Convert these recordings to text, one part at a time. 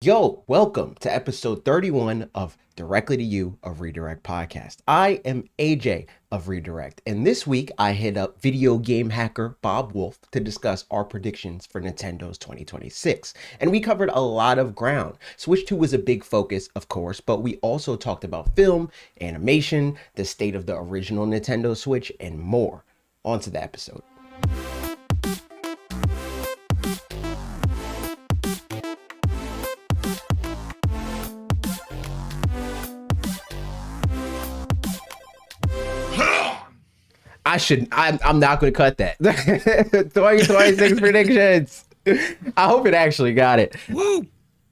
Yo, welcome to episode 31 of Directly to You of Redirect Podcast. I am AJ of Redirect, and this week I hit up video game hacker Bob Wolf to discuss our predictions for Nintendo's 2026. And we covered a lot of ground. Switch 2 was a big focus, of course, but we also talked about film, animation, the state of the original Nintendo Switch, and more. On to the episode. I'm not going to cut that. 2026 predictions. I hope it actually got it. Woo!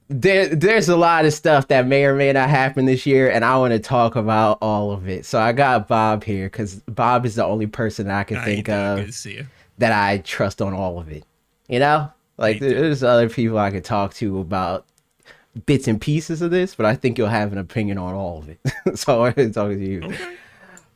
There's a lot of stuff that may or may not happen this year, and I want to talk about all of it. So I got Bob here because Bob is the only person that I can think of Good to see you. that I trust on all of it. You know? Like, there's other people I could talk to about bits and pieces of this, but I think you'll have an opinion on all of it. So I'm going to talk to you. Okay.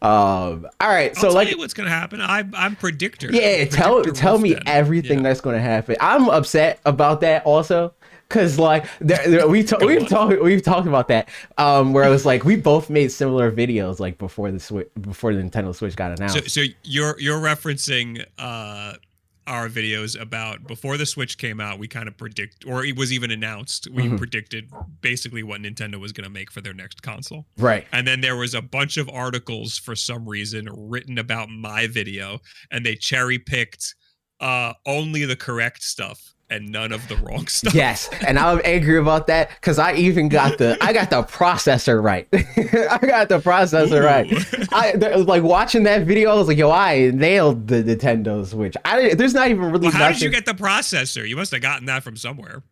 All right. So I'll like, tell you what's gonna happen. I'm predictor. yeah, tell me everything that's going to happen. I'm upset about that also. Cause like we've talked about that where I was like we both made similar videos like before the Nintendo Switch got announced. So you're referencing our videos about before the Switch came out. We kind of predict, or it was even announced. We predicted basically what Nintendo was going to make for their next console. Right. And then there was a bunch of articles for some reason written about my video, and they cherry picked only the correct stuff and none of the wrong stuff. Yes, and I'm angry about that because I even got the processor right. I got the processor right. Like watching that video, I was like, yo, I nailed the Nintendo Switch. There's not even really. Well, how did you get the processor? You must have gotten that from somewhere.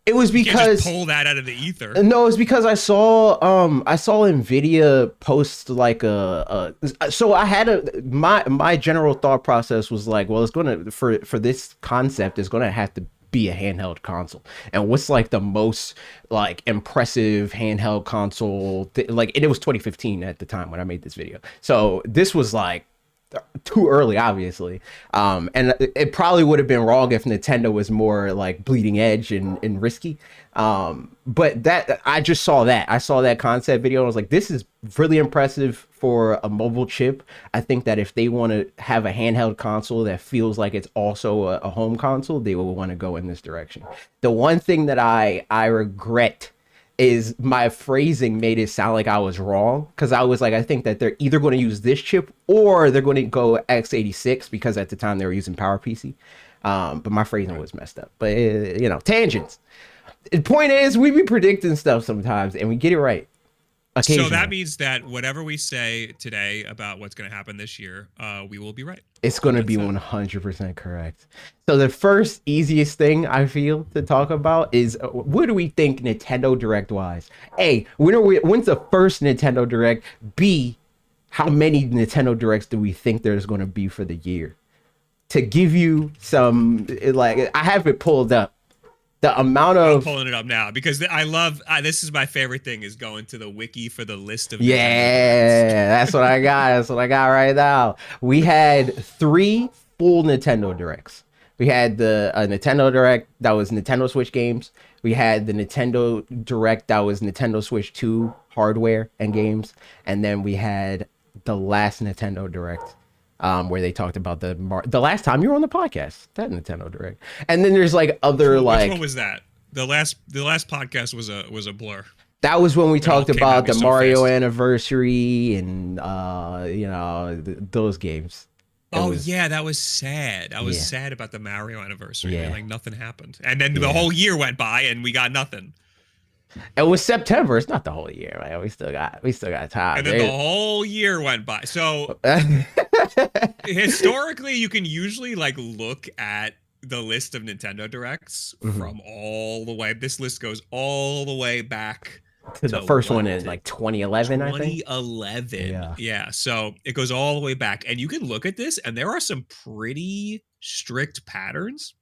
It was You can't because just pull that out of the ether. no, it's because I saw Nvidia post like so I had my general thought process was like, well, it's gonna for this concept it's gonna have to be a handheld console, and what's like the most like impressive handheld console like, and it was 2015 at the time when I made this video, so this was like too early, obviously. And it probably would have been wrong if Nintendo was more like bleeding edge and risky. But that I just saw that. I saw that concept video and I was like, this is really impressive for a mobile chip. I think that if they want to have a handheld console that feels like it's also a home console, they will want to go in this direction. The one thing that I regret is my phrasing made it sound like I was wrong, because I was like, I think that they're either going to use this chip or they're going to go x86, because at the time they were using PowerPC. But my phrasing was messed up. But tangents. The point is, we be predicting stuff sometimes and we get it right. So that means that whatever we say today about what's going to happen this year, we will be right. It's going to be 100% correct. So the first easiest thing I feel to talk about is what do we think Nintendo Direct wise? A, when's the first Nintendo Direct? B, how many Nintendo Directs do we think there's going to be for the year? To give you some, like, I have it pulled up. The amount of I'm pulling it up now because I love this is my favorite thing is going to the wiki for the list of that's what I got. That's what I got right now. We had 3 full Nintendo Directs. We had the Nintendo Direct that was Nintendo Switch games. We had the Nintendo Direct that was Nintendo Switch 2 hardware and games, and then we had the last Nintendo Direct where they talked about the last time you were on the podcast, that Nintendo Direct. And then there's like other like, which one was that? The last podcast was a blur. That was when we talked about the Mario fast. anniversary and those games. Yeah, that was sad. I was sad about the Mario anniversary. Yeah. Like nothing happened. And then the whole year went by and we got nothing. It was September. It's not the whole year, right? We still got time. And then the whole year went by. So historically, you can usually like look at the list of Nintendo Directs from all the way. This list goes all the way back to the first one in like 2011, I think. 2011. Yeah. So it goes all the way back. And you can look at this and there are some pretty strict patterns.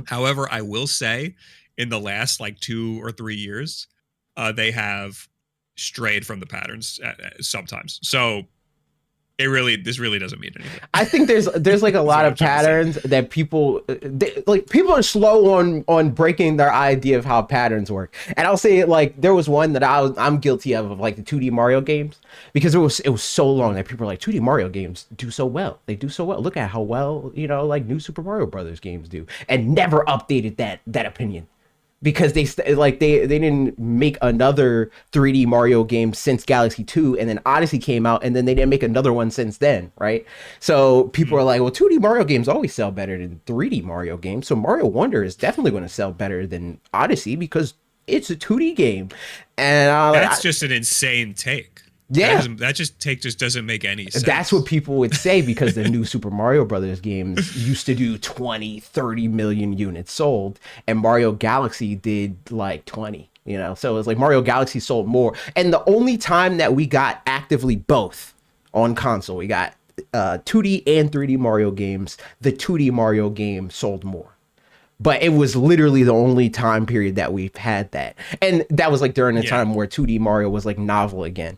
However, I will say in the last like 2 or 3 years, they have strayed from the patterns sometimes. So this really doesn't mean anything. I think there's like a lot of patterns that people people are slow on breaking their idea of how patterns work. And I'll say like there was one that I'm guilty of like the 2D Mario games, because it was so long that people are like 2D Mario games do so well. They do so well. Look at how well, like new Super Mario Brothers games do, and never updated that opinion. Because they didn't make another 3D Mario game since Galaxy 2, and then Odyssey came out, and then they didn't make another one since then, right? So people are like, well, 2D Mario games always sell better than 3D Mario games, so Mario Wonder is definitely going to sell better than Odyssey because it's a 2D game. And that's just an insane take. Yeah, that just doesn't make any sense. That's what people would say, because the new Super Mario Brothers games used to do 20, 30 million units sold, and Mario Galaxy did like 20, So it's like Mario Galaxy sold more. And the only time that we got actively both on console, we got 2D and 3D Mario games, the 2D Mario game sold more. But it was literally the only time period that we've had that. And that was like during the time where 2D Mario was like novel again.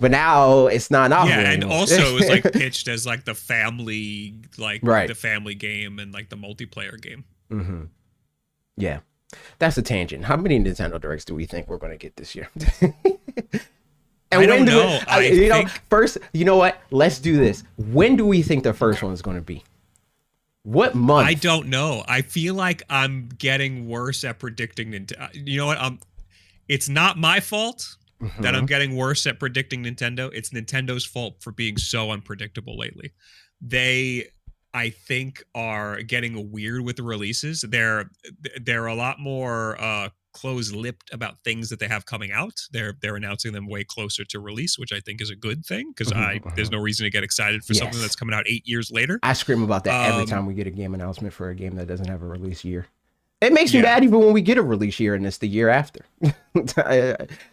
But now it's not novel. Yeah, and anymore. also it was like pitched as like the family, the family game and like the multiplayer game. Mm-hmm. Yeah, that's a tangent. How many Nintendo Directs do we think we're going to get this year? And I don't know. First, you know what? Let's do this. When do we think the first one is going to be? What month? I don't know. I feel like I'm getting worse at predicting Nintendo. You know what? It's not my fault that I'm getting worse at predicting Nintendo. It's Nintendo's fault for being so unpredictable lately. They, I think, are getting weird with the releases. They're a lot more close-lipped about things that they have coming out. They're announcing them way closer to release, which I think is a good thing, because there's no reason to get excited for something that's coming out 8 years later. I scream about that every time we get a game announcement for a game that doesn't have a release year. It makes me mad even when we get a release year and it's the year after.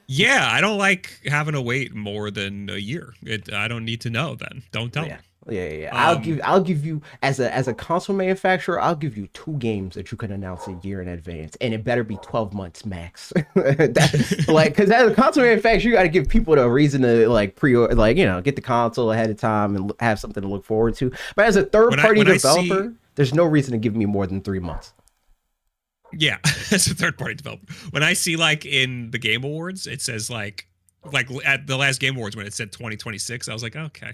Yeah, I don't like having to wait more than a year. I don't need to know then. Don't tell me. Yeah. I'll give you as a console manufacturer, I'll give you 2 games that you can announce a year in advance, and it better be 12 months max. Because as a console manufacturer, you got to give people a reason to get the console ahead of time and have something to look forward to. But as a third party developer, there's no reason to give me more than 3 months. Yeah, as a third party developer, when I see like in the Game Awards, it says like at the last Game Awards when it said 2026, I was like, okay.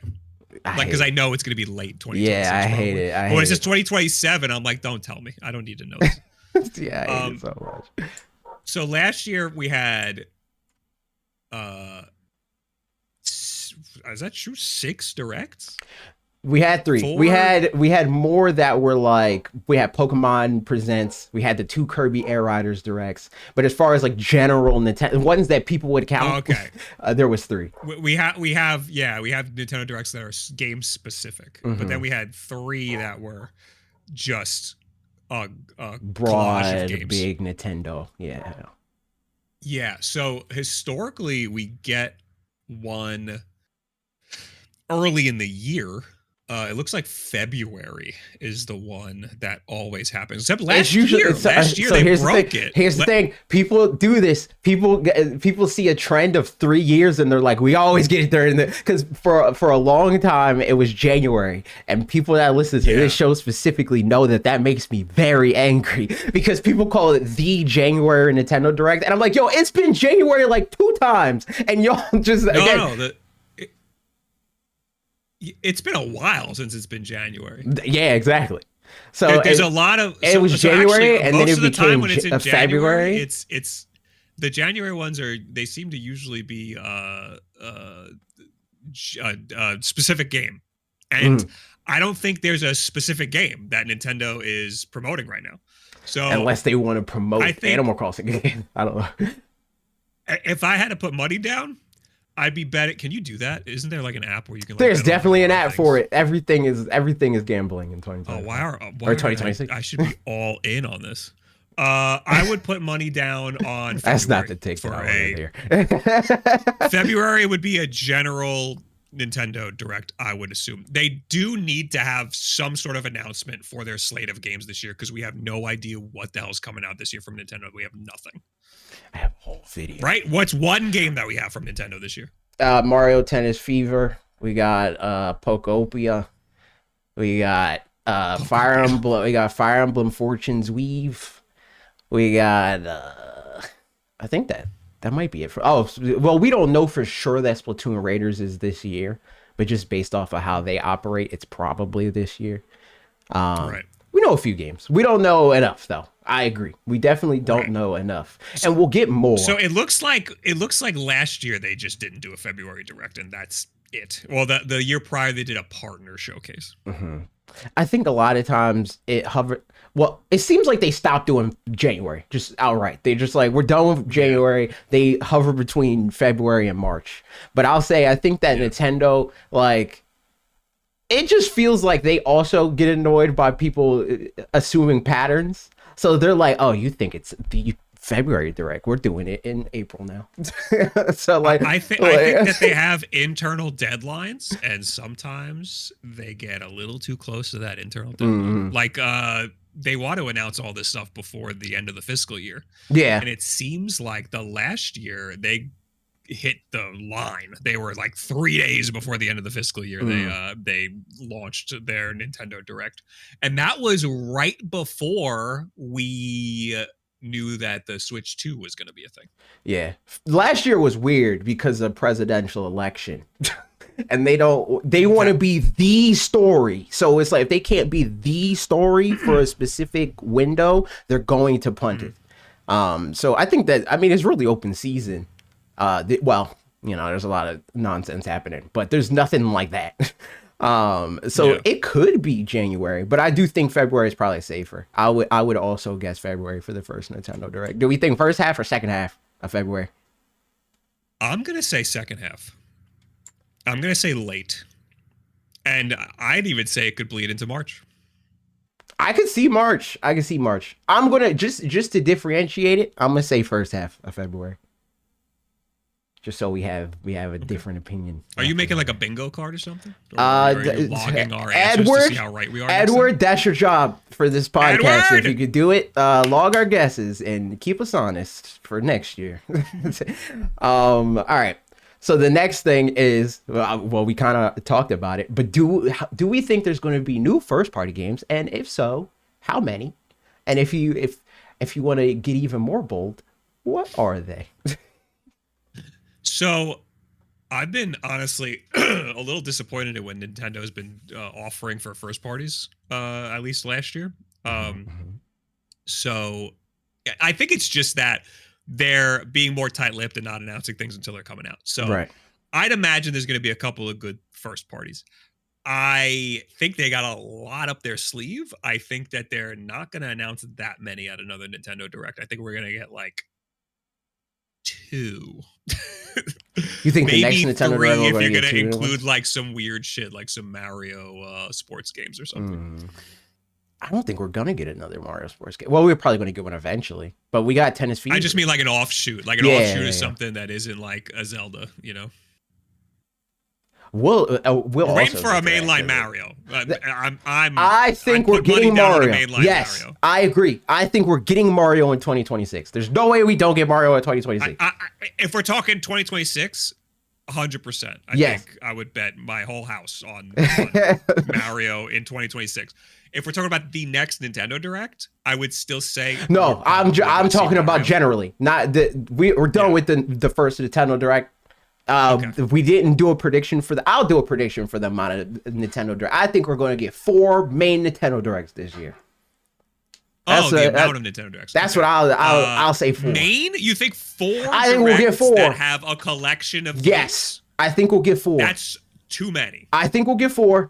Because I know it's going to be late 2026. Yeah, I hate it. But when it says 2027, I'm like, don't tell me. I don't need to know this. Yeah, I hate it so much. So last year we had, is that true? 6 directs? We had 3. 4? We had more that were like, we had Pokemon Presents. We had the 2 Kirby Air Riders directs. But as far as like general Nintendo ones that people would count, there was 3. We have Nintendo directs that are game specific. But then we had 3 that were just a broad of games. Big Nintendo. Yeah. Yeah. So historically, we get one early in the year. It looks like February is the one that always happens. Except last year they broke it. Here's the thing: people do this. People see a trend of 3 years, and they're like, "We always get it there." Because for a long time it was January, and people that listen to this show specifically know that makes me very angry, because people call it the January Nintendo Direct, and I'm like, "Yo, it's been January like 2 times, and y'all just It's been a while since it's been January. Yeah, exactly. So there's a lot of. It was January, and then it became when it's in February. It's the January ones they seem to usually be a specific game, and I don't think there's a specific game that Nintendo is promoting right now. So unless they want to promote Animal Crossing again, I don't know. If I had to put money down, I'd be betting. Can you do that? Isn't there like an app where you can? There's definitely an app for it. Everything is gambling in 2020. Oh, why or 2026? I should be all in on this. I would put money down on February. That's not the take for here. February would be a general Nintendo Direct, I would assume. They do need to have some sort of announcement for their slate of games this year, because we have no idea what the hell's coming out this year from Nintendo. We have nothing. I have a whole video. Right? What's one game that we have from Nintendo this year? Mario Tennis Fever. We got Pokopia. We got Fire Pokopia. Emblem. We got Fire Emblem Fortune's Weave. We got I think that might be it for. Oh, well, we don't know for sure that Splatoon Raiders is this year, but just based off of how they operate, it's probably this year. Right. We know a few games. We don't know enough though. I agree. We definitely don't Right. know enough, and we'll get more. So it looks like last year they just didn't do a February direct, and that's it. Well, the year prior they did a partner showcase. Hmm. I think a lot of times it hovered. Well, it seems like they stopped doing January just outright. They just like we're done with Yeah. January. They hover between February and March. But I'll say I think that Yeah. Nintendo like it just feels like they also get annoyed by people assuming patterns. So they're like, "Oh, you think it's the February direct? We're doing it in April now." So like, I think that they have internal deadlines, and sometimes they get a little too close to that internal deadline. mm, Like they want to announce all this stuff before the end of the fiscal year. yeah. And it seems like the last year they hit the line. They were like 3 days before the end of the fiscal year. Mm. They launched their Nintendo Direct, and that was right before we knew that the Switch 2 was going to be a thing. Yeah. Last year was weird because of presidential election. And they want to That be the story. So it's like if they can't be the story for a specific window, they're going to punt it. So I think that I mean it's really open season. Well, there's a lot of nonsense happening, but there's nothing like that. So yeah. it could be January, but I do think February is probably safer. I would also guess February for the first Nintendo Direct. Do we think first half or second half of February? I'm going to say second half. I'm going to say late. And I'd even say it could bleed into March. I could see March. I could see March. I'm gonna just to differentiate it. I'm gonna say first half of February, just so we have a Okay. different opinion. Are you making like a bingo card or something? Or Uh, are you th- logging our answers to see how right we are next time? Edward, that's your job for this podcast. If you Edward! could do it, log our guesses and keep us honest for next year. All right. So the next thing is, well, we kind of talked about it, but do we think there's going to be new first party games, and if so, how many? And if you want to get even more bold, what are they? So I've been honestly a little disappointed in when Nintendo has been offering for first parties, at least last year. Um, Mhm. so I think it's just that they're being more tight-lipped and not announcing things until they're coming out. So Right. I'd imagine there's going to be a couple of good first parties. I think they got a lot up their sleeve. I think that they're not going to announce that many at another Nintendo Direct. I think we're going to get like two. You think the next Maybe Nintendo Direct three we're if going to you're get gonna two new include ones? like some weird shit like some Mario sports games or something. Mm. I don't think we're gonna get another Mario Sports game. Well, we're probably gonna get one eventually, but we got Tennis I Fever. just mean like an offshoot. Like an Yeah, offshoot yeah, is yeah. something that isn't like a Zelda, you know. We'll We're waiting also for a get to that mainline too. Mario. Th- I I'd think we're put money getting down on a Mario. mainline Yes, Mario. I agree. I think we're getting Mario in 2026. There's no way we don't get Mario in 2026. If we're talking 2026, 100%. I Yes. think I would bet my whole house on Mario in 2026. If we're talking about the next Nintendo Direct, I would still say No, I'm gonna see talking about Mario. generally. Not we're done Yeah. with the first Nintendo Direct. Okay. We didn't do a prediction for the. I'll do a prediction for the amount of Nintendo Direct. I think we're going to get 4 main Nintendo Directs this year. Oh, That's the a- amount of Nintendo Directs. That's Okay. what I'll say 4. Main? You think 4 I think we'll get directs 4. that have a collection of Yes, games? I think we'll get 4. That's too many. I think we'll get 4.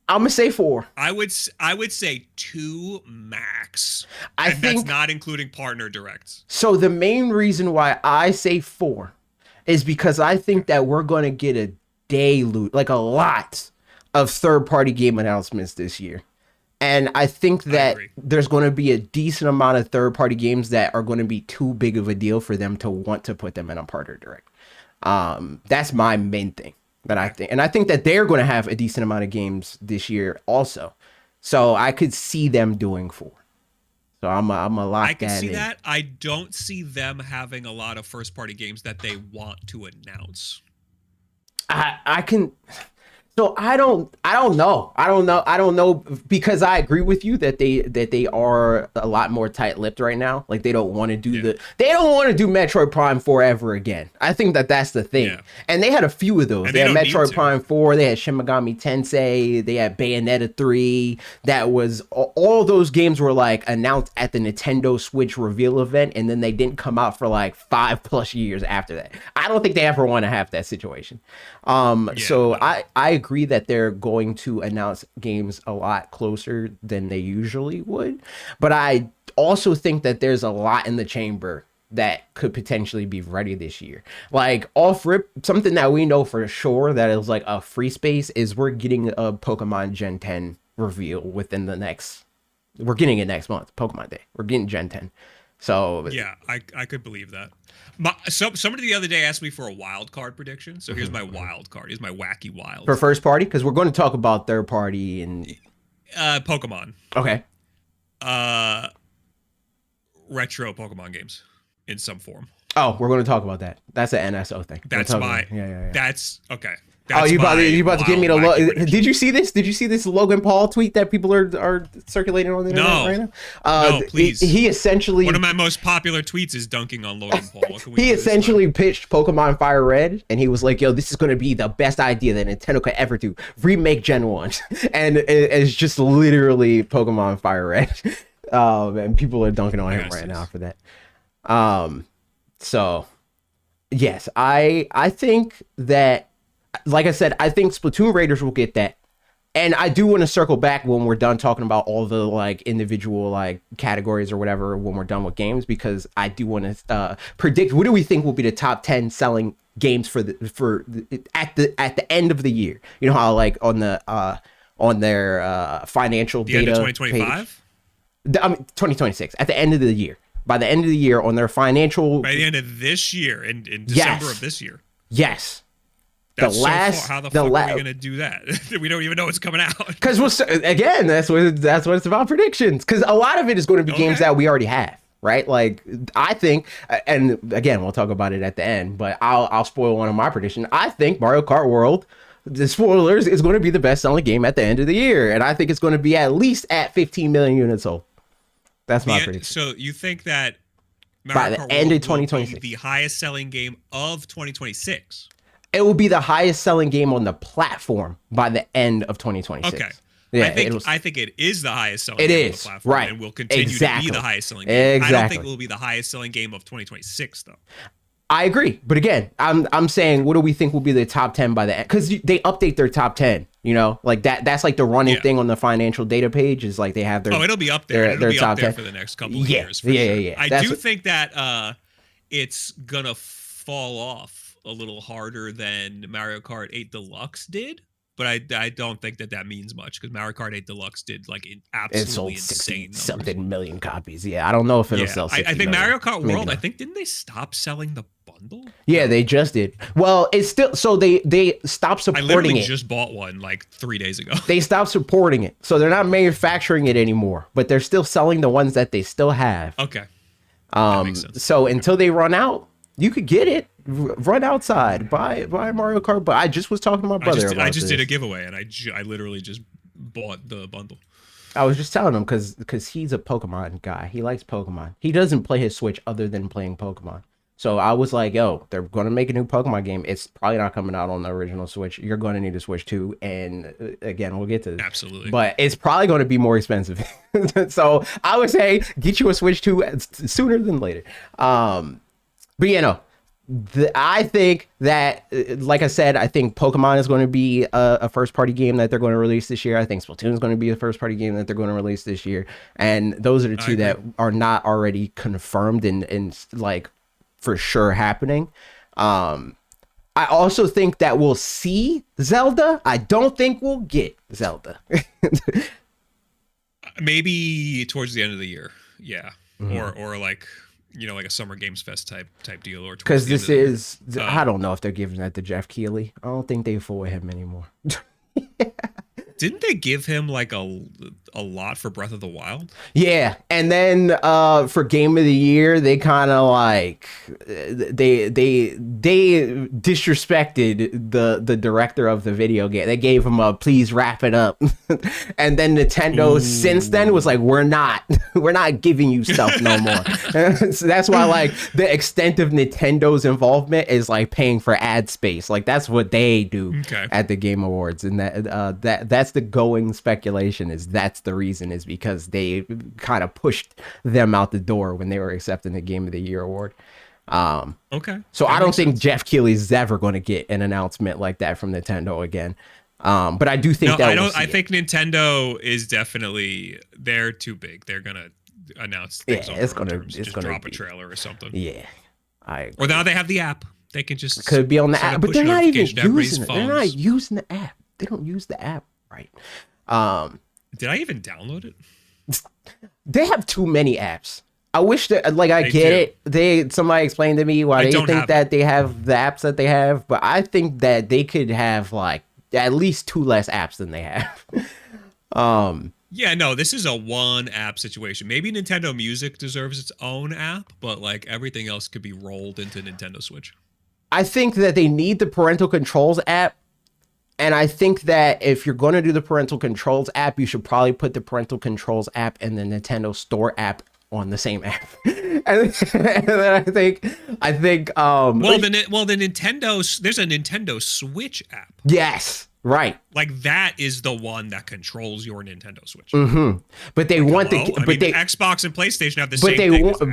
I'm gonna say 4. I would say 2 max. I And think that's not including partner directs. so. The main reason why I say 4 is because I think that we're gonna get a deluge, like a lot of third-party game announcements this year. And I think that agree. there's going to be a decent amount of third-party games that are going to be too big of a deal for them to want to put them in a partner direct. That's my main thing that I think, and I think that they're going to have a decent amount of games this year also. So I could see them doing 4. So I'm a lock I can that see in. that. I don't see them having a lot of first party games that they want to announce. I can. So I don't know because I agree with you that they are a lot more tight-lipped right now. Like they don't want to do they don't want to do Metroid Prime 4 ever again. I think that's the thing. Yeah. And they had a few of those. And they had Metroid Prime 4, they had Shin Megami Tensei, they had Bayonetta 3. That was all those games were like announced at the Nintendo Switch reveal event, and then they didn't come out for like 5+ years after that. I don't think they ever want to have that situation. So I agree that they're going to announce games a lot closer than they usually would, but I also think that there's a lot in the chamber that could potentially be ready this year. Like off rip, something that we know for sure that is like a free space is we're getting a Pokemon Gen 10 reveal within the next. We're getting it next month, Pokemon Day. We're getting Gen 10. So yeah, I could believe that. Somebody the other day asked me for a wild card prediction. So here's my wild card. Here's my wacky wild. For first party? Because we're going to talk about third party and Pokemon. Okay. Retro Pokemon games in some form. Oh, we're going to talk about that. That's an NSO thing. That's my yeah. That's okay. That's you about to give me the did you see this? Did you see this Logan Paul tweet that people are circulating on the internet right now? No, please. He essentially one of my most popular tweets is dunking on Logan Paul. He essentially pitched Pokemon Fire Red, and he was like, "Yo, this is going to be the best idea that Nintendo could ever do. Remake Gen 1," and it's just literally Pokemon Fire Red. And people are dunking on him right now for that. So yes, I think that. Like I said, I think Splatoon Raiders will get that. And I do want to circle back when we're done talking about all the like individual like categories or whatever when we're done with games, because I do want to predict what do we think will be the top 10 selling games at the end of the year. You know how like on their financial the data end of 2025? 2026 at the end of the year. By the end of the year on their financial by the end of this year in December of this year. Yes. That's how the fuck are we gonna do that? We don't even know what's coming out. Because again, that's what it's about, predictions. Because a lot of it is going to be games that we already have, right? Like I think, and again, we'll talk about it at the end. But I'll spoil one of my predictions. I think Mario Kart World, the spoilers, is going to be the best selling game at the end of the year, and I think it's going to be at least at 15 million units sold. That's my prediction. So you think that Mario Kart end of 2026 will be the highest selling game of 2026? It will be the highest selling game on the platform by the end of 2026. Okay. Yeah, I think it is the highest selling game on the platform, right? And will continue to be the highest selling game. Exactly. I don't think it will be the highest selling game of 2026, though. I agree, but again, I'm saying, what do we think will be the top 10 by the end? Because they update their top 10. You know, like that's like the running thing on the financial data page is like they have their. Oh, it'll be up there. It'll be up there for the next couple of years. Yeah. I do think that it's gonna fall off a little harder than Mario Kart 8 Deluxe did, but I don't think that means much because Mario Kart 8 Deluxe did like absolutely insane something million copies. Yeah, I don't know if it'll sell 60 I think million. Mario Kart World, I think didn't they stop selling the bundle? Yeah, they just did. Well, it's still so they stopped supporting it. I literally just bought one like 3 days ago. They stopped supporting it, so they're not manufacturing it anymore, but they're still selling the ones that they still have. Okay. That makes sense. So until they run out, you could get it. Run outside, buy Mario Kart. But I just was talking to my brother about I just did a giveaway, and I literally just bought the bundle. I was just telling him because he's a Pokemon guy. He likes Pokemon. He doesn't play his Switch other than playing Pokemon. So I was like, yo, they're going to make a new Pokemon game. It's probably not coming out on the original Switch. You're going to need a Switch too. And again, we'll get to this. Absolutely. But it's probably going to be more expensive. So I would say get you a Switch 2 sooner than later. But you know, I think that, like I said, I think Pokemon is going to be a first-party game that they're going to release this year. I think Splatoon is going to be a first-party game that they're going to release this year. And those are the two that are not already confirmed and like for sure happening. I also think that we'll see Zelda. I don't think we'll get Zelda. Maybe towards the end of the year. Yeah. Mm-hmm. Or like, you know, like a Summer Games Fest type deal, or because this is I don't know if they're giving that to Jeff Keighley. I don't think they fool with him anymore. Didn't they give him like a a lot for Breath of the Wild. Yeah, and then for Game of the Year, they kind of like they disrespected the director of the video game. They gave him a please wrap it up, and then Nintendo since then was like, we're not giving you stuff no more. So that's why like the extent of Nintendo's involvement is like paying for ad space. Like that's what they do at the Game Awards, and that's the going speculation is that's the reason is because they kind of pushed them out the door when they were accepting the Game of the Year award. So I don't think Jeff Keighley is ever going to get an announcement like that from Nintendo again. But I do think I think Nintendo is definitely, they're too big. They're gonna announce things. Yeah, it's gonna drop a trailer or something. Yeah, or now they have the app. They can just could be on the app, but they're not even using it. They're not using the app. They don't use the app right. Did I even download it? They have too many apps. I wish that, like, I get it. Somebody explained to me why they think that they have the apps that they have, but I think that they could have like at least 2 less apps than they have. Yeah, no, this is a one app situation. Maybe Nintendo Music deserves its own app, but like everything else could be rolled into Nintendo Switch. I think that they need the parental controls app. And I think that if you're going to do the parental controls app, you should probably put the parental controls app and the Nintendo Store app on the same app. and then I think the Nintendo's, there's a Nintendo Switch app. Yes, right. Like that is the one that controls your Nintendo Switch. Mm-hmm. But they want Xbox and PlayStation have the same thing. They want the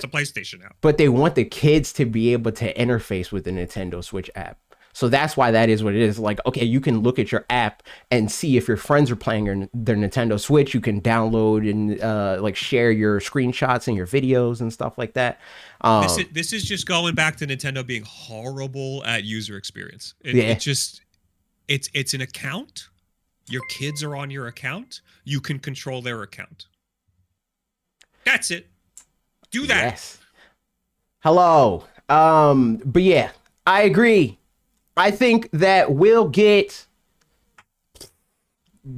PlayStation app. But they want the kids to be able to interface with the Nintendo Switch app. So that's why that is what it is. Like, okay, you can look at your app and see if your friends are playing their Nintendo Switch. You can download and like share your screenshots and your videos and stuff like that. This is just going back to Nintendo being horrible at user experience. It's an account. Your kids are on your account. You can control their account. That's it. Do that. Yes. Hello. But yeah, I agree. I think that we'll get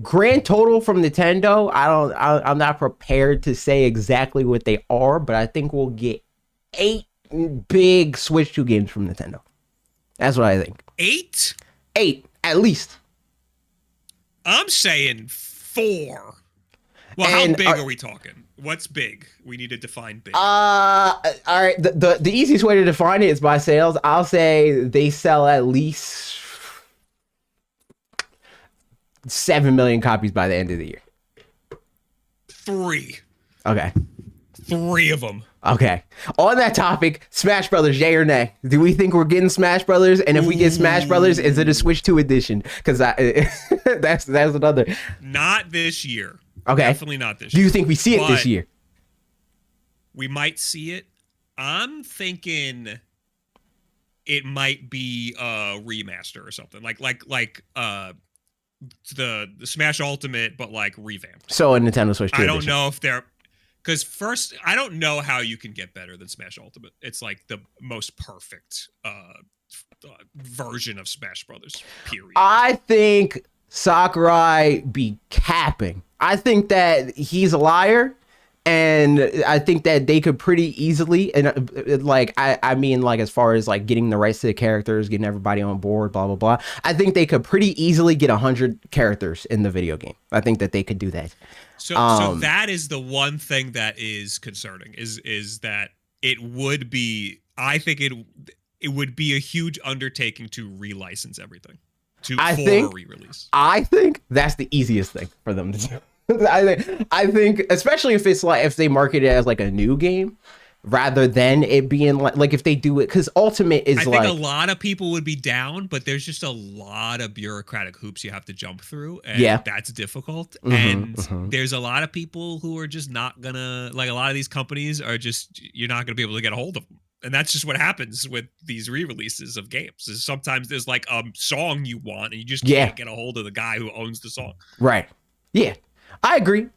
grand total from Nintendo. I'm not prepared to say exactly what they are, but I think we'll get 8 big Switch 2 games from Nintendo. That's what I think. 8? 8, at least. I'm saying 4. Well, how big are we talking? What's big? We need to define big. All right. The easiest way to define it is by sales. I'll say they sell at least 7 million copies by the end of the year. 3. Okay. 3 of them. Okay. On that topic, Smash Brothers, yay or nay? Do we think we're getting Smash Brothers? And if we get Smash Brothers, is it a Switch 2 edition? Because that's another. Not this year. Okay. Definitely not this year. Do you think we see it this year? We might see it. I'm thinking it might be a remaster or something. Like the Smash Ultimate, but like revamped. So a Nintendo Switch 2 I don't know if they're... Because first, I don't know how you can get better than Smash Ultimate. It's like the most perfect version of Smash Brothers, period. I think Sakurai be capping. I think that he's a liar, and I think that they could pretty easily, and like I mean, like as far as like getting the rights to the characters, getting everybody on board, blah blah blah. I think they could pretty easily get 100 characters in the video game. I think that they could do that. So that is the one thing that is concerning is that it would be. I think it would be a huge undertaking to relicense everything for a re-release. I think that's the easiest thing for them to do. I think especially if it's like if they market it as like a new game rather than it being like if they do it because Ultimate is I think a lot of people would be down, but there's just a lot of bureaucratic hoops you have to jump through, and that's difficult. And there's a lot of people who are just not gonna like a lot of these companies are just you're not gonna be able to get a hold of them. And that's just what happens with these re-releases of games. Is sometimes there's like a song you want and you just can't get a hold of the guy who owns the song. Right. Yeah. I agree.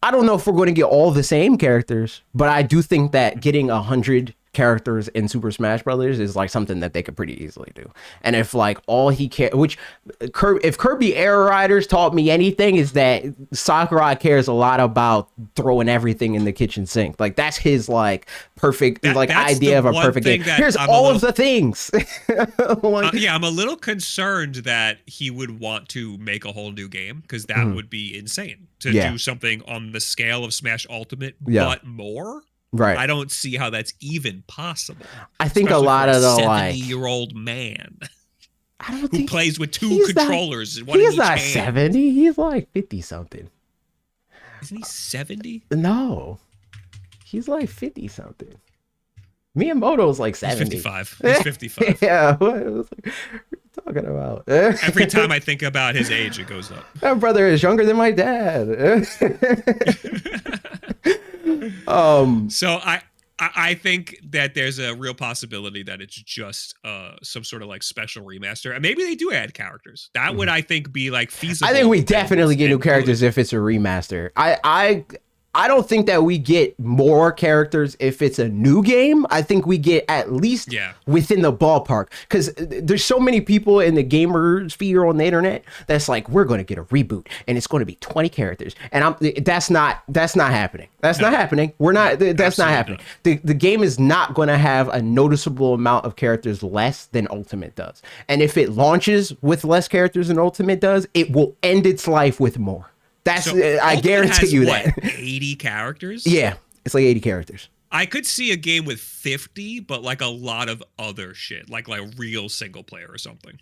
I don't know if we're going to get all the same characters, but I do think that getting 100 characters in Super Smash Brothers is like something that they could pretty easily do. And if like all he care, which if Kirby Air Riders taught me anything, is that Sakurai cares a lot about throwing everything in the kitchen sink. Like that's his like perfect idea of a perfect game. Here's all of the things. Yeah, I'm a little concerned that he would want to make a whole new game, because that would be insane to do something on the scale of Smash Ultimate, but more. Right. I don't see how that's even possible. I think a lot of the 70-year-old man who plays with two controllers. He's not 70. He's like 50 something. Isn't he 70? No, he's like 50 something. Miyamoto's like 70. He's 55. He's 55. Yeah, what are you talking about? Every time I think about his age, it goes up. That brother is younger than my dad. So I think that there's a real possibility that it's just some sort of like special remaster, and maybe they do add characters. That would, I think, be like feasible. I think we definitely get new characters if it's a remaster. I don't think that we get more characters if it's a new game. I think we get at least within the ballpark, because there's so many people in the gamer sphere on the internet that's like, we're going to get a reboot and it's going to be 20 characters, and that's not happening. That's not happening. We're not. That's not happening. The game is not going to have a noticeable amount of characters less than Ultimate does, and if it launches with less characters than Ultimate does, it will end its life with more. That's I guarantee you that. 80 characters? Yeah, it's like 80 characters. I could see a game with 50, but like a lot of other shit, like real single player or something.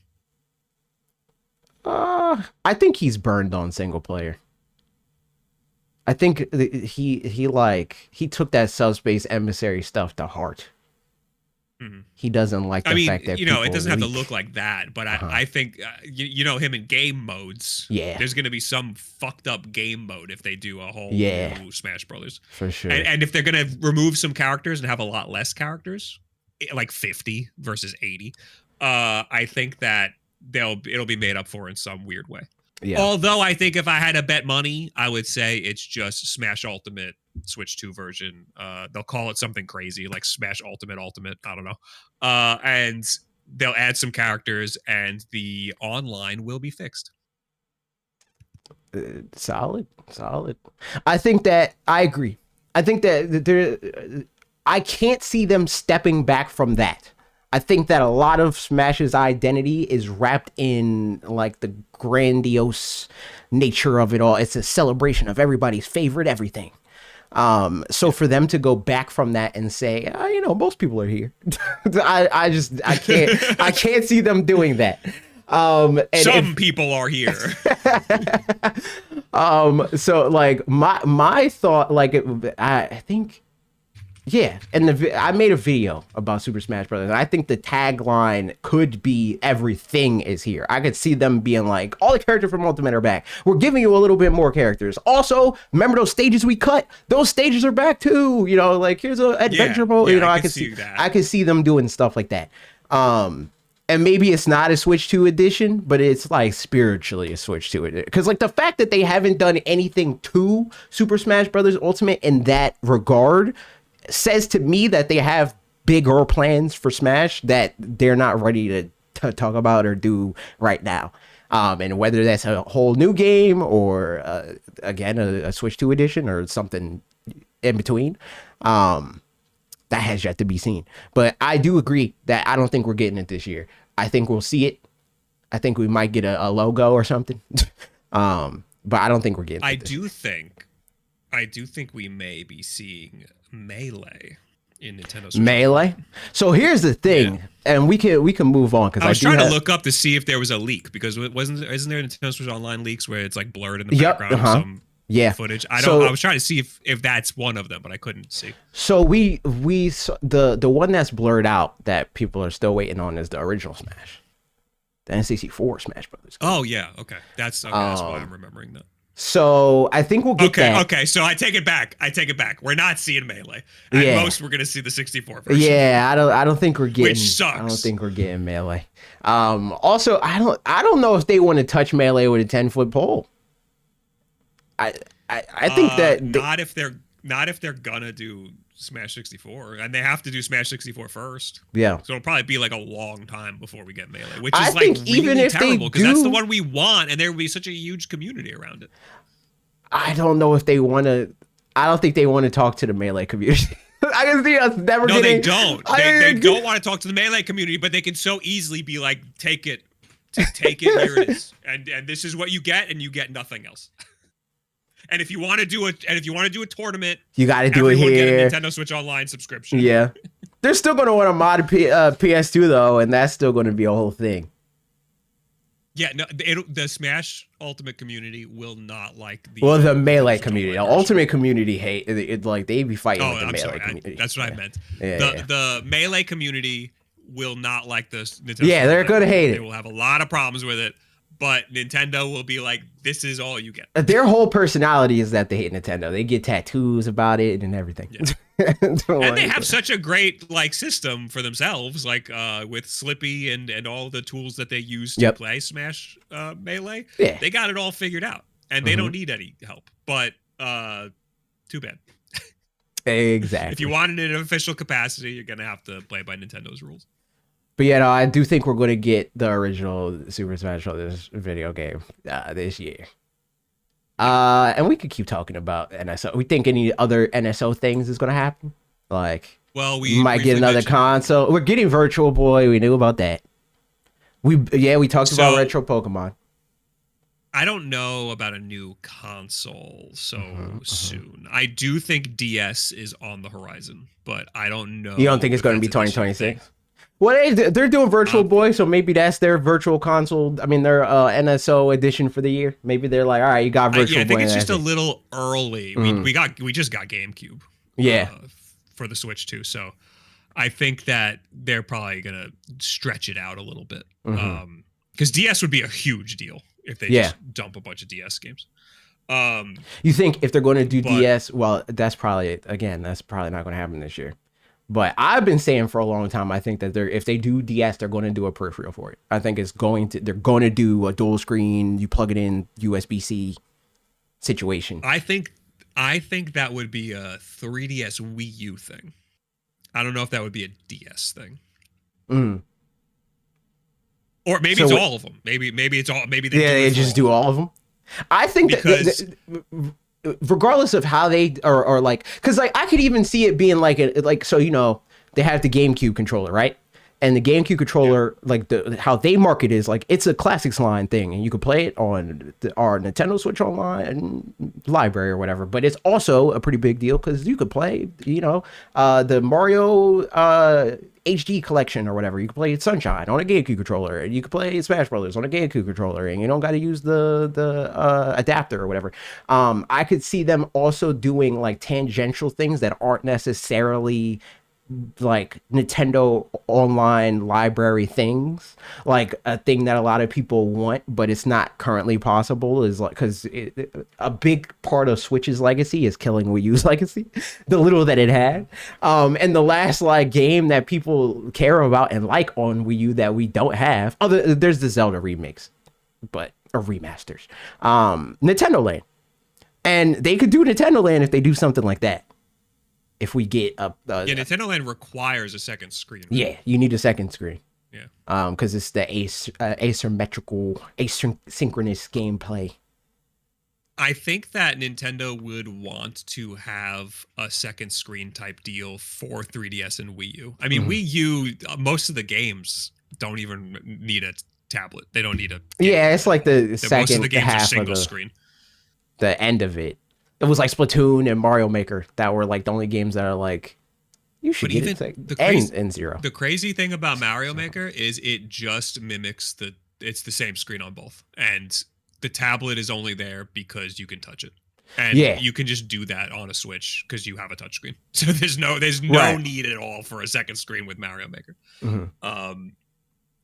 I think he's burned on single player. I think he took that Subspace Emissary stuff to heart. Mm-hmm. He doesn't like the fact that it doesn't have to look like that, but I think him in game modes. Yeah, there's gonna be some fucked up game mode if they do a whole new Smash Brothers for sure. And if they're gonna remove some characters and have a lot less characters, like 50 versus 80, I think that it'll be made up for in some weird way. Yeah. Although I think if I had to bet money, I would say it's just Smash Ultimate Switch 2 version. They'll call it something crazy like Smash Ultimate. I don't know. And they'll add some characters, and the online will be fixed. Solid. I think that I agree. I think that I can't see them stepping back from that. I think that a lot of Smash's identity is wrapped in like the grandiose nature of it all. It's a celebration of everybody's favorite everything. So for them to go back from that and say, most people are here. I can't see them doing that. Some people are here. So like my thought, like I think. Yeah, and I made a video about Super Smash Brothers, and I think the tagline could be "Everything is here." I could see them being like, "All the characters from Ultimate are back. We're giving you a little bit more characters. Also, remember those stages we cut? Those stages are back too. Like here's an adventure mode. I could see that. I could see them doing stuff like that. And maybe it's not a Switch 2 edition, but it's like spiritually a Switch 2 edition. Because like the fact that they haven't done anything to Super Smash Brothers Ultimate in that regard says to me that they have bigger plans for Smash that they're not ready to talk about or do right now. And whether that's a whole new game or, again, a Switch 2 edition or something in between, that has yet to be seen. But I do agree that I don't think we're getting it this year. I think we'll see it. I think we might get a logo or something. But I don't think we're getting it. I do think we may be seeing Melee in Nintendo Switch. Melee. So here's the thing, and we can move on because I was trying to look up to see if there was a leak, because isn't there Nintendo Switch Online leaks where it's like blurred in the background of some footage? I was trying to see if that's one of them, but I couldn't see. So the one that's blurred out that people are still waiting on is the original Smash, the N64 Smash Brothers. Oh yeah, okay. That's why I'm remembering that. So I think we'll get that. Okay, so I take it back. We're not seeing Melee. At most, we're gonna see the 64 version. Yeah, I don't think we're getting. Which sucks. I don't think we're getting Melee. Also, I don't know if they want to touch Melee with a 10-foot pole. I think that not if they're not if they're gonna do Smash 64, and they have to do Smash 64 first. Yeah. So it'll probably be like a long time before we get Melee, which I is like think really even if they terrible because that's the do- one we want, and there will be such a huge community around it. I don't know if they want to. I don't think they want to talk to the Melee community. I can see us never No, getting. they don't. They don't want to talk to the Melee community, but they can so easily be like, take it, take it, here it is, and this is what you get, and you get nothing else. And if you want to do it, and if you want to do a tournament, You got to do it everyone here. get a Nintendo Switch Online subscription. Yeah, they're still going to want to mod PS2 though, and that's still going to be a whole thing. Yeah, no, the Smash Ultimate community will not like the. Well, the Melee Switch community, the Online version. Ultimate community hate it. Like they be fighting with the I'm Melee sorry. community. That's what I meant. Yeah, The Melee community will not like the Nintendo. Yeah, they're Switch gonna Online. hate it. They will have a lot of problems with it, but Nintendo will be like, "This is all you get." Their whole personality is that they hate Nintendo. They get tattoos about it and everything. Yeah. And they have such a great like system for themselves, like with Slippy and all the tools that they use to play Smash Melee. Yeah. They got it all figured out, and they don't need any help. But too bad. Exactly. If you want it in an official capacity, you're gonna have to play by Nintendo's rules. But yeah, no, I do think we're going to get the original Super Smash Bros. Video game this year. And we could keep talking about NSO. We think any other NSO things is going to happen? Like, well, we might get another console. We're getting Virtual Boy. We knew about that. We talked about retro Pokemon. I don't know about a new console so soon. I do think DS is on the horizon, but I don't know. You don't think it's going to be 2026? Well, they're doing Virtual Boy, so maybe that's their virtual console. I mean, their NSO edition for the year. Maybe they're like, all right, you got Virtual Boy. I think it's just a little early. We just got GameCube. Yeah. For the Switch too. So I think that they're probably gonna stretch it out a little bit. Because DS would be a huge deal if they just dump a bunch of DS games. You think if they're going to do DS, well, that's probably not going to happen this year. But I've been saying for a long time, I think that if they do DS, they're going to do a peripheral for it. I think they're going to do a dual screen, you plug it in USB-C situation. I think that would be a 3DS Wii U thing. I don't know if that would be a DS thing. Or maybe it's all of them. Maybe it's all. Maybe they just do all of them. I think because regardless of how they are like, because like I could even see it being like so they have the GameCube controller, right? And the GameCube controller, like how they market is like it's a classics line thing, and you can play it on our Nintendo Switch Online library or whatever. But it's also a pretty big deal because you could play, the Mario HD collection or whatever. You can play Sunshine on a GameCube controller, and you can play Smash Brothers on a GameCube controller, and you don't got to use the adapter or whatever. I could see them also doing like tangential things that aren't necessarily like Nintendo Online library things, like a thing that a lot of people want but it's not currently possible is like because a big part of Switch's legacy is killing Wii U's legacy, the little that it had, and the last like game that people care about and like on Wii U that we don't have, there's the Zelda remix or remasters, Nintendo Land, and they could do Nintendo Land if they do something like that. If we get Nintendo Land requires a second screen. Right? Yeah, you need a second screen. Yeah. Because it's the asynchronous gameplay. I think that Nintendo would want to have a second screen type deal for 3DS and Wii U. I mean, Wii U, most of the games don't even need a tablet. They don't need a. Yeah, it's like the second most of the games half are single of screen. The end of it. It was like Splatoon and Mario Maker that were like the only games that are like you should get it. And Zero. The crazy thing about Mario Maker is it just mimics it's the same screen on both, and the tablet is only there because you can touch it, and you can just do that on a Switch because you have a touchscreen. So there's no need at all for a second screen with Mario Maker.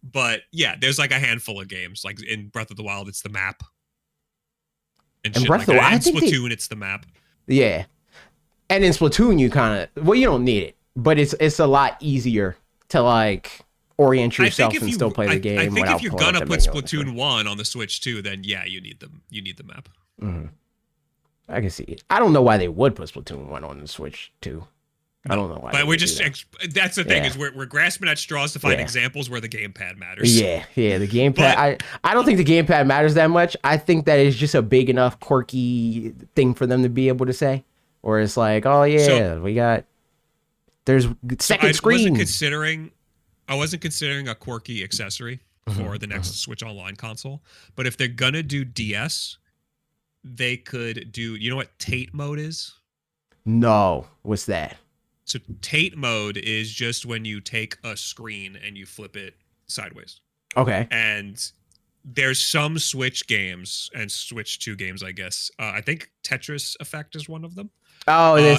But yeah, there's like a handful of games like in Breath of the Wild, it's the map. And Breath of the Wild, Splatoon, it's the map. Yeah, and in Splatoon, you kind of you don't need it, but it's a lot easier to like orient yourself and still play the game. I think if you're gonna put Splatoon 1 on the Switch too, then yeah, you need the map. I can see it. I don't know why they would put Splatoon 1 on the Switch 2. I don't know why. But we're just that's the thing is we're grasping at straws to find examples where the gamepad matters. Yeah, the gamepad. I don't think the gamepad matters that much. I think that it's just a big enough quirky thing for them to be able to say, or it's like, oh yeah, we got there's second screen. I wasn't considering a quirky accessory for the next Switch Online console, but if they're gonna do DS, they could do. You know what Tate mode is? No, what's that? So Tate mode is just when you take a screen and you flip it sideways. Okay. And there's some Switch games and Switch 2 games, I guess. I think Tetris Effect is one of them. Oh, I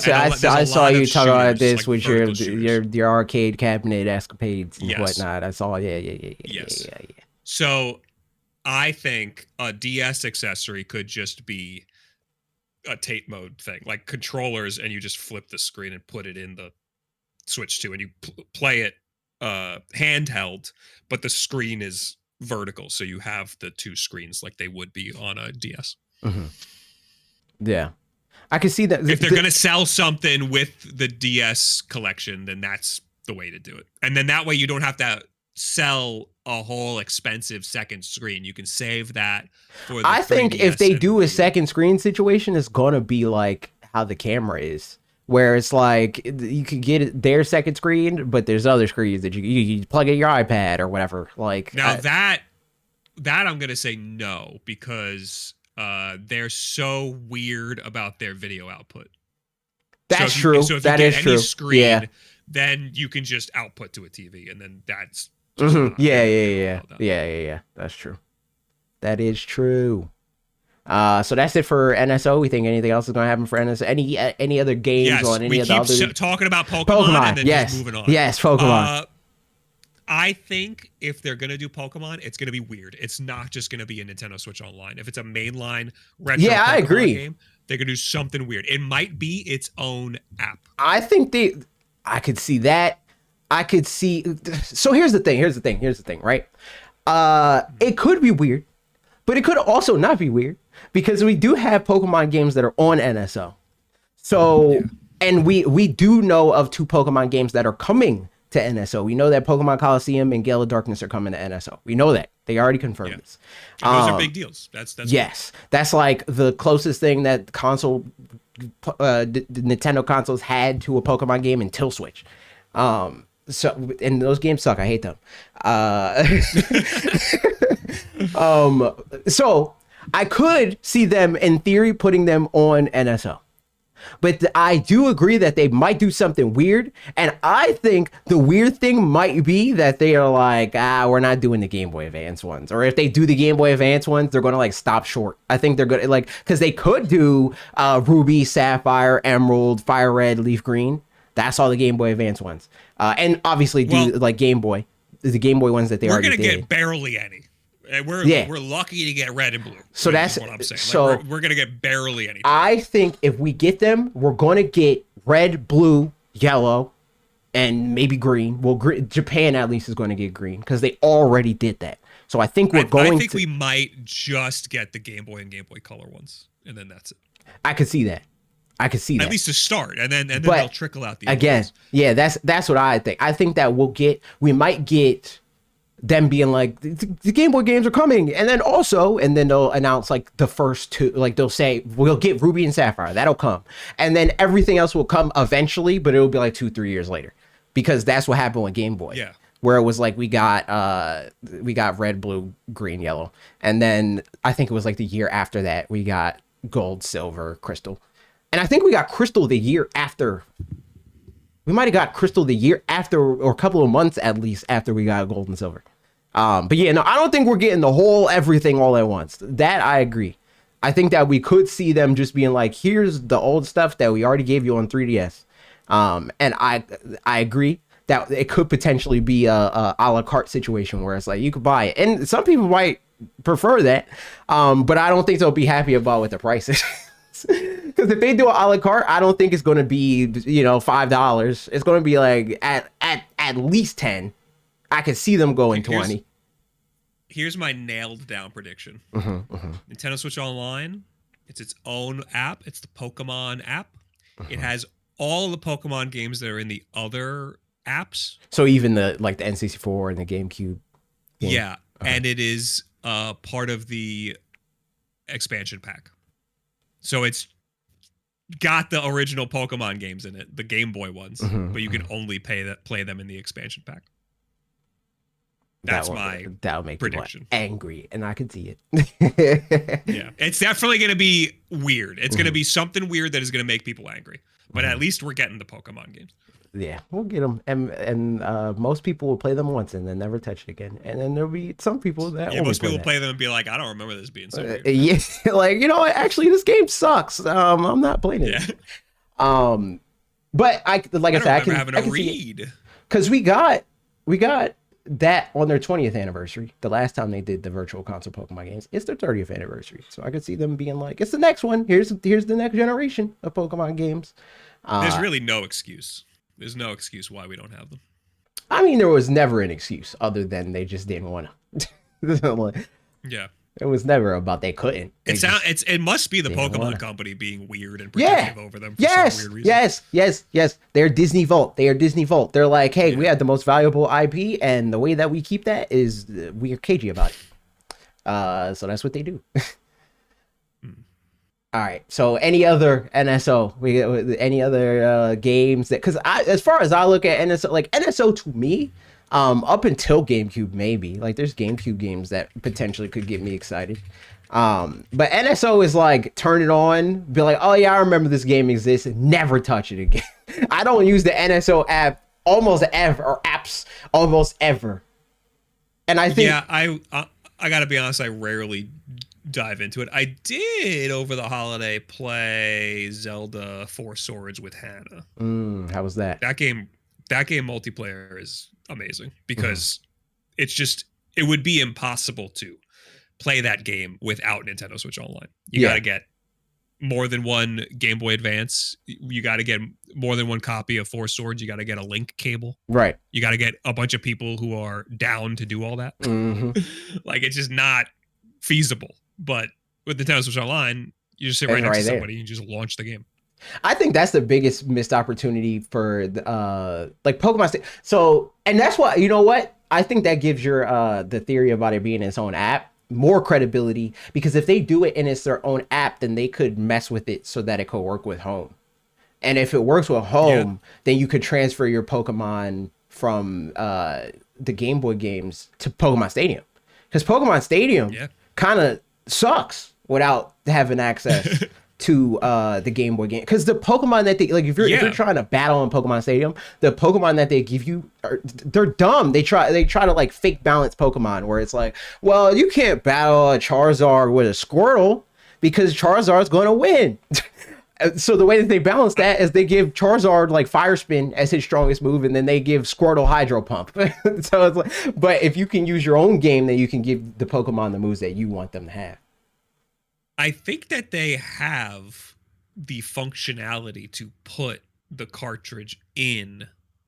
saw you talk about this like with your arcade cabinet escapades and whatnot. I saw, yeah. So I think a DS accessory could just be a Tate mode thing, like controllers, and you just flip the screen and put it in the Switch 2 and you play it handheld, but the screen is vertical, so you have the two screens like they would be on a DS. Yeah, I can see that. If they're going to sell something with the DS collection, then that's the way to do it. And then that way you don't have to sell a whole expensive second screen. You can save that for the I think if they do a second screen situation, it's going to be like how the camera is, where it's like you could get their second screen, but there's other screens that you plug in your iPad or whatever. Like now that I'm going to say no, because they're so weird about their video output. That's true. So if that you is get true. Any screen, then you can just output to a TV, and then that's yeah. That's true. That is true. So that's it for NSO. We think anything else is going to happen for NSO? Any other games on any of the other? We keep talking about Pokemon and then just moving on. Yes, Pokemon. I think if they're going to do Pokemon, it's going to be weird. It's not just going to be a Nintendo Switch Online. If it's a mainline retro Pokemon I agree. game, they're going to do something weird. It might be its own app. I think I could see that. I could see. So here's the thing, right? It could be weird, but it could also not be weird because we do have Pokemon games that are on NSO. So, and we do know of 2 Pokemon games that are coming to NSO. We know that Pokemon Coliseum and Gale of Darkness are coming to NSO. We know that. They already confirmed this. Those are big deals. That's yes. That's like the closest thing that Nintendo consoles had to a Pokemon game until Switch. So, and those games suck. I hate them. So I could see them in theory putting them on NSO. But I do agree that they might do something weird. And I think the weird thing might be that they are like, we're not doing the Game Boy Advance ones. Or if they do the Game Boy Advance ones, they're going to like stop short. I think they're going to like, because they could do Ruby, Sapphire, Emerald, Fire Red, Leaf Green. That's all the Game Boy Advance ones. And obviously do like Game Boy, the Game Boy ones that they already did. We're going to get barely any. We're lucky to get red and blue. So that's what I'm saying. So like we're gonna get barely anything. I think if we get them, we're gonna get red, blue, yellow, and maybe green. Well, Japan at least is going to get green because they already did that. So I think I think we might just get the Game We and Game Boy Color ones, and then that's it. I could see that. At least to start, and then they'll trickle out the again. ones. Yeah, that's what I think. I think that we might get them being like the Game Boy games are coming, and then they'll announce like the first 2, like they'll say we'll get Ruby and Sapphire, that'll come, and then everything else will come eventually, but it'll be like 2-3 years later, because that's what happened with Game Boy, where it was like we got red, blue, green, yellow, and then I think it was like the year after that we got gold, silver, crystal, and I think we got crystal the year after. We might have got crystal the year after, or a couple of months at least after we got gold and silver. But yeah, no, I don't think we're getting the whole everything all at once. That I agree. I think that we could see them just being like, here's the old stuff that we already gave you on 3DS. And I agree that it could potentially be a la carte situation where it's like you could buy it. And some people might prefer that. But I don't think they'll be happy about what the price is. Because if they do an a la carte, I don't think it's going to be, $5. It's going to be like at least 10. I could see them going 20. Here's my nailed down prediction. Nintendo Switch Online, It's its own app. It's the Pokemon app. It Uh-huh. has all the Pokemon games that are in the other apps. So even the N64 and the GameCube game. Yeah, and it is part of the expansion pack. So it's got the original Pokemon games in it, the Game Boy ones, but you can only play them in the expansion pack. That's that'll make prediction. People angry, and I can see it. Yeah, it's definitely going to be weird. It's going to be something weird that is going to make people angry. But at least we're getting the Pokemon games. Yeah, we'll get them, and most people will play them once and then never touch it again. And then there'll be some people that most people play them and be like, I don't remember this being so weird. Yeah, like, you know what? Actually, this game sucks. I'm not playing it. Yeah. But I can having a read because we got that on their 20th anniversary. The last time they did the virtual console Pokemon games, it's their 30th anniversary. So I could see them being like, it's the next one. Here's the next generation of Pokemon games. There's really no excuse. There's no excuse why we don't have them. I mean, there was never an excuse other than they just didn't want to. Yeah. It was never about they couldn't. It must be the Pokemon company being weird and protective over them for some weird reason. Yes. They're Disney Vault. They are Disney Vault. They're like, hey, we have the most valuable IP, and the way that we keep that is we are cagey about it. So that's what they do. All right. So any other NSO? Any other games that? Because as far as I look at NSO, like NSO to me, up until GameCube, maybe like there's GameCube games that potentially could get me excited. But NSO is like turn it on, be like, oh yeah, I remember this game exists, and never touch it again. I don't use the NSO app almost ever, or apps almost ever. And I think I gotta be honest, I rarely dive into it. I did over the holiday play Zelda 4 Swords with Hannah. How was that? That game multiplayer is amazing because it would be impossible to play that game without Nintendo Switch Online. You got to get more than one Game Boy Advance. You got to get more than one copy of 4 Swords. You got to get a link cable. Right. You got to get a bunch of people who are down to do all that. Like, it's just not feasible. But with Nintendo Switch Online, you just sit right next to somebody and you just launch the game. I think that's the biggest missed opportunity for like Pokemon. So, and that's why, you know what? I think that gives your the theory about it being its own app more credibility, because if they do it and it's their own app, then they could mess with it so that it could work with home. And if it works with home, then you could transfer your Pokemon from the Game Boy games to Pokemon Stadium, because Pokemon Stadium kind of sucks without having access to the Game Boy game. Because the Pokemon that they like, if you're trying to battle in Pokemon Stadium, the Pokemon that they give you they're dumb. They try to like fake balance Pokemon, where it's like, well, you can't battle a Charizard with a Squirtle because Charizard's going to win. So the way that they balance that is they give Charizard like Fire Spin as his strongest move, and then they give Squirtle Hydro Pump. So it's like, but if you can use your own game, then you can give the Pokemon the moves that you want them to have. I think that they have the functionality to put the cartridge in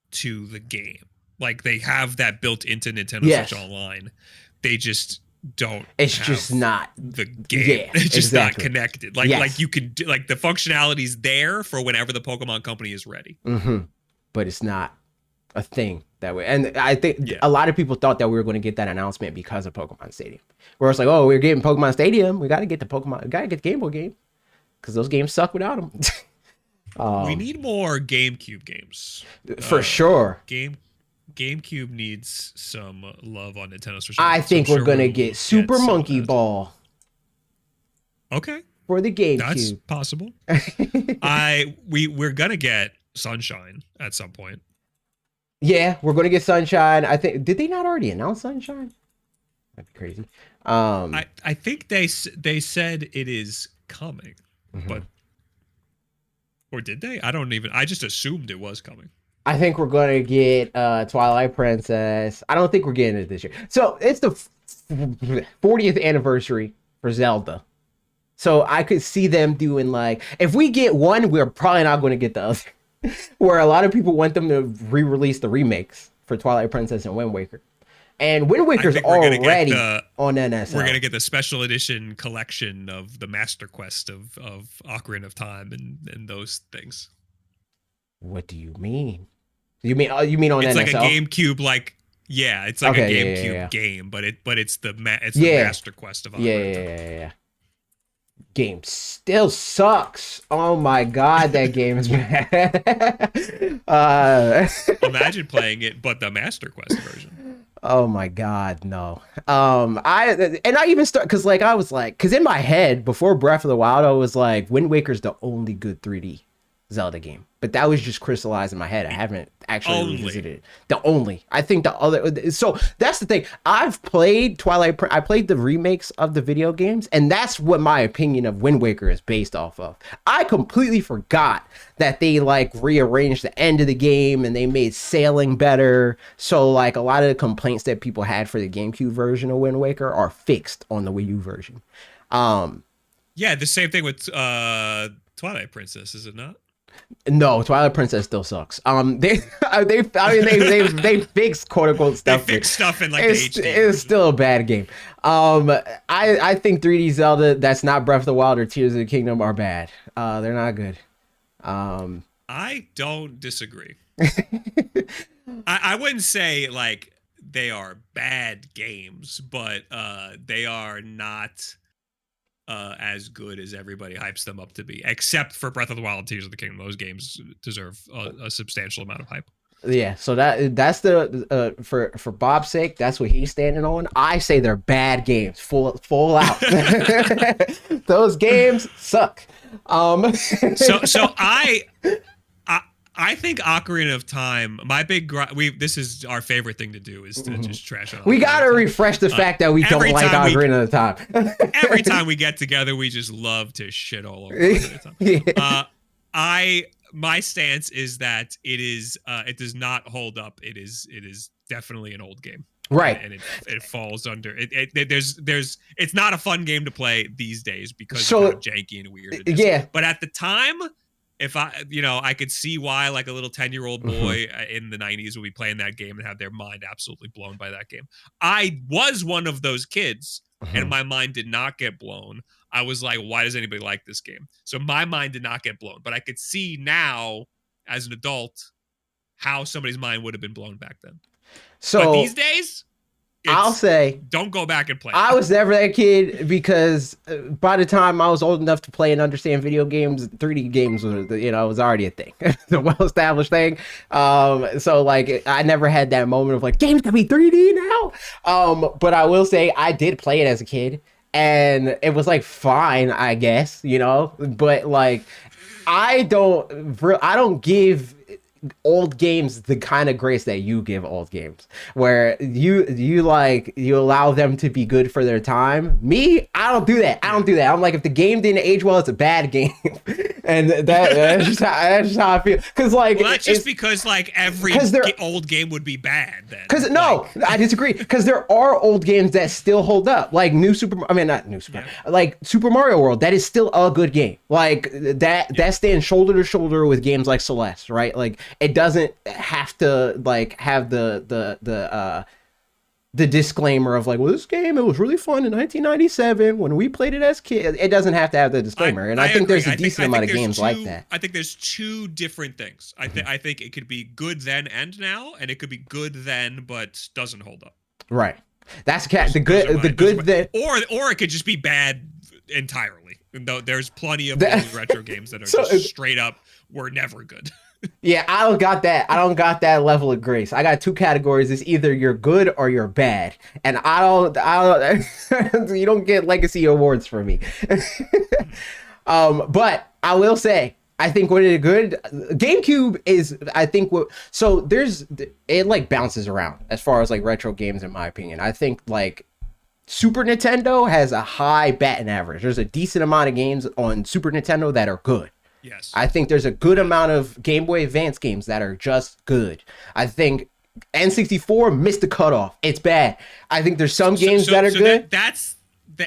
to the game. Like, they have that built into Nintendo Switch Online. They just don't. It's just not the game. It's just not connected. Like you could do, like, the functionality's there for whenever the Pokemon company is ready. But it's not a thing that way. And I think a lot of people thought that we were going to get that announcement because of Pokemon Stadium, where it's like, oh, we're getting Pokemon Stadium, we got to get the Game Boy game, because those games suck without them. We need more GameCube games for sure. GameCube needs some love on Nintendo Switch. I think we're gonna get Super Monkey Ball. Okay, for the GameCube, that's possible. We're gonna get Sunshine at some point. Yeah, we're gonna get Sunshine. I think, did they not already announce Sunshine? That'd be crazy. I think they said it is coming, but or did they? I just assumed it was coming. I think we're going to get Twilight Princess. I don't think we're getting it this year. So it's the 40th anniversary for Zelda. So I could see them doing like, if we get one, we're probably not going to get the other. Where a lot of people want them to re-release the remakes for Twilight Princess and Wind Waker. And Wind Waker's already on NSL. We're gonna get the special edition collection of the Master Quest of Ocarina of Time and those things. What do you mean? You mean on NSL? It's like a GameCube, like it's like a GameCube game, but it's the Master Quest of Ocarina of Time. Game still sucks. Oh my god, that game is bad. Imagine playing it, but the Master Quest version. Oh my god, no. I even start because I was like, because in my head before Breath of the Wild, I was like, Wind Waker's the only good 3D Zelda game, but that was just crystallized in my head. I haven't actually revisited it. I think the other. So that's the thing. I've played Twilight. I played the remakes of the video games, and that's what my opinion of Wind Waker is based off of. I completely forgot that they rearranged the end of the game and they made sailing better. So a lot of the complaints that people had for the GameCube version of Wind Waker are fixed on the Wii U version. The same thing with Twilight Princess, is it not? No, Twilight Princess still sucks. They fixed quote unquote stuff. They fixed stuff in the HD. It's still a bad game. I think 3D Zelda that's not Breath of the Wild or Tears of the Kingdom are bad. They're not good. I don't disagree. I wouldn't say they are bad games, but they are not as good as everybody hypes them up to be, except for Breath of the Wild and Tears of the Kingdom. Those games deserve a substantial amount of hype. Yeah, so that's the for Bob's sake, that's what he's standing on. I say they're bad games, full out. Those games suck. So I think Ocarina of Time, my big this is our favorite thing to do is to just trash on. We got to refresh the fact that we don't like Ocarina of Time. Every time we get together, we just love to shit all over Ocarina of Time. My stance is that it does not hold up. It is definitely an old game. Right. And it falls under it's not a fun game to play these days because of how janky and weird it is. Yeah. But at the time, if I could see why a little 10-year-old boy in the 90s would be playing that game and have their mind absolutely blown by that game. I was one of those kids and my mind did not get blown. I was like, why does anybody like this game? So my mind did not get blown, but I could see now as an adult how somebody's mind would have been blown back then. So but these days, I'll say, don't go back and play. I was never that kid because by the time I was old enough to play and understand video games, 3D games was already a thing, the well-established thing. So I never had that moment of games can be 3D now. But I will say I did play it as a kid, and it was fine, I guess, But I don't give old games the kind of grace that you give old games, where you allow them to be good for their time. Me, I don't do that. I'm like, if the game didn't age well, it's a bad game. And that's just how I feel. Because that's just because every old game would be bad then. Because I disagree. Because there are old games that still hold up, Super Mario World. That is still a good game. That stands shoulder to shoulder with games like Celeste, right? It doesn't have to have the disclaimer of this game, it was really fun in 1997 when we played it as kids. It doesn't have to have the disclaimer. I think there's a decent amount of games like that. I think there's two different things. I think it could be good then and now, and it could be good then but doesn't hold up. Right. That's the good then, or it could just be bad entirely. Though there's plenty of retro games that are just straight up were never good. Yeah, I don't got that level of grace. I got two categories. It's either you're good or you're bad. And I don't you don't get legacy awards for me. But I will say, I think what it good GameCube is, I think it bounces around as far as retro games, in my opinion. I think Super Nintendo has a high batting average. There's a decent amount of games on Super Nintendo that are good. Yes. I think there's a good amount of Game Boy Advance games that are just good. I think N64 missed the cutoff. It's bad. I think there's some games that are good.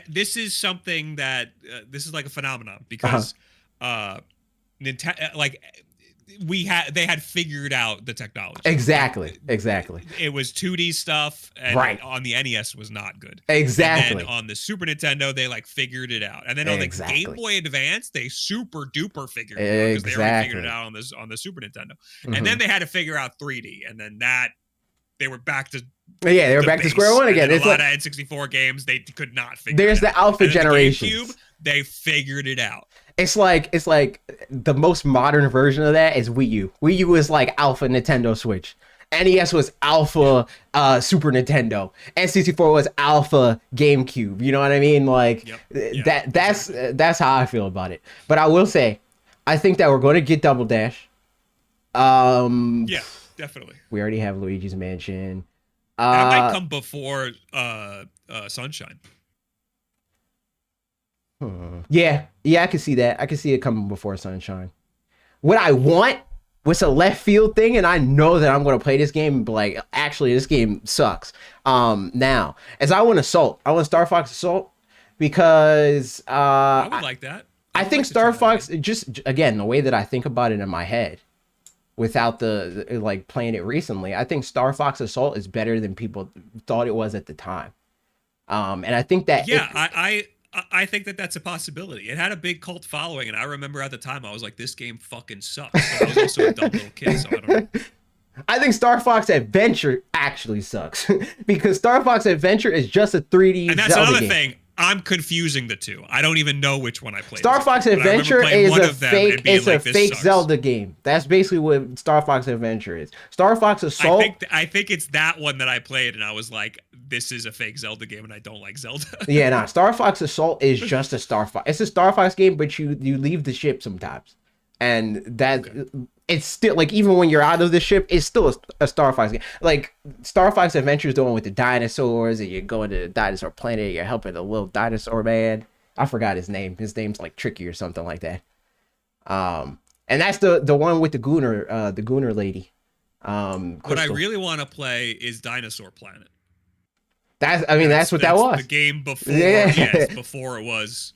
This is something that this is a phenomenon because Nintendo they had figured out the technology. Exactly. It was 2D stuff, and right. on the NES was not good. Exactly. And then on the Super Nintendo, they like figured it out, and then on the Game Boy Advance, they super duper figured it out because they already figured it out on the Super Nintendo. And then they had to figure out 3D, and then they were back to they were back to square one again. It's a lot of N64 games they could not figure. There's it out. The alpha generation. The GameCube, they figured it out. It's like the most modern version of that is Wii U. Wii U is like alpha Nintendo Switch. NES was alpha Super Nintendo. N64 was alpha GameCube. You know what I mean? Like that's how I feel about it. But I will say, I think that we're going to get Double Dash. Yeah, definitely. We already have Luigi's Mansion. That might come before Sunshine. Yeah, I can see that. I can see it coming before Sunshine. What I want was a left field thing, and I know that I'm going to play this game and be like, actually, this game sucks. Now, as I want Assault. I want Star Fox Assault because I would like that. I think Star Fox, just again, the way that I think about it in my head, without the like playing it recently, I think Star Fox Assault is better than people thought it was at the time. And I think that I think that that's a possibility. It had a big cult following, and I remember at the time I was like, "This game fucking sucks." But I was also a dumb little kid, so I don't know. I think Star Fox Adventure actually sucks because Star Fox Adventure is just a 3D. And that's Zelda another game. thing. I'm confusing the two. I don't even know which one I played. Star Fox Adventure is a fake. It's a fake Zelda game. That's basically what Star Fox Adventure is. Star Fox Assault. I think it's that one that I played, and I was like, "This is a fake Zelda game, and I don't like Zelda." Yeah, nah. Star Fox Assault is just a Star Fox. It's a Star Fox game, but you leave the ship sometimes, and that it's still like even when you're out of the ship, it's still a Star Fox game. Like Star Fox Adventure is the one with the dinosaurs, and you're going to the dinosaur planet. And you're helping a little dinosaur man. I forgot his name. His name's like Tricky or something like that. And that's the one with the Gooner lady. What I really want to play is Dinosaur Planet. That's what that was. The game before. Yeah. Yes, before it was.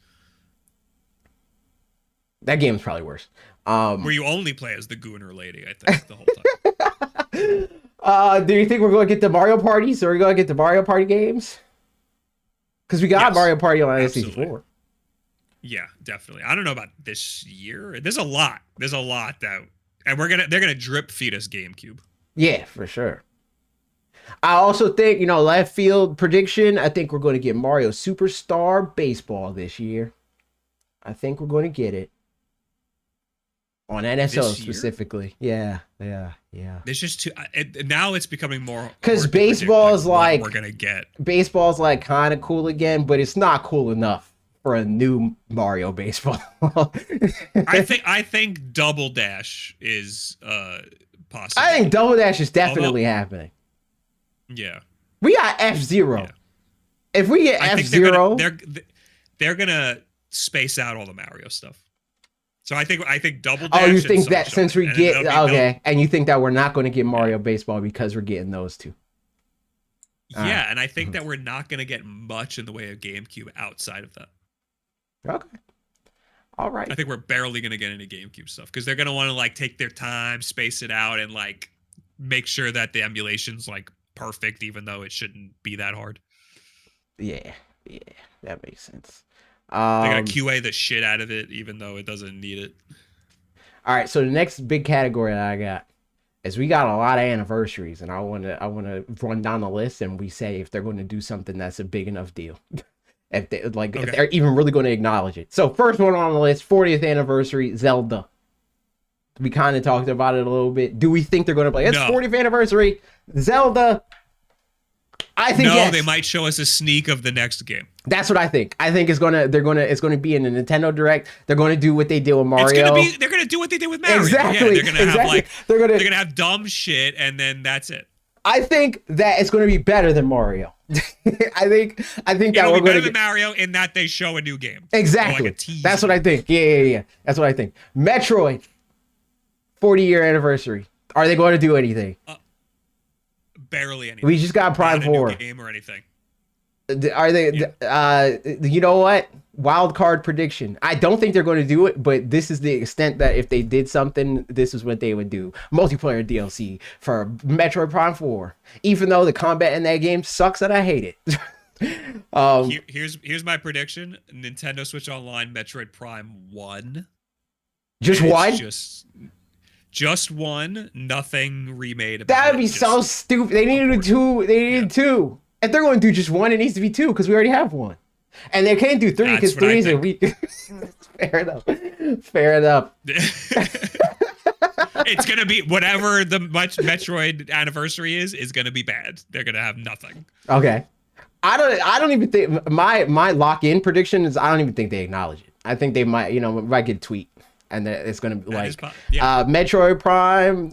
That game's probably worse. Where you only play as the Gooner lady, I think, the whole time. Do you think we're going to get the Mario parties, or are we going to get the Mario Party games? Because we got Mario Party on N64. Yeah, definitely. I don't know about this year. There's a lot. That, and they're gonna drip feed us GameCube. Yeah, for sure. I also think, left field prediction. I think we're going to get Mario Superstar Baseball this year. I think we're going to get it. On NSO specifically. Yeah. There's just too now it's becoming more because baseball is like we're gonna get. Baseball's like kind of cool again, but it's not cool enough for a new Mario baseball. I think Double Dash is possible. I think Double Dash is definitely happening. Yeah. We got F-Zero. Yeah. If we get F-Zero, they're gonna space out all the Mario stuff. So I think Double Dash. Oh, you think that since we get and you think that we're not going to get Mario Baseball because we're getting those two? Yeah, and I think that we're not going to get much in the way of GameCube outside of that. Okay. All right. I think we're barely going to get any GameCube stuff because they're going to want to like take their time, space it out, and like make sure that the emulation's like perfect, even though it shouldn't be that hard. Yeah, that makes sense. They gotta QA the shit out of it, even though it doesn't need it. All right, so the next big category that I got is we got a lot of anniversaries, and I want to run down the list, and we say if they're going to do something that's a big enough deal, if they're even really going to acknowledge it. So first one on the list, 40th anniversary Zelda. We kind of talked about it a little bit. Do we think they're going to play? It's 40th anniversary Zelda. I think yes. They might show us a sneak of the next game. That's what I think. I think it's gonna be in the Nintendo Direct. They're gonna do what they did with Mario. They're gonna do what they did with Mario. Exactly. Yeah, they're gonna have dumb shit, and then that's it. I think that it's gonna be better than Mario. I think that we're better than Mario in that they show a new game. Exactly. Like that's what I think. Yeah. That's what I think. Metroid, 40-year anniversary. Are they going to do anything? Barely anything. We just got Prime 4 game or anything. Are they? You know what? wild card prediction. I don't think they're going to do it, but this is the extent that if they did something, this is what they would do. Multiplayer DLC for Metroid Prime 4. Even though the combat in that game sucks and I hate it. Here's my prediction. Nintendo Switch Online Metroid Prime 1. Just one? Just one, nothing remade about That would be so stupid. They needed two. They needed two. If they're going to do just one, it needs to be two because we already have one. And they can't do three because three is a week. Fair enough. Fair enough. It's gonna be whatever the Metroid anniversary is gonna be bad. They're gonna have nothing. Okay. I don't even think my lock-in prediction is I don't even think they acknowledge it. I think they might get a tweet. And then it's gonna be Metroid Prime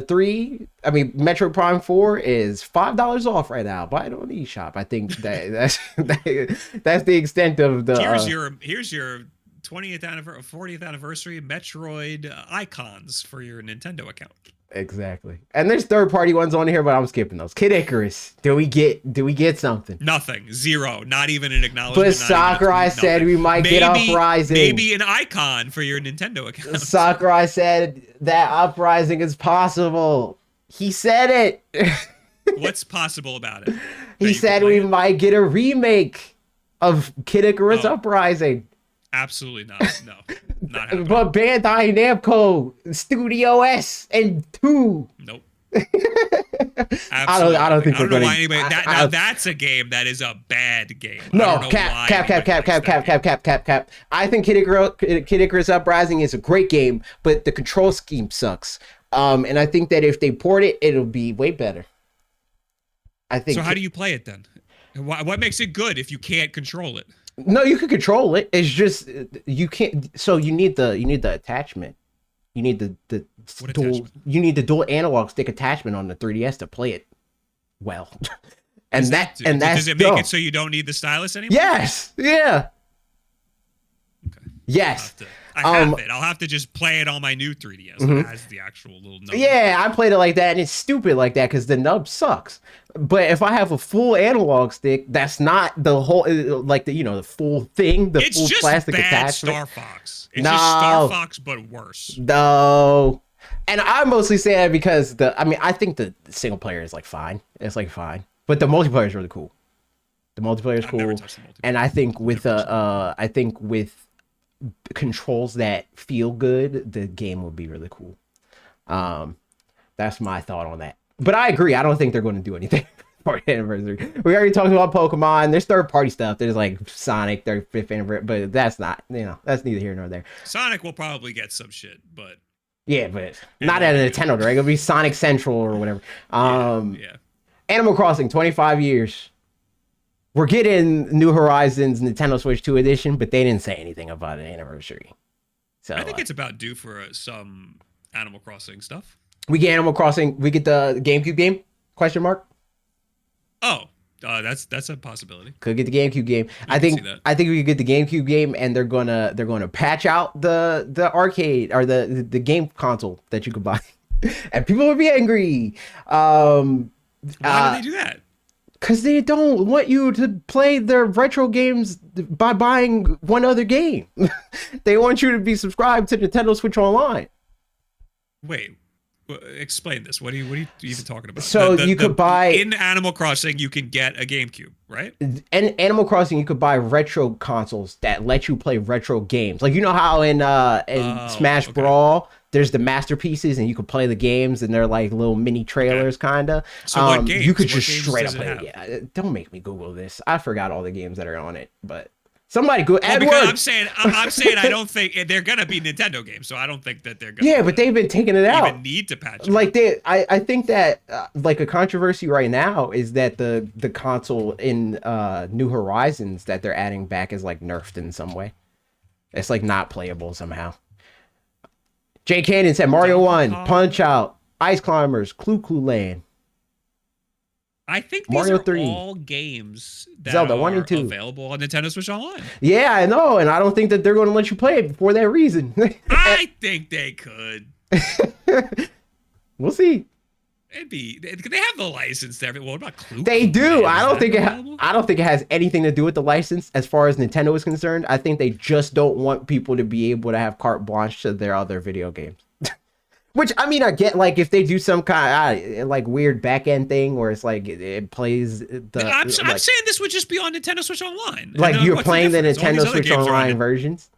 3. I mean Metroid Prime 4 is $5 off right now. Buy it on eShop. I think that's the extent of the. Here's your 20th anniversary, 40th anniversary Metroid icons for your Nintendo account. Exactly. And there's third-party ones on here, but I'm skipping those. Kid Icarus. Do we get something? Nothing. Zero. Not even an acknowledgement. But Sakurai said we might get Uprising. Maybe an icon for your Nintendo account. Sakurai said that Uprising is possible. He said it. What's possible about it? He said we might get a remake of Kid Icarus Uprising. Absolutely not. No. Not happening. But Bandai Namco Studio S and 2. Nope. I don't think I don't know why anybody. Now that's a game that is a bad game. No, cap. I think Kid Icarus Uprising is a great game, but the control scheme sucks. And I think that if they port it, it'll be way better. I think. So how do you play it then? What makes it good if you can't control it? No, you can control it. It's just you can't. So you need the attachment. You need the dual. Attachment? You need the dual analog stick attachment on the 3DS to play it well. Does it make it so you don't need the stylus anymore? Yes. Yeah. Okay. Yes. I have it. I'll have to just play it on my new 3DS. Mm-hmm. It has the actual little nub. Yeah, I played it like that, and it's stupid like that because the nub sucks. But if I have a full analog stick, that's not the whole the full thing. It's full just plastic bad attachment. Star Fox. It's just Star Fox, but worse. No. And I mostly say that because I think the single player is fine. It's fine, but the multiplayer is really cool. The multiplayer is cool, and I think with controls that feel good, the game will be really cool. That's my thought on that. But I agree. I don't think they're going to do anything for the anniversary. We already talked about Pokemon. There's third-party stuff. There's Sonic, their 5th anniversary, but that's not. That's neither here nor there. Sonic will probably get some shit, but yeah, but not at a Nintendo Direct. It'll be Sonic Central or whatever. Yeah. Animal Crossing, 25 years. We're getting New Horizons Nintendo Switch 2 edition, but they didn't say anything about an anniversary. So I think it's about due for some Animal Crossing stuff. We get Animal Crossing. We get the GameCube game? Question mark. Oh, that's a possibility. Could get the GameCube game. I think we could get the GameCube game, and they're gonna patch out the arcade or the game console that you could buy, and people would be angry. Why do they do that? Because they don't want you to play their retro games by buying one other game. They want you to be subscribed to Nintendo Switch Online. Wait, explain this. What are you even talking about? So you could buy in Animal Crossing, you can get a GameCube, right? In Animal Crossing, you could buy retro consoles that let you play retro games. Like how in Smash Brawl, there's the masterpieces, and you can play the games, and they're like little mini trailers, kinda. So what games? You could just straight up play it. Yeah, don't make me Google this. I forgot all the games that are on it, but. Somebody go. I'm saying I don't think they're gonna be Nintendo games, so I don't think that they're gonna. Yeah, but they've been taking it out. Even need to patch it. I think that a controversy right now is that the console in New Horizons that they're adding back is nerfed in some way. It's not playable somehow. Jay Cannon said Mario 1, Punch Out, Ice Climbers, Clue Clue Land. I think these are all games that Zelda 1 and 2 available on Nintendo Switch Online. Yeah, I know, and I don't think that they're going to let you play it for that reason. I think they could. We'll see. They have the license there. What about Clue? They do. I don't think it has anything to do with the license as far as Nintendo is concerned. I think they just don't want people to be able to have carte blanche to their other video games. Which, I mean, I get, like, if they do some kind of like weird back end thing where it's like it plays the. I'm saying this would just be on Nintendo Switch Online. Like you're playing the Nintendo Switch Online versions.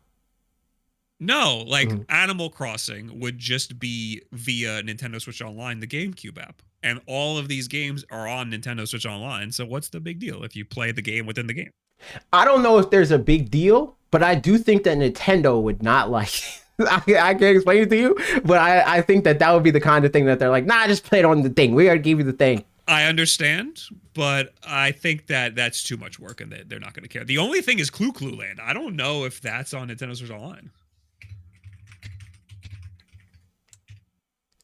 No, like Animal Crossing would just be via Nintendo Switch Online, the GameCube app. And all of these games are on Nintendo Switch Online. So what's the big deal if you play the game within the game? I don't know if there's a big deal, but I do think that Nintendo would not like it. I can't explain it to you, but I think that would be the kind of thing that they're like, nah, just play it on the thing. We already gave you the thing. I understand, but I think that that's too much work and they're not going to care. The only thing is Clue Land. I don't know if that's on Nintendo Switch Online.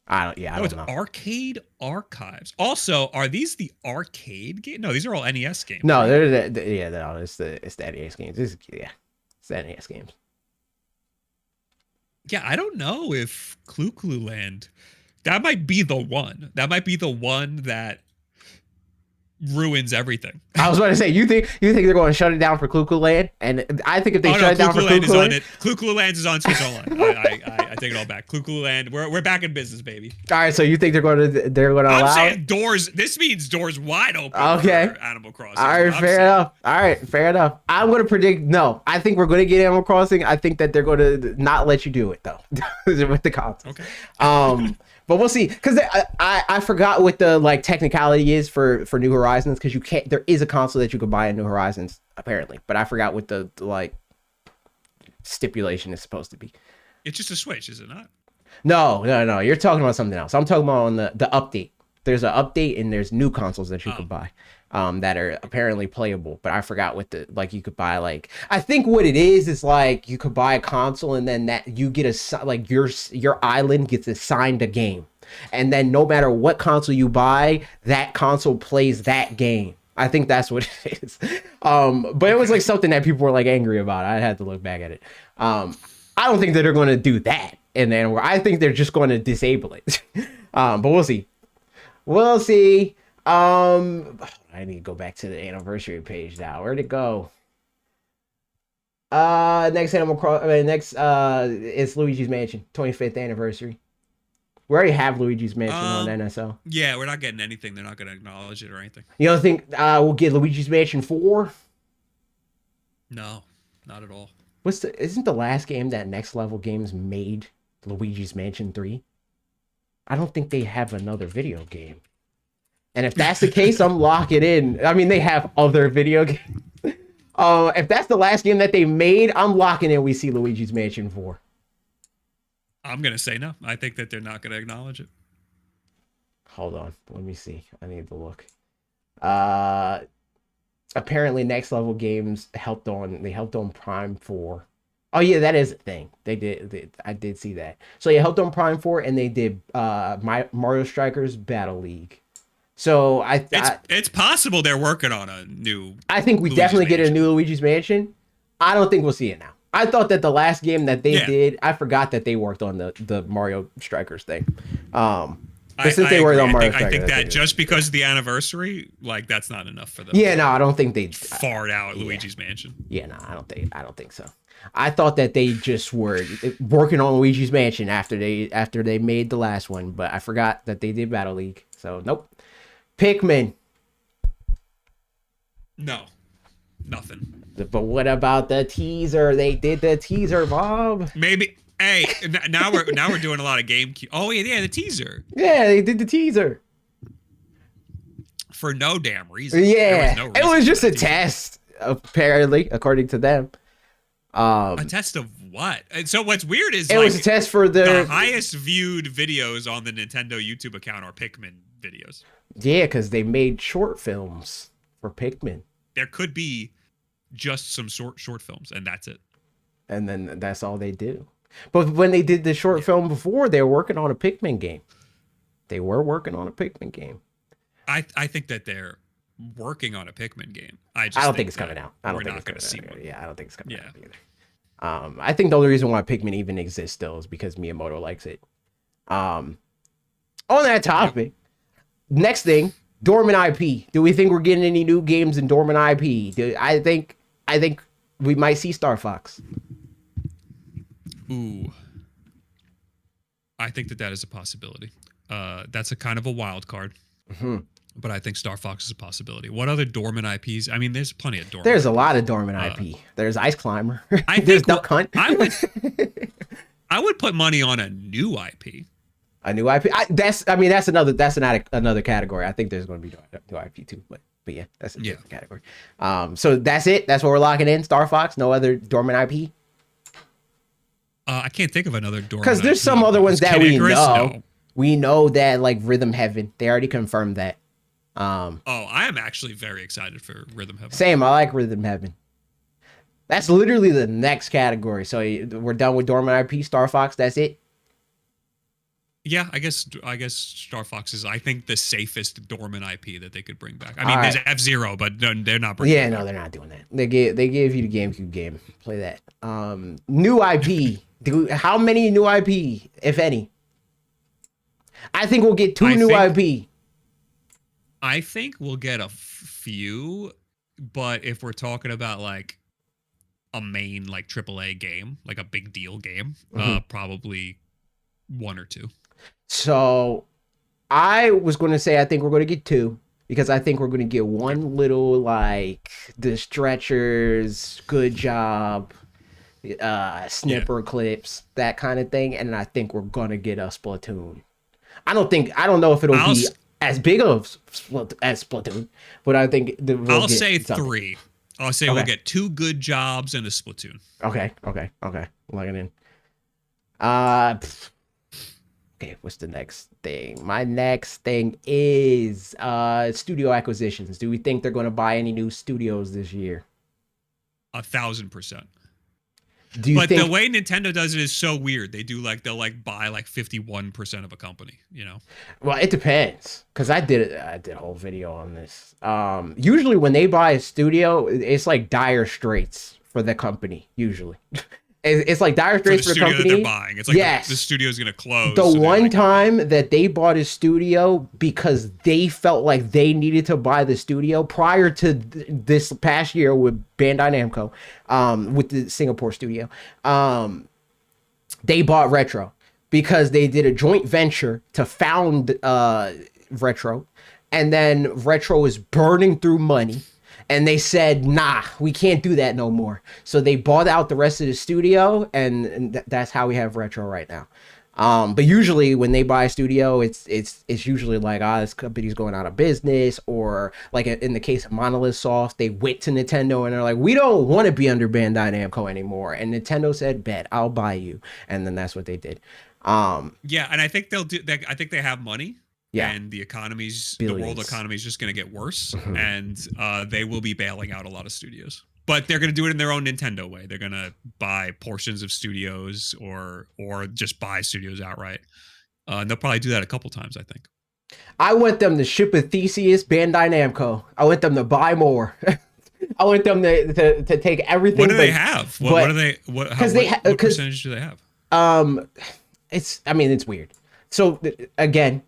I don't know. Arcade Archives. Also, are these the arcade games? No, these are all NES games. No, right? It's the NES games. It's the NES games. Yeah, I don't know if Clue Land. That might be the one. That might be the one that ruins everything. I was about to say, you think they're going to shut it down for Clue Land? And I think if they shut it down for Clue Land, Clue Land is on Switch Online. I take it all back. Clue Land, we're back in business, baby. All right, so you think they're going to allow? I'm saying doors. This means doors wide open. Okay. For Animal Crossing. All right, fair enough. All right, fair enough. I'm going to predict no. I think we're going to get Animal Crossing. I think that they're going to not let you do it though with the console. Okay. But we'll see, because I forgot what the like technicality is for New Horizons, because you can't. There is a console that you could buy in New Horizons apparently, but I forgot what the like stipulation is supposed to be. It's just a Switch, is it not? No. You're talking about something else. I'm talking about on the update. There's an update and there's new consoles that you could buy that are apparently playable, but I forgot what the like you could buy. Like I think what it is like you could buy a console and then that you get like your island gets assigned a game, and then no matter what console you buy, that console plays that game. I think that's what it is. But it was like something that people were like angry about. I had to look back at it. I don't think that they're going to do that, and then I think they're just going to disable it. But we'll see. We'll see. I need to go back to the anniversary page now. Where'd it go? Next it's Luigi's Mansion 25th anniversary. We already have Luigi's Mansion on NSO. Yeah, we're not getting anything. They're not going to acknowledge it or anything. You don't think we'll get Luigi's Mansion 4? No, not at all. Isn't the last game that Next Level Games made Luigi's Mansion 3? I don't think they have another video game. And if that's the case, I'm locking in. I mean, they have other video games. If that's the last game that they made, I'm locking in. We see Luigi's Mansion 4. I'm going to say no. I think that they're not going to acknowledge it. Hold on. Let me see. I need to look. Apparently, Next Level Games helped on Prime 4. Oh, yeah, that is a thing. They did. I did see that. So, yeah, helped on Prime 4, and they did Mario Strikers Battle League. So it's possible they're working on a new. I think we definitely get a new Luigi's Mansion. I don't think we'll see it now. I thought that the last game that they did, I forgot that they worked on the Mario Strikers thing. But since they worked on Mario Strikers, I think that just because of the anniversary, like that's not enough for them. Yeah, no, I don't think they fart out Luigi's Mansion. Yeah, no, I don't think so. I thought that they just were working on Luigi's Mansion after they made the last one, but I forgot that they did Battle League. So nope. Pikmin. No, nothing. But what about the teaser? They did the teaser, Bob. Maybe. Hey, now we're doing a lot of GameCube. Oh yeah, the teaser. Yeah, they did the teaser. For no damn reason. Yeah, it was just a test, apparently, according to them. A test of what? And so what's weird is it was a test for the highest viewed videos on the Nintendo YouTube account are Pikmin videos. Yeah, because they made short films for Pikmin. There could be just some short films, and that's it. And then that's all they do. But when they did the short film before, they were working on a Pikmin game. I think that they're working on a Pikmin game. I don't think it's coming out. I don't think it's going to see one. Yeah, I don't think it's coming out either. I think the only reason why Pikmin even exists still is because Miyamoto likes it. On that topic, Next thing, dormant IP. Do we think we're getting any new games in dormant IP? I think we might see Star Fox. Ooh, I think that is a possibility. That's a kind of a wild card. Mm-hmm. But I think Star Fox is a possibility. What other dormant IPs? I mean, there's plenty of dormant. There's IPs. A lot of dormant IP. There's Ice Climber. There's Duck Hunt. I would put money on a new IP. A new IP. That's another category. I think there's going to be new IP too. But yeah, that's a different category. So that's it. That's what we're locking in. Star Fox. No other dormant IP. I can't think of another dormant. Because there's some other ones that we know. No. We know that like Rhythm Heaven. They already confirmed that. I am actually very excited for Rhythm Heaven. Same. I like Rhythm Heaven. That's literally the next category. So we're done with dormant IP. Star Fox. That's it. Yeah, I guess Star Fox is, I think, the safest dormant IP that they could bring back. I mean, there's F-Zero, but they're not bringing it back. They're not doing that. They gave you the GameCube game. Play that. New IP. How many new IP, if any? I think we'll get two new IP. I think we'll get a few, but if we're talking about like a main like AAA game, like a big deal game, probably one or two. So I was going to say I think we're going to get two, because I think we're going to get one little like the Stretchers, Good Job, snipper clips, that kind of thing, and I think we're going to get a Splatoon. I don't know if it'll be as big as Splatoon, but I think I'll say three. I'll say we'll get two Good Jobs and a Splatoon. Okay. Lock it in. Okay, what's the next thing? My next thing is studio acquisitions. Do we think they're going to buy any new studios this year? 1,000%. But the way Nintendo does it is so weird. They'll buy like 51% of a company, you know? Well, it depends, because I did a whole video on this. Usually when they buy a studio, it's like dire straits for the company, usually. It's like dire straits for the company that they're buying. It's like the studio's going to close. The one time that they bought a studio because they felt like they needed to buy the studio prior to this past year with Bandai Namco, with the Singapore studio, they bought Retro because they did a joint venture to found Retro, and then Retro was burning through money. And they said, nah, we can't do that no more. So they bought out the rest of the studio, and that's how we have Retro right now. But usually when they buy a studio, it's usually like, this company's going out of business, or like in the case of Monolith Soft, they went to Nintendo and they're like, we don't want to be under Bandai Namco anymore. And Nintendo said, bet, I'll buy you. And then that's what they did. Yeah, and I think they'll do. I think they have money. Yeah. And the world economy is just going to get worse, and they will be bailing out a lot of studios. But they're going to do it in their own Nintendo way. They're going to buy portions of studios, or just buy studios outright. And they'll probably do that a couple times, I think. I want them to ship a Theseus Bandai Namco. I want them to buy more. I want them to take everything. What do they have? What percentage do they have? It's weird. So again,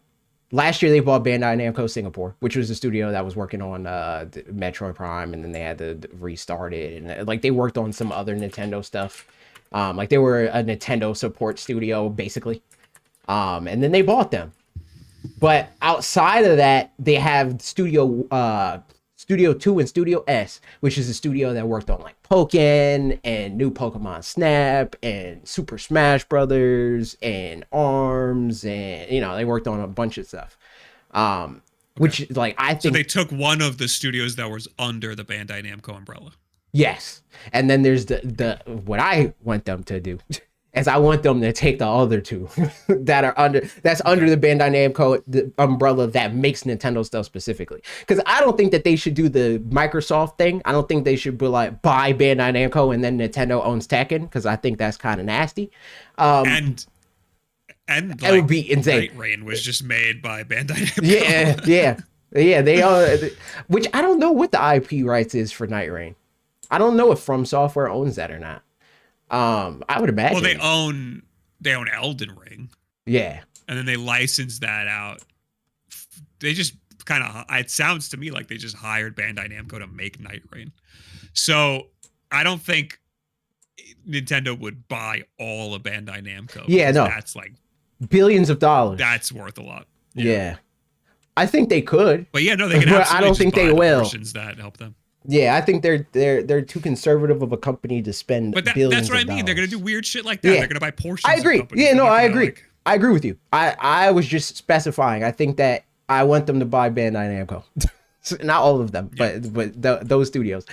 last year they bought Bandai Namco Singapore, which was the studio that was working on Metroid Prime, and then they had to restart it, and like they worked on some other Nintendo stuff. Like they were a Nintendo support studio basically. And then they bought them. But outside of that, they have Studio 2 and Studio S, which is a studio that worked on like Pokken and New Pokemon Snap and Super Smash Brothers and ARMS, and they worked on a bunch of stuff. Which like I think so they took one of the studios that was under the Bandai Namco umbrella. Yes. And then there's the what I want them to do is I want them to take the other two that are under the Bandai Namco umbrella that makes Nintendo stuff specifically. Because I don't think that they should do the Microsoft thing. I don't think they should be like buy Bandai Namco and then Nintendo owns Tekken, because I think that's kind of nasty. And like, it would be insane. Night Rain was just made by Bandai Namco. Yeah. They are, which I don't know what the IP rights is for Night Rain. I don't know if From Software owns that or not. I would imagine. Well, they own Elden Ring. Yeah. And then they licensed that out they just kind of, it sounds to me like they just hired Bandai Namco to make Night Rain. So I don't think Nintendo would buy all of Bandai Namco. Yeah, no. That's like billions of dollars. That's worth a lot. Yeah. I think they could. But yeah, no, they can absolutely I don't think they will. Portions that help them. Yeah, I think they're too conservative of a company to spend billions. That's what I mean. They're gonna do weird shit like that. Yeah. They're gonna buy portions. I agree. Yeah, no, I agree. I agree with you. I was just specifying. I think that I want them to buy Bandai Namco. Not all of them, but those studios.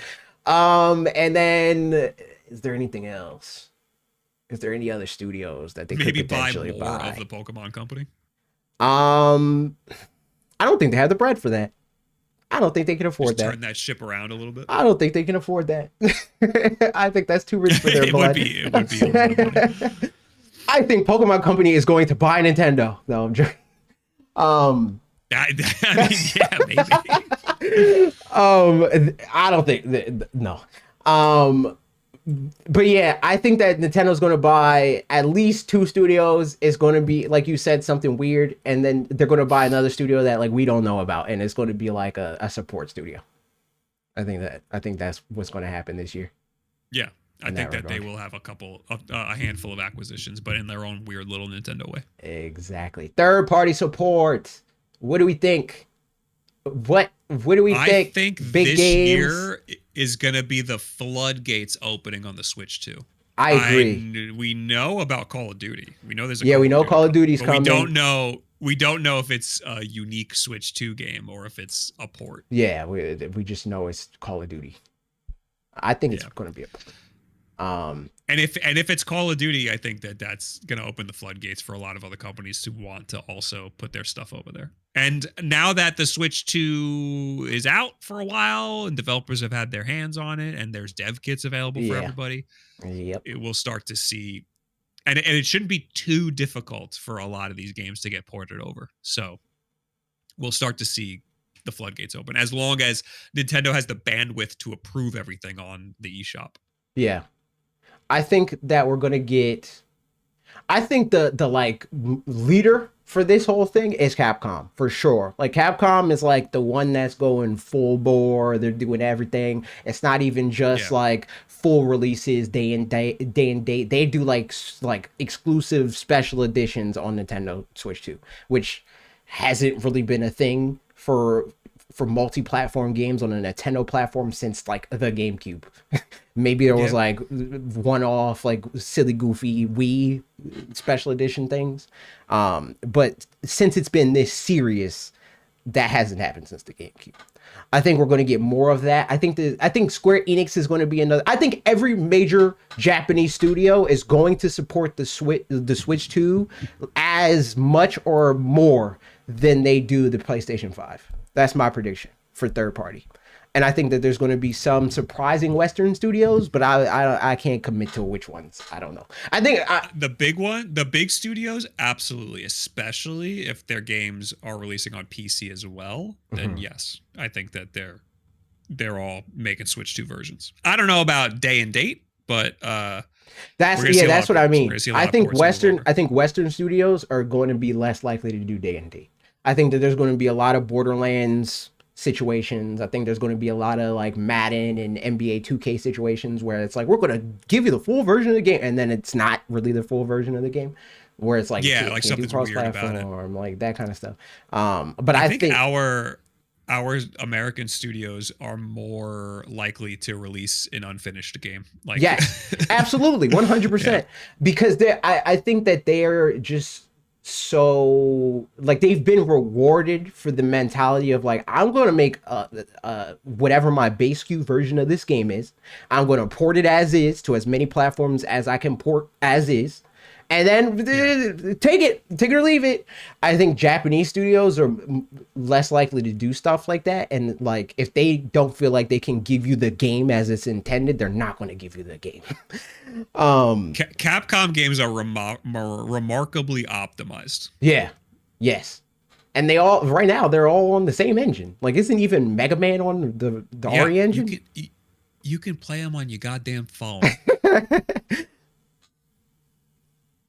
And then is there anything else? Is there any other studios that they could potentially buy more of the Pokemon Company? I don't think they have the bread for that. I don't think they can afford that. Turn that ship around a little bit. I don't think they can afford that. I think that's too rich for their blood. It would be. I think Pokemon Company is going to buy Nintendo. No, I'm joking. I mean, yeah, maybe. I don't think no. But yeah, I think that Nintendo's going to buy at least 2 studios. It's going to be, like you said, something weird, and then they're going to buy another studio that like we don't know about, and it's going to be like a support studio. I think that's what's going to happen this year. Yeah, I think that they will have a handful of acquisitions, but in their own weird little Nintendo way. Exactly. Third party support. What do we think? What do we think? I think big this games? Year is going to be the floodgates opening on the Switch 2. I agree. We know about Call of Duty. We know there's we know Call of Duty's coming. We don't know if it's a unique Switch 2 game or if it's a port. Yeah, we just know it's Call of Duty. I think it's going to be a port. And if it's Call of Duty, I think that's going to open the floodgates for a lot of other companies to want to also put their stuff over there. And now that the Switch 2 is out for a while and developers have had their hands on it and there's dev kits available for everybody, it will start to see, and it shouldn't be too difficult for a lot of these games to get ported over. So we'll start to see the floodgates open as long as Nintendo has the bandwidth to approve everything on the eShop. Yeah. I think that we're going to get, I think the like leader for this whole thing is Capcom for sure. Like Capcom is like the one that's going full bore. They're doing everything. It's not even just like full releases day and date. They do like exclusive special editions on Nintendo Switch 2, which hasn't really been a thing for multi-platform games on a Nintendo platform since like the GameCube. Maybe there was like one-off like silly goofy Wii special edition things. But since it's been this serious, that hasn't happened since the GameCube. I think we're going to get more of that. I think Square Enix is going to be another. I think every major Japanese studio is going to support the Switch 2 as much or more than they do the PlayStation 5. That's my prediction for third party. And I think that there's going to be some surprising Western studios, but I can't commit to which ones. I don't know. I think the big studios, absolutely, especially if their games are releasing on PC as well, then yes, I think that they're all making Switch 2 versions. I don't know about day and date, but that's what I mean. I think Western studios are going to be less likely to do day and date. I think that there's going to be a lot of Borderlands situations. I think there's going to be a lot of like Madden and NBA 2K situations where it's like, we're going to give you the full version of the game, and then it's not really the full version of the game, where it's like, like something's weird about it, like that kind of stuff. But I think our American studios are more likely to release an unfinished game. Like, yes, absolutely, 100%, because I think that they're just so like they've been rewarded for the mentality of like, I'm going to make whatever my base SKU version of this game is. I'm going to port it as is to as many platforms as I can port as is, and then take it or leave it. I think Japanese studios are less likely to do stuff like that, and like if they don't feel like they can give you the game as it's intended, they're not going to give you the game. Capcom games are remarkably optimized. Yes, and they're all on the same engine. Like, isn't even Mega Man on the RE engine? You can play them on your goddamn phone.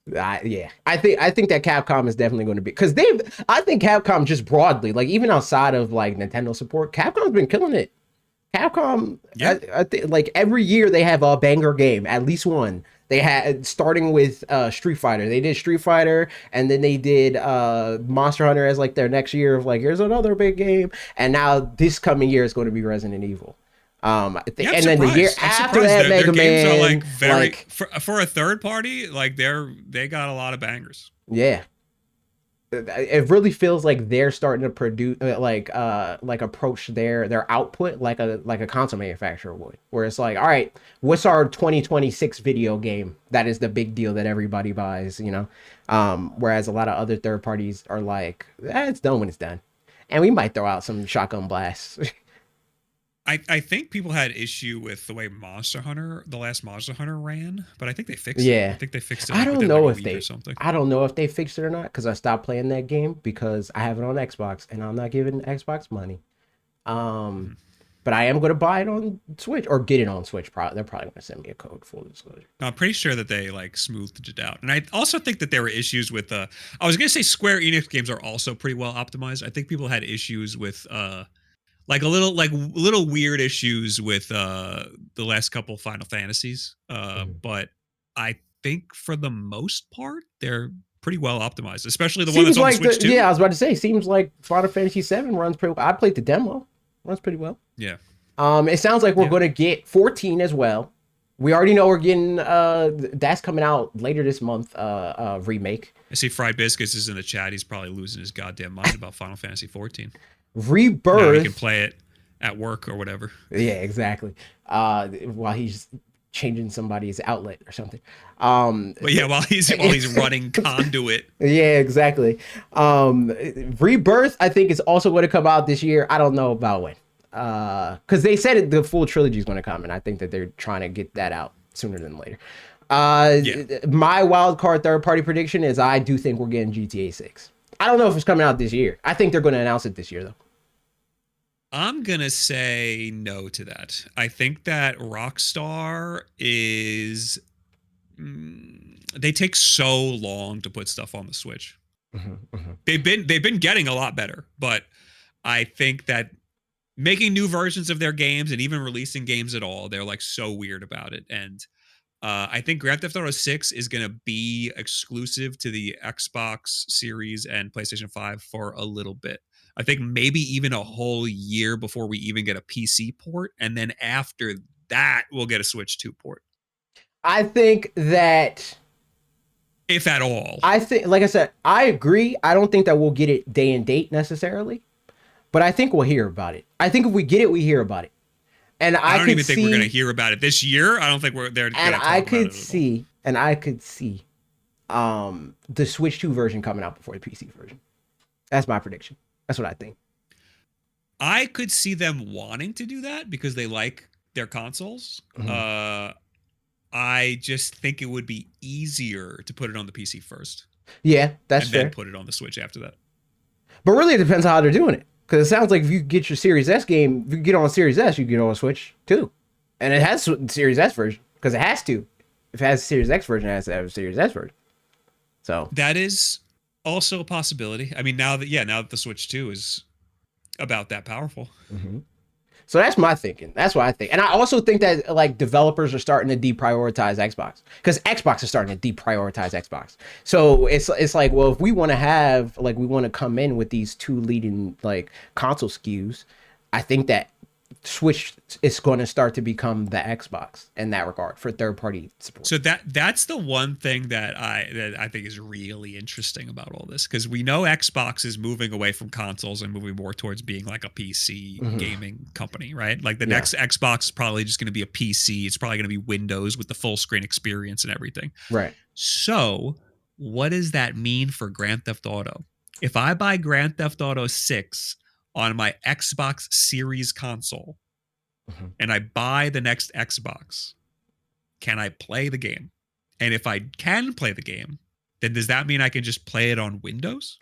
Yeah, I think that Capcom is definitely going to be, because I think Capcom just broadly, like even outside of like Nintendo support, Capcom's been killing it. Capcom, Yeah. I think like every year they have a banger game, at least one. They had, starting with Street Fighter. They did Street Fighter, and then they did Monster Hunter as like their next year of like, here's another big game. And now this coming year is going to be Resident Evil. Yeah, I'm And then the year surprised. I'm after surprised that, their Mega games are Man, like very like for a third party. Like they got a lot of bangers. yeah, it really feels like they're starting to produce like approach their output like a console manufacturer would, where it's like, all right, what's our 2026 video game that is the big deal that everybody buys, whereas a lot of other third parties are like, it's done when it's done, and we might throw out some shotgun blasts. I think people had issue with the way the last Monster Hunter ran, but I think they fixed it. I Yeah, think they fixed it I like don't within like know a if week or they something. I don't know if they fixed it or not, because I stopped playing that game because I have it on Xbox and I'm not giving Xbox money. Mm-hmm. Um, but I am going to buy it on Switch or get it on Switch. They're probably going to send me a code, full disclosure. I'm pretty sure that they like smoothed it out, and I also think that there were issues with. I was gonna say Square Enix games are also pretty well optimized. I think people had issues with like little weird issues with the last couple Final Fantasies. Mhm. But I think for the most part they're pretty well optimized, especially the one Seems that's on the like Switch too. I was about to say, seems like Final Fantasy VII runs pretty well. I played the demo, runs pretty well. Yeah. It sounds like we're Yeah. going to get 14 as well. We already know we're getting that's coming out later this month, remake. I see Fried Biscuits is in the chat. He's probably losing his goddamn mind about Final Fantasy 14. Now he can Rebirth. play it at work or whatever. Yeah, exactly. While he's changing somebody's outlet or something. But yeah, while he's running conduit. Yeah, exactly. Rebirth, I think, is also going to come out this year. I don't know about when. Because they said the full trilogy is going to come, and I think that they're trying to get that out sooner than later. Yeah. My wild card third party prediction is I do think we're getting GTA 6. I don't know if it's coming out this year. I think they're going to announce it this year, though. I'm gonna say no to that. I think that Rockstar is they take so long to put stuff on the Switch. They've been getting a lot better, but I think that making new versions of their games and even releasing games at all, they're like so weird about it. And I think Grand Theft Auto 6 is going to be exclusive to the Xbox Series and PlayStation 5 for a little bit. I think maybe even a whole year before we even get a PC port. And then after that, we'll get a Switch 2 port. I think that, if at all. I think, like I said, I agree. I don't think that we'll get it day and date necessarily, but I think we'll hear about it. I think if we get it, we hear about it. And I don't even think we're going to hear about it this year. I don't think we're there. And I could see, the Switch 2 version coming out before the PC version. That's my prediction. That's what I think. I could see them wanting to do that because they like their consoles. Mm-hmm. I just think it would be easier to put it on the PC first. Yeah, that's fair. And then put it on the Switch after that. But really, it depends on how they're doing it. Because it sounds like if you get your Series S game, if you get on Series S, you get on Switch too. And it has Series S version because it has to. If it has a Series X version, it has to have a Series S version. So that is also a possibility. I mean, now that the Switch 2 is about that powerful. Mm-hmm. So that's my thinking. That's what I think. And I also think that like developers are starting to deprioritize Xbox, because Xbox is starting to deprioritize Xbox. So it's like, well, if we want to have, like, we want to come in with these two leading like console SKUs, I think that Switch is going to start to become the Xbox in that regard for third party support. So that's the one thing that I think is really interesting about all this, because we know Xbox is moving away from consoles and moving more towards being like a PC gaming company, right? Like the next Xbox is probably just going to be a PC. It's probably going to be Windows with the full screen experience and everything. Right. So what does that mean for Grand Theft Auto? If I buy Grand Theft Auto 6 on my Xbox Series console, and I buy the next Xbox, can I play the game? And if I can play the game, then does that mean I can just play it on Windows?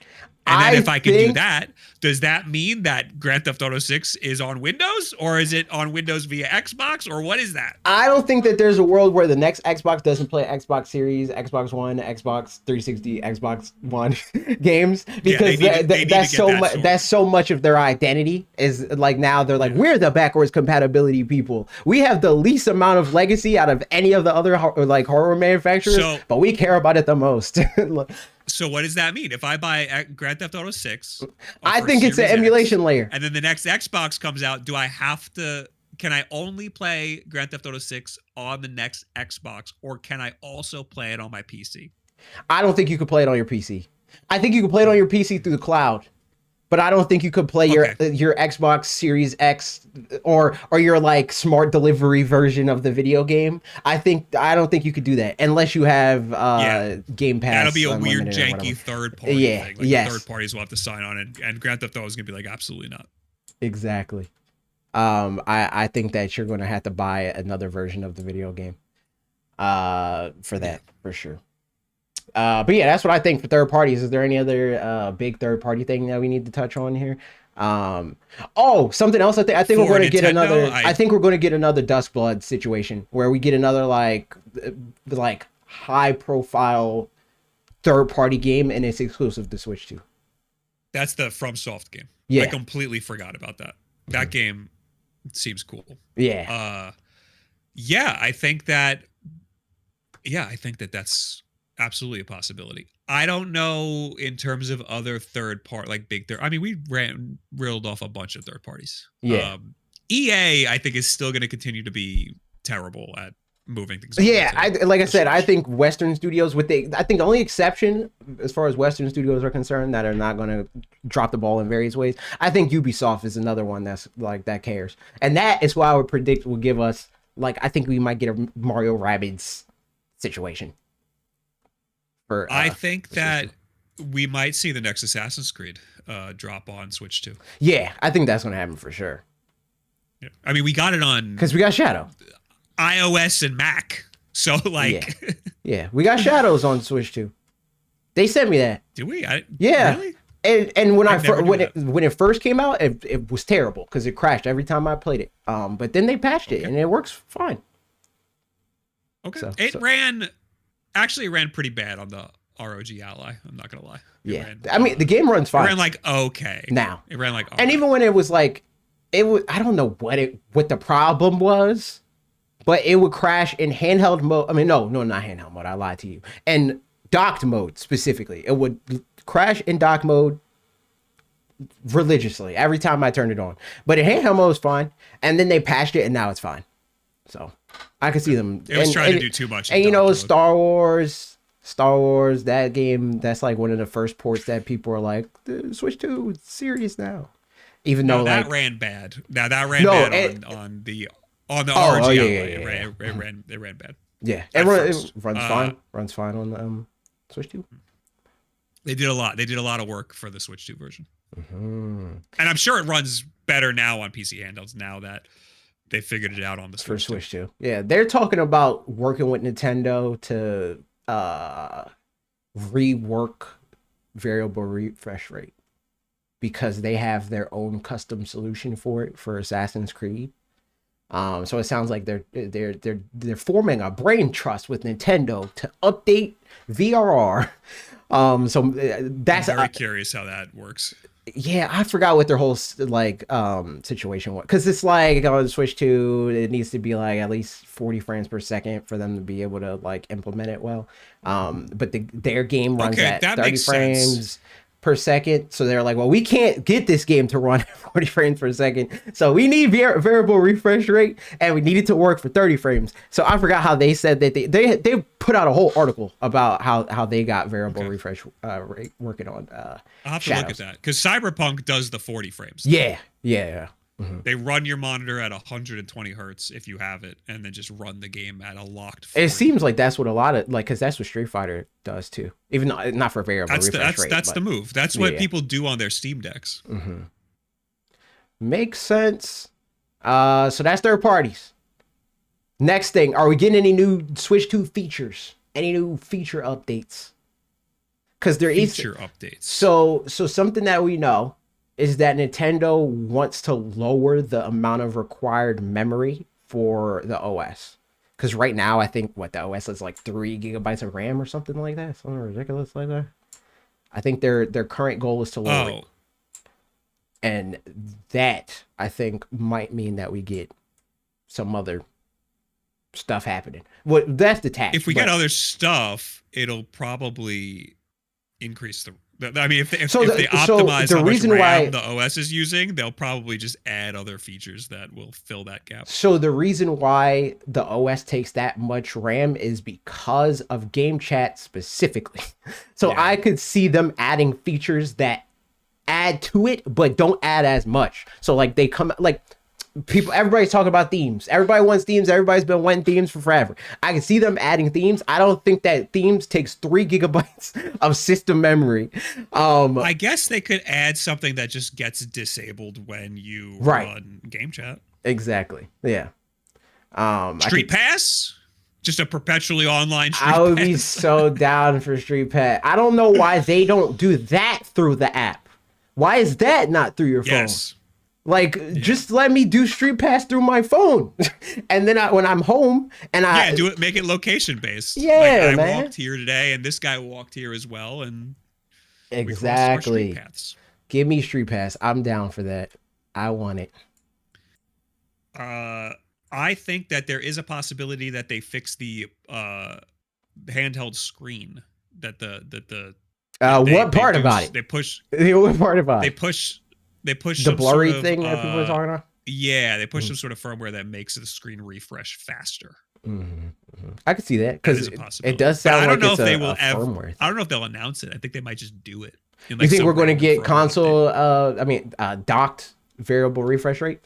And then if I can do that, does that mean that Grand Theft Auto 6 is on Windows, or is it on Windows via Xbox, or what is that? I don't think that there's a world where the next Xbox doesn't play Xbox Series, Xbox One, Xbox 360, Xbox One games, because that's so much of their identity is like, now they're like, we're the backwards compatibility people. We have the least amount of legacy out of any of the other like hardware manufacturers, but we care about it the most. So what does that mean? If I buy Grand Theft Auto 6, I think it's an emulation layer. And then the next Xbox comes out, can I only play Grand Theft Auto 6 on the next Xbox, or can I also play it on my PC? I don't think you could play it on your PC. I think you could play it on your PC through the cloud, but I don't think you could play your Xbox Series X or your like smart delivery version of the video game. I don't think you could do that unless you have Game Pass. That'll be a weird janky third party thing. Like third parties will have to sign on, and Grand Theft Auto is gonna be like, absolutely not. Exactly. I think that you're gonna have to buy another version of the video game for that, for sure. But yeah, that's what I think for third parties. Is there any other big third party thing that we need to touch on here? Something else. I think we're going to get another. I think we're going to get another Dustblood situation where we get another like high profile third party game, and it's exclusive to Switch 2. That's the FromSoft game. Yeah, I completely forgot about that. That game seems cool. Yeah. I think that that's absolutely a possibility. I don't know in terms of other third part, like big third. I mean, we reeled off a bunch of third parties. Yeah. EA, I think, is still going to continue to be terrible at moving things. Yeah, I think Western studios, I think the only exception as far as Western studios are concerned that are not going to drop the ball in various ways, I think Ubisoft is another one that's like that cares, and that is why I would predict will give us I think we might get a Mario Rabbids situation. I think that we might see the next Assassin's Creed drop on Switch 2. Yeah, I think that's going to happen for sure. Yeah. I mean, we got it on... because we got Shadow. iOS and Mac. So, like... Yeah, we got Shadows on Switch 2. They sent me that. Did we? Yeah. Really? And when it first came out, it was terrible because it crashed every time I played it. But then they patched it, and it works fine. Okay. It ran pretty bad on the ROG Ally. I'm not gonna lie. I mean, the game runs fine. It ran like okay. Now it ran like okay. And even when it was like, I don't know what the problem was, but it would crash in handheld mode. I mean, no, not handheld mode. I lied to you. And docked mode specifically, it would crash in dock mode religiously every time I turned it on. But in handheld mode was fine, and then they patched it, and now it's fine. So I can see them. It was trying to do too much. And you know, Star Wars, that game, that's like one of the first ports that people are like, Switch 2, it's serious now. Even though that ran bad. Now that ran bad on the ROG. It ran bad. Yeah, it runs fine. Runs fine on the Switch 2. They did a lot. They did a lot of work for the Switch 2 version. Mm-hmm. And I'm sure it runs better now on PC handhelds now that they figured it out on the Switch 2. Yeah, they're talking about working with Nintendo to rework variable refresh rate because they have their own custom solution for it for Assassin's Creed. So it sounds like they're forming a brain trust with Nintendo to update VRR. That's I'm very curious how that works. Yeah, I forgot what their whole situation was, because it's like on Switch 2, it needs to be like at least 40 frames per second for them to be able to like implement it well. But their game runs at 30 frames per second, so they're like, well, we can't get this game to run at 40 frames per second, so we need variable refresh rate, and we need it to work for 30 frames. So I forgot how they said that they put out a whole article about how they got variable refresh rate working on I'll have to look at that, because Cyberpunk does the 40 frames. Yeah. Mm-hmm. They run your monitor at 120 hertz if you have it, and then just run the game at a locked 40. It seems like that's what a lot of because that's what Street Fighter does too. Even though not for variable refresh rate. That's the move. That's what people do on their Steam decks. Mm-hmm. Makes sense. So that's third parties. Next thing, are we getting any new Switch 2 features? Any new feature updates? because there is feature updates. So something that we know is that Nintendo wants to lower the amount of required memory for the OS. Because right now, I think the OS is like 3 gigabytes of RAM or something like that, something ridiculous like that. I think their current goal is to lower it. And that, I think, might mean that we get some other stuff happening. Well, that's the task. If we get other stuff, it'll probably increase the. I mean, if they optimize how much RAM the OS is using, they'll probably just add other features that will fill that gap. So the reason why the OS takes that much RAM is because of game chat specifically. So yeah. I could see them adding features that add to it, but don't add as much. So like they come like everybody's talking about themes. Everybody wants themes. Everybody's been wanting themes for forever. I can see them adding themes. I don't think that themes takes 3 gigabytes of system memory. I guess they could add something that just gets disabled when you run game chat. Exactly. Yeah. Street Pass? Just a perpetually online Street Pass. I would be so down for Street Pass. I don't know why they don't do that through the app. Why is that not through your phone? Yes. Like, just let me do Street Pass through my phone. And then when I'm home and do it, make it location based. Yeah, like, man. I walked here today and this guy walked here as well. And exactly. Street Paths. Give me Street Pass. I'm down for that. I want it. I think that there is a possibility that they fix the handheld screen that what part about it? They push. What part about it? They push the blurry thing that people are talking about. Yeah, they push some sort of firmware that makes the screen refresh faster. I could see that because it does sound like it's a firmware thing. I don't know if they'll announce it. I think they might just do it. You think we're going to get console? Docked variable refresh rate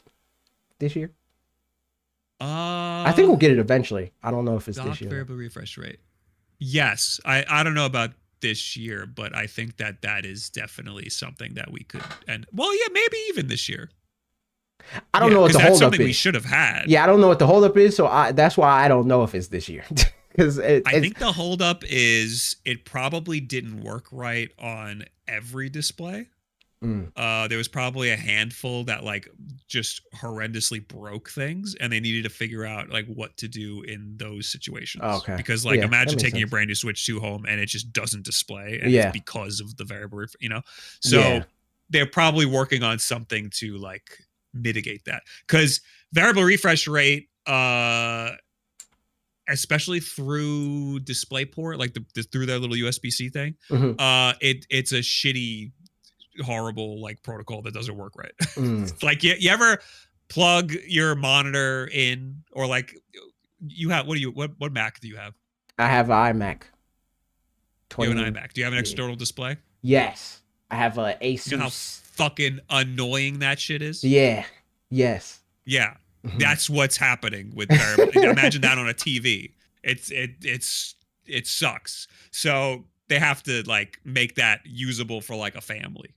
this year? I think we'll get it eventually. I don't know if it's this year. Variable refresh rate. Yes, I don't know about this year, but I think that is definitely something that we could, and maybe even this year. I don't know what the holdup is. Something we should have had. Yeah, I don't know what the holdup is, so that's why I don't know if it's this year. Because I think the holdup is it probably didn't work right on every display. There was probably a handful that like just horrendously broke things, and they needed to figure out like what to do in those situations. Okay. Because like imagine taking a brand new Switch 2 home and it just doesn't display, and it's because of the variable, So they're probably working on something to like mitigate that, because variable refresh rate, especially through DisplayPort, like through their little USB-C thing, it's a shitty, horrible like protocol that doesn't work right. Like you ever plug your monitor in, or like you have what Mac do you have? I have an iMac. You have an iMac. Do you have an external display? Yes, I have a Asus. You know how fucking annoying that shit is? Yeah. Yes. Yeah. That's what's happening with variable. Imagine that on a TV. It sucks. So they have to like make that usable for like a family,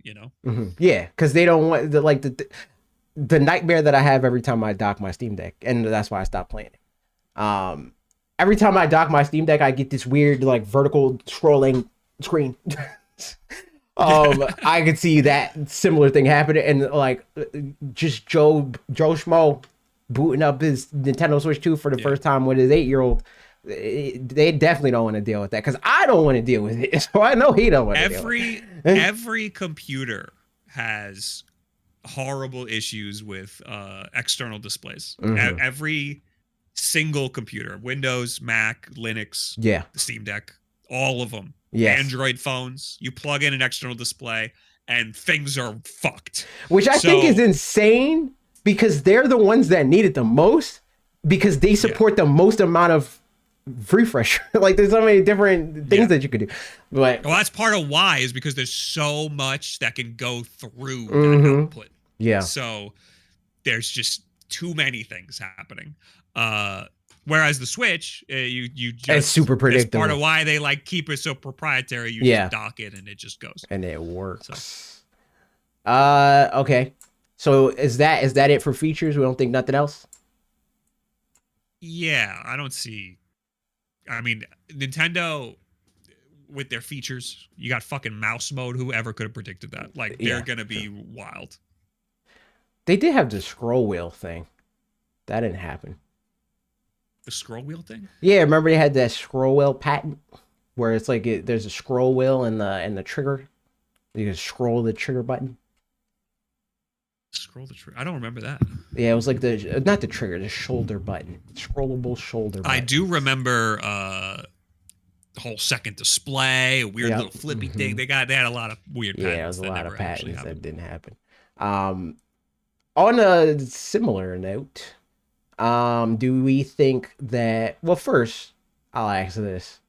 Yeah, because they don't want the nightmare that I have every time I dock my Steam Deck, and that's why I stopped playing it. Every time I dock my Steam Deck, I get this weird like vertical scrolling screen. I could see that similar thing happening, and like just Joe Schmo booting up his Nintendo Switch 2 for the first time with his 8-year-old. They definitely don't want to deal with that, because I don't want to deal with it. So I know he don't want to deal with it. Every computer has horrible issues with external displays. Every single computer, Windows, Mac, Linux, the Steam Deck, all of them. Android phones, you plug in an external display and things are fucked. Which I think is insane, because they're the ones that need it the most, because they support the most amount of refresh. Like there's so many different things that you could do. But that's part of why, is because there's so much that can go through that output. Yeah. So there's just too many things happening. Whereas the Switch, you just, it's super predictable. That's part of why they like keep it so proprietary. You just dock it and it just goes. And it works. So. Okay. So is that it for features? We don't think nothing else? Yeah, I don't see. I mean, Nintendo, with their features. You got fucking mouse mode. Whoever could have predicted that? Like, they're gonna be wild. They did have the scroll wheel thing. That didn't happen. The scroll wheel thing? Yeah, remember they had that scroll wheel patent where it's like there's a scroll wheel in the trigger. You can scroll the trigger button. Scroll the trigger. I don't remember that. Yeah, it was like not the trigger, the shoulder button. Scrollable shoulder button. I do remember the whole second display, a weird little flippy thing. They had a lot of weird patents. Yeah, it was a lot of patents that didn't happen. On a similar note, do we think that, well, first I'll ask this.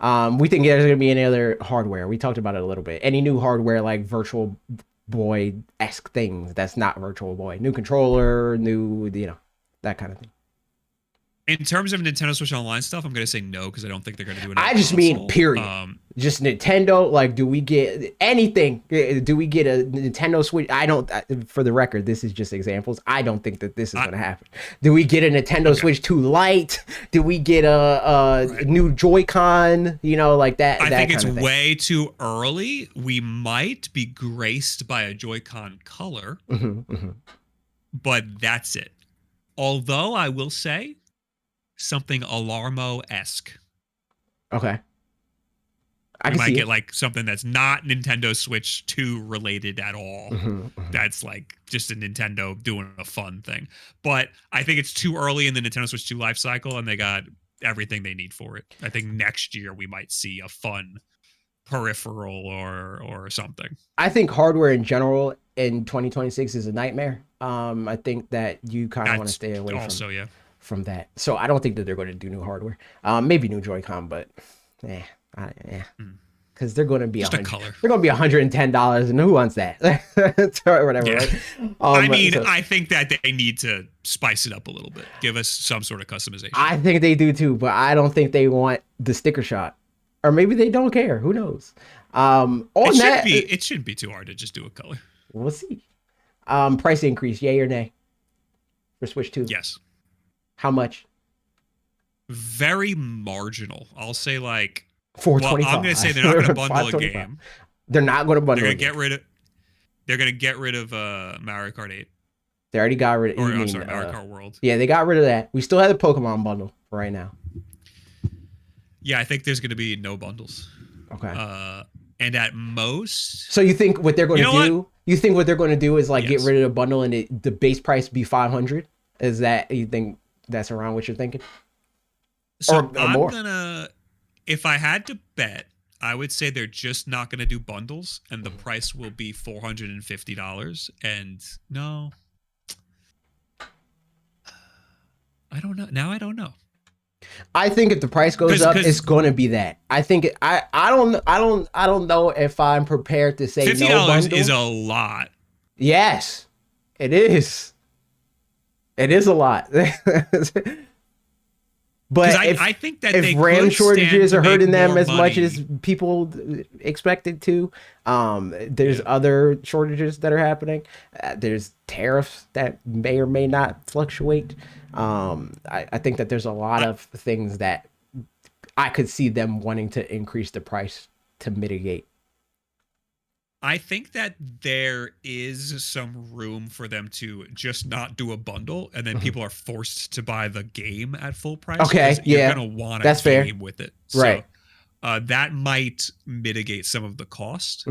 We think there's going to be any other hardware. We talked about it a little bit. Any new hardware like Virtual Boy-esque things that's not Virtual Boy? New controller, new, that kind of thing. In terms of Nintendo Switch Online stuff, I'm going to say no, because I don't think they're going to do it. I just mean period. Just Nintendo. Like, do we get anything? Do we get a Nintendo Switch? I don't. For the record, this is just examples. I don't think that this is going to happen. Do we get a Nintendo Switch 2 Lite? Do we get a new Joy-Con? Like that. I think it's way too early. We might be graced by a Joy-Con color, but that's it. Although I will say, something Alarmo-esque. Okay. I might get like something that's not Nintendo Switch 2 related at all. That's like just a Nintendo doing a fun thing. But I think it's too early in the Nintendo Switch 2 life cycle, and they got everything they need for it. I think next year we might see a fun peripheral or something. I think hardware in general in 2026 is a nightmare. I think that you kind of want to stay away from that. So I don't think that they're going to do new hardware. Maybe new Joy-Con, but because they're going to be just a color. They're going to be $110, and who wants that? Or whatever. Yeah. Right? I think that they need to spice it up a little bit. Give us some sort of customization. I think they do too, but I don't think they want the sticker shot, or maybe they don't care. Who knows? It shouldn't be too hard to just do a color. We'll see. Price increase, yay or nay, for Switch 2? Yes. How much? Very marginal. I'll say like $425. Well, I'm going to say they're not going to bundle a game. They're not going to bundle. They're going to get rid of Mario Kart 8. They already got rid of Mario Kart World. Yeah, they got rid of that. We still have the Pokemon bundle right now. Yeah, I think there's going to be no bundles. Okay. And at most. So you think what they're going to do? You think what they're going to do is like get rid of the bundle and the base price be $500? Is that, you think that's around what you're thinking? So I'm gonna, if I had to bet, I would say they're just not gonna do bundles, and the price will be $450. And no, I don't know. Now I don't know. I think if the price goes up, it's going to be that. I think I don't know if I'm prepared to say $50 no bundle. Is a lot. Yes, it is. It is a lot. But I think that if RAM shortages are hurting them as much as people expected to, there's other shortages that are happening. There's tariffs that may or may not fluctuate. I think that there's a lot of things that I could see them wanting to increase the price to mitigate. I think that there is some room for them to just not do a bundle, and then people are forced to buy the game at full price. Okay, you're gonna want a game with it, right? So, that might mitigate some of the cost.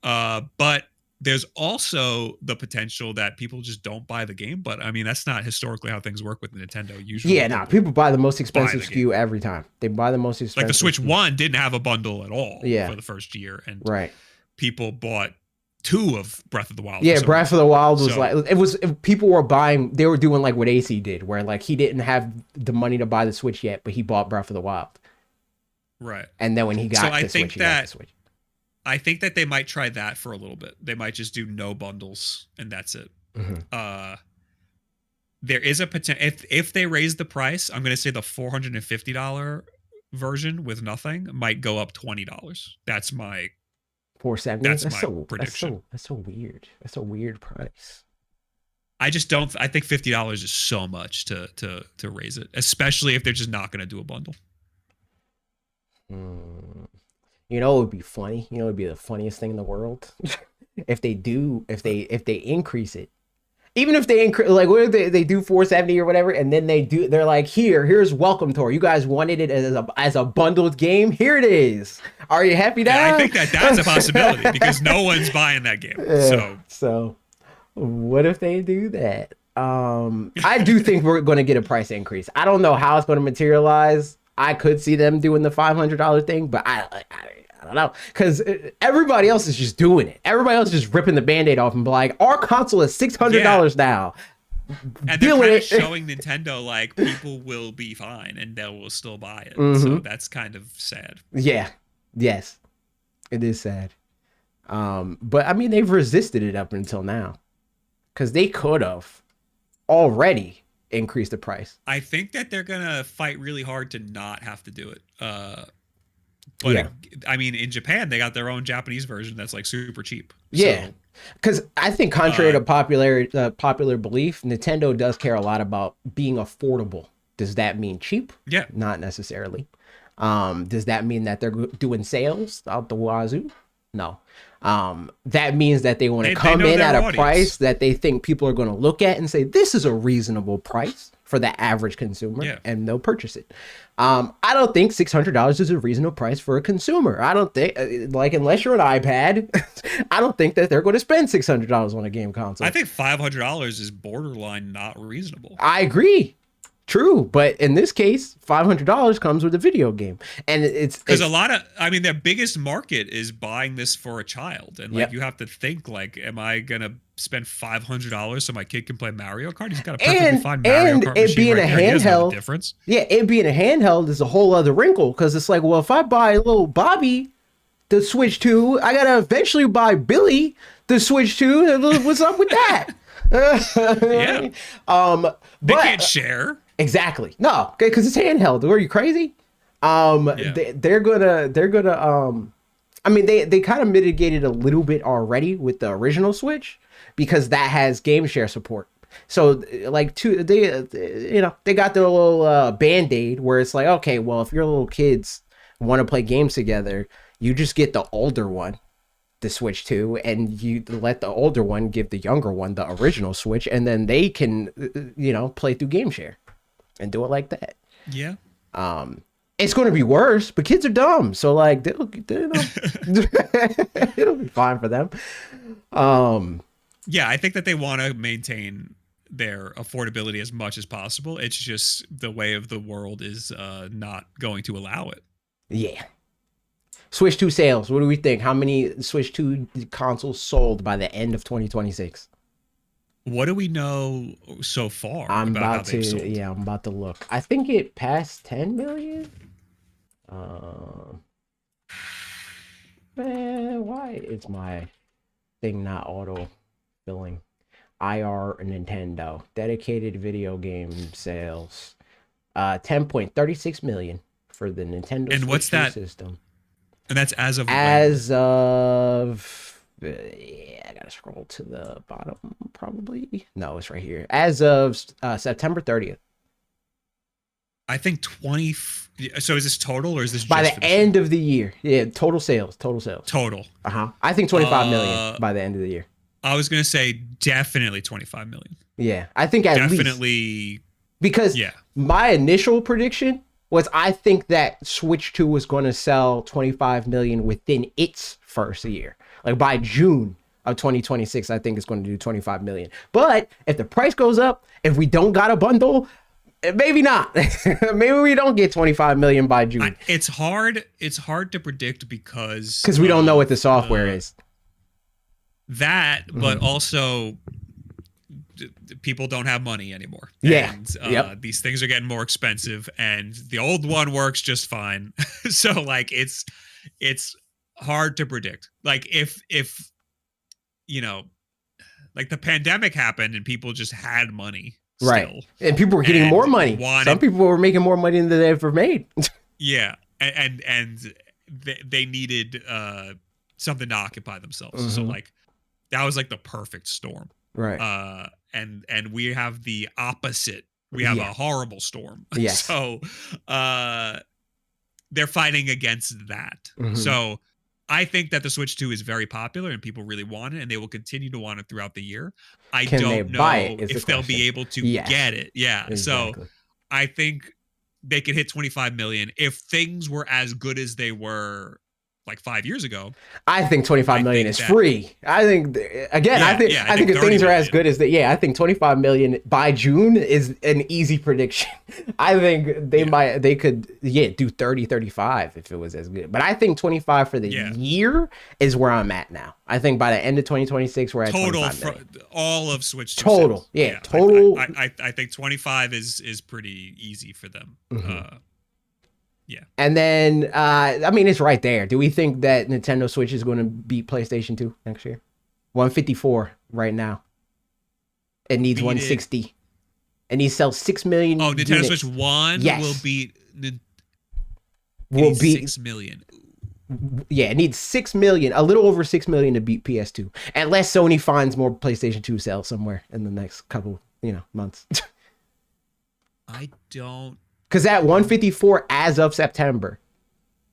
But there's also the potential that people just don't buy the game. But I mean, that's not historically how things work with Nintendo. Usually, people buy the most expensive SKU every time. They buy the most expensive. Like the Switch 1 didn't have a bundle at all. For the first year, and people bought 2 of Breath of the Wild. Yeah, Breath of the Wild was people were buying, they were doing like what AC did, where like he didn't have the money to buy the Switch yet, but he bought Breath of the Wild. Right. And then when he got the Switch, he got the Switch. I think that they might try that for a little bit. They might just do no bundles and that's it. There is a potential, if they raise the price, I'm going to say the $450 version with nothing might go up $20. That's my 470. That's my prediction. That's so weird. That's a weird price. I just don't. I think $50 is so much to raise it, especially if they're just not going to do a bundle. You know, it would be funny. You know, it would be the funniest thing in the world if they increase it. Even if they increase, like, what if they do 470 or whatever, and then they're like, here's Welcome Tour. You guys wanted it as a bundled game. Here it is. Are you happy now? Yeah, I think that's a possibility because no one's buying that game. So what if they do that? I do think we're going to get a price increase. I don't know how it's going to materialize. I could see them doing the $500 thing, but I don't know, because everybody else is just doing it. Everybody else is just ripping the Band-Aid off and be like, our console is $600 now. And they're kind of showing Nintendo like people will be fine and they will still buy it. So that's kind of sad. Yeah. Yes. It is sad. But I mean, they've resisted it up until now, because they could have already increased the price. I think that they're gonna fight really hard to not have to do it. But yeah. I mean, in Japan, they got their own Japanese version that's like super cheap. Yeah, because I think contrary to popular belief, Nintendo does care a lot about being affordable. Does that mean cheap? Yeah, not necessarily. Does that mean that they're doing sales out the wazoo? No. That means that they want to come in at a price that they think people are going to look at and say, this is a reasonable price for the average consumer, and they'll purchase it. I don't think $600 is a reasonable price for a consumer. I don't think, like, unless you're an iPad, I don't think that they're going to spend $600 on a game console. I think $500 is borderline not reasonable. I agree. True, but in this case, $500 comes with a video game, and it's because a lot of, I mean, their biggest market is buying this for a child, and like you have to think like, am I gonna spend $500 so my kid can play Mario Kart? He's got a perfectly fine Mario Kart machine. And it being a handheld, difference. Yeah, it being a handheld is a whole other wrinkle, because it's like, well, if I buy little Bobby the Switch 2, I gotta eventually buy Billy the Switch 2. What's up with that? Yeah, they can't share. Exactly. No, because it's handheld. Are you crazy? They're gonna I mean, they kind of mitigated a little bit already with the original Switch, because that has game share support. So like they got their little Band-Aid where it's like, okay, well, if your little kids want to play games together, you just get the older one, the Switch 2, and you let the older one give the younger one the original Switch, and then they can play through game share and do it like that. Yeah. It's going to be worse, but kids are dumb, so like it'll be fine for them. Yeah, I think that they want to maintain their affordability as much as possible. It's just the way of the world is not going to allow it. Yeah. Switch 2 sales. What do we think? How many Switch 2 consoles sold by the end of 2026? What do we know so far? I'm about to look. I think it passed 10 million. Man, why is my thing not auto filling? IR Nintendo dedicated video game sales. 10.36 million for the Nintendo and Switch what's that system. And that's as of I gotta scroll to the bottom, probably. No, it's right here. As of September 30th. I think 20. So is this total, or is this by just the end of the year? Yeah, total sales. Total. I think 25 million by the end of the year. I was gonna say definitely 25 million. Yeah, I think definitely because my initial prediction was I think that Switch 2 was going to sell 25 million within its first year. Like by June of 2026, I think it's going to do 25 million. But if the price goes up, if we don't got a bundle, maybe not. Maybe we don't get 25 million by June. It's hard to predict because we don't know what the software is. That, but also people don't have money anymore. Yeah. And these things are getting more expensive, and the old one works just fine. So like it's hard to predict. Like if like the pandemic happened and people just had money still, right, and people were getting more money. Some people were making more money than they ever made. Yeah, and they needed something to occupy themselves. So like that was like the perfect storm. Right. And we have the opposite. We have a horrible storm. Yes. So they're fighting against that. So I think that the Switch 2 is very popular and people really want it, and they will continue to want it throughout the year. I don't know if they'll be able to get it. Yeah. Exactly. So I think they could hit 25 million if things were as good as they were like 5 years ago. I think 25 million is free. I think again, I think if things are as good as that, I think 25 million by June is an easy prediction. I think they could do 30, 35 if it was as good. But I think 25 for the year is where I'm at now. I think by the end of 2026 we're at total 25 million. All of Switch 2 total. Sales. Total. I think 25 is pretty easy for them. Yeah. And then, I mean, it's right there. Do we think that Nintendo Switch is going to beat PlayStation 2 next year? 154 right now. It needs 160. It needs to sell 6 million. Oh, Nintendo Switch 1 will beat 6 million. Yeah, it needs 6 million, a little over 6 million to beat PS2. Unless Sony finds more PlayStation 2 sales somewhere in the next couple, months. I don't. Because at 154 as of September.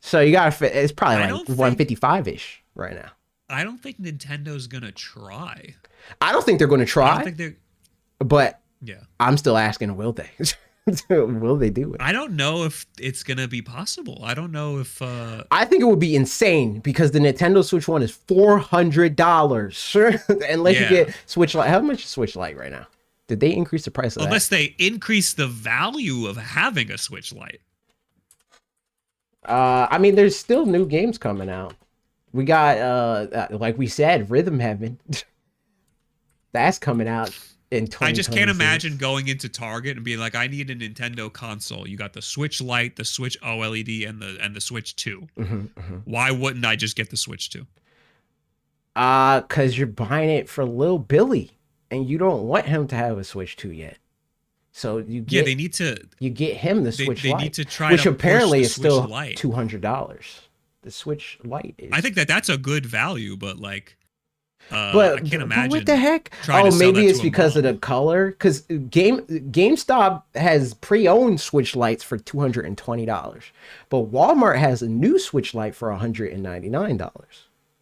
So you got to, it's probably like 155-ish right now. I don't think Nintendo's going to try. I don't think they're going to try. I don't think they're. But I'm still asking, will they? Will they do it? I don't know if it's going to be possible. I don't know if. I think it would be insane because the Nintendo Switch 1 is $400. Unless you get Switch Lite. How much is Switch Lite right now? Did they increase the price of that? Unless they increase the value of having a Switch Lite. I mean, there's still new games coming out. We got, like we said, Rhythm Heaven. That's coming out in 2026. I just can't imagine going into Target and being like, I need a Nintendo console. You got the Switch Lite, the Switch OLED, and the Switch 2. Why wouldn't I just get the Switch 2? Because you're buying it for Lil Billy. And you don't want him to have a Switch 2 yet. So you get they need to you get him the Switch Lite. They need to try which to apparently is Switch still Lite. $200. The Switch Lite is. I think that's a good value, but like but I can't imagine. What the heck? Oh, maybe it's because of the color. Because GameStop has pre-owned Switch Lites for $220, but Walmart has a new Switch Lite for $199,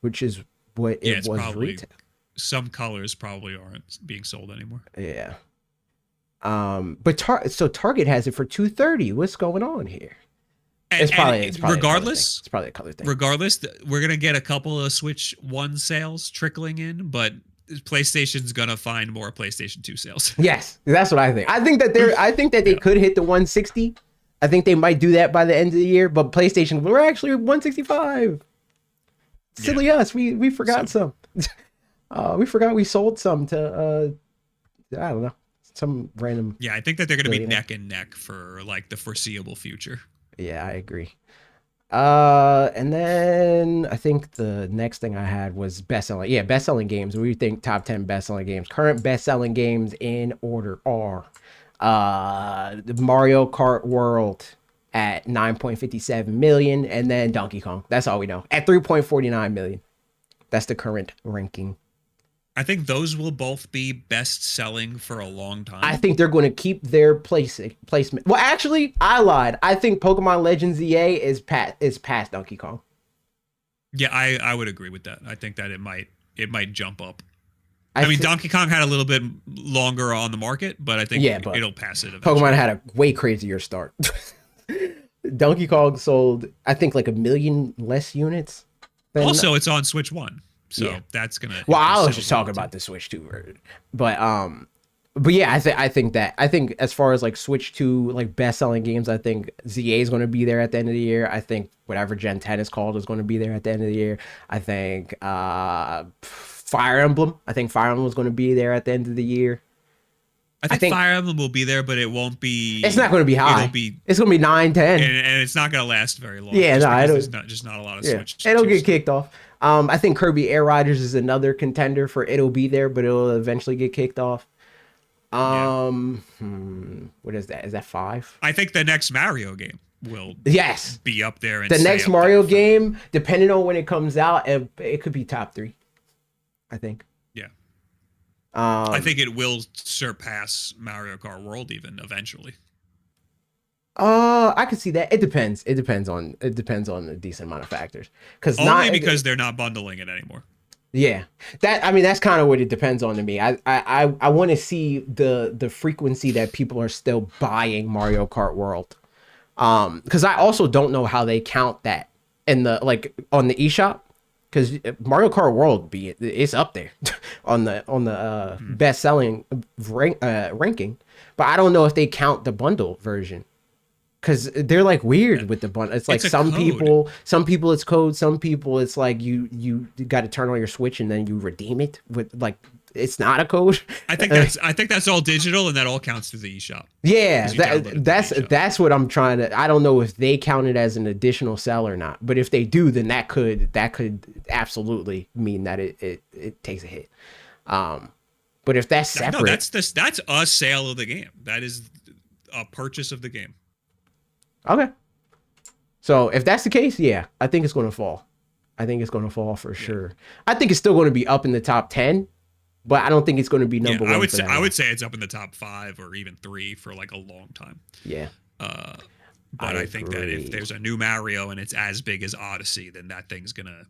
which is what it was retail. Some colors probably aren't being sold anymore. Yeah. But Target has it for $230. What's going on here? It's probably regardless. It's probably a color thing. Regardless, we're gonna get a couple of Switch 1 sales trickling in, but PlayStation's gonna find more PlayStation 2 sales. Yes, that's what I think. I think that they could hit the 160. I think they might do that by the end of the year. But PlayStation, we're actually 165. Silly us. We forgot some. We forgot we sold some to I don't know, some random. Yeah, I think that they're going to be neck and neck for like the foreseeable future. Yeah, I agree. And then I think the next thing I had was best-selling. Yeah, best-selling games. We think top 10 best-selling games. Current best-selling games in order are the Mario Kart World at 9.57 million, and then Donkey Kong. That's all we know at 3.49 million. That's the current ranking. I think those will both be best selling for a long time. I think they're going to keep their placement. Well, actually, I lied. I think Pokemon Legends EA is past Donkey Kong. Yeah, I would agree with that. I think that it might jump up. I mean, Donkey Kong had a little bit longer on the market, but I think it'll pass it eventually. Pokemon had a way crazier start. Donkey Kong sold, I think, like 1 million less units. Also, it's on Switch 1. So that's gonna. Well, I was just talking about the Switch 2 version, but yeah, I think as far as like Switch 2 like best selling games, I think ZA is going to be there at the end of the year. I think whatever Gen 10 is called is going to be there at the end of the year. I think Fire Emblem. I think Fire Emblem is going to be there at the end of the year. I think Fire Emblem will be there, but it won't be. It's not going to be high. It's going to be 9, 10, and it's not going to last very long. Yeah, there's not a lot of Switch. It'll get kicked off. I think Kirby Air Riders is another contender for it'll be there, but it'll eventually get kicked off. What is that? Is that 5? I think the next Mario game will be up there. And the next Mario game, depending on when it comes out, it could be top 3. I think. Yeah. I think it will surpass Mario Kart World even eventually. I could see that. It depends. It depends on a decent amount of factors. Because they're not bundling it anymore. Yeah, that's kind of what it depends on to me. I want to see the frequency that people are still buying Mario Kart World, because I also don't know how they count that in the on the eShop, because Mario Kart World it's up there on the best selling ranking, but I don't know if they count the bundle version. Because they're like weird with the bundle. It's like some people it's code, some people it's like you got to turn on your Switch and then you redeem it with like it's not a code. I think that's all digital and that all counts to the eShop. Yeah, that's what I'm trying to. I don't know if they count it as an additional sell or not, but if they do, then that could absolutely mean that it takes a hit. But if that's separate, no, that's a sale of the game. That is a purchase of the game. Okay. So if that's the case, yeah, I think it's going to fall. I think it's going to fall for sure. I think it's still going to be up in the top 10, but I don't think it's going to be number one. I would say it's up in the top 5 or even 3 for like a long time. Yeah. But I think that if there's a new Mario and it's as big as Odyssey, then that thing's gonna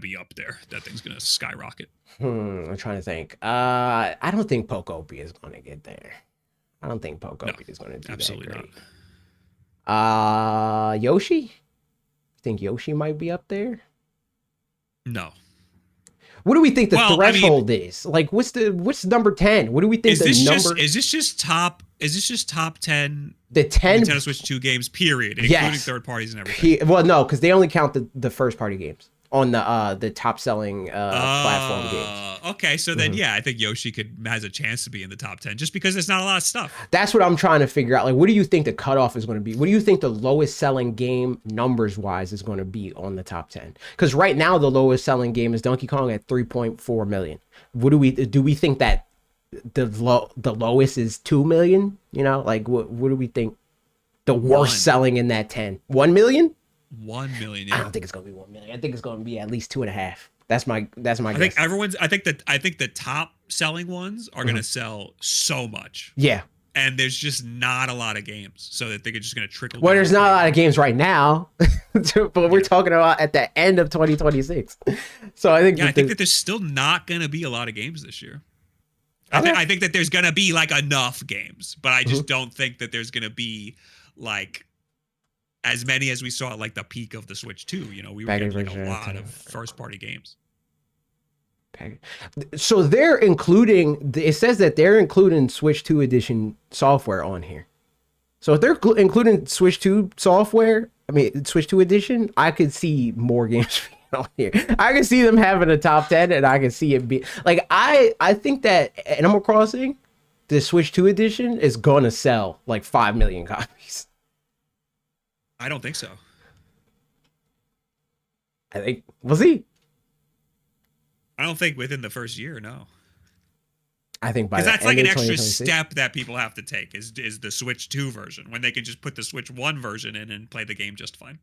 be up there. That thing's gonna skyrocket. I'm trying to think. I don't think Pokopia is going to get there. I don't think Pokopia is going to do absolutely that great. Not. Yoshi? I think Yoshi might be up there. No. What do we think the threshold is? Like, what's number 10? What do we think is this just top 10? The 10 Nintendo Switch 2 games, period, including third parties and everything. Well, no, because they only count the first party games on the top selling platform games. Okay, so then I think Yoshi has a chance to be in the top 10 just because there's not a lot of stuff. That's what I'm trying to figure out. Like, what do you think the cutoff is going to be? What do you think the lowest selling game numbers wise is going to be on the top 10? Because right now the lowest selling game is Donkey Kong at 3.4 million. What do we think that the lowest is 2 million? You know, like what do we think the worst selling in that 10? 1 million? 1 million. I don't think it's gonna be 1 million. I think it's gonna be at least 2.5. That's my guess. I think the top selling ones are gonna sell so much. Yeah. And there's just not a lot of games, so that they're just gonna trickle. Well, there's not a lot of games right now, but we're talking about at the end of 2026. So I think I think that there's still not gonna be a lot of games this year. I think that there's gonna be like enough games, but I just don't think that there's gonna be like as many as we saw at like the peak of the Switch 2. You know, we were getting like a lot of first party games. So they're including, it says that they're including Switch 2 edition software on here. So if they're including Switch 2 software, Switch 2 edition, I could see more games on here. I can see them having a top 10 and I can see it be like, I think that Animal Crossing, the Switch 2 edition is going to sell like 5 million copies. I don't think so. I think we'll see. I don't think within the first year, no. I think by that's like an extra step that people have to take is the Switch 2 version when they can just put the Switch 1 version in and play the game just fine.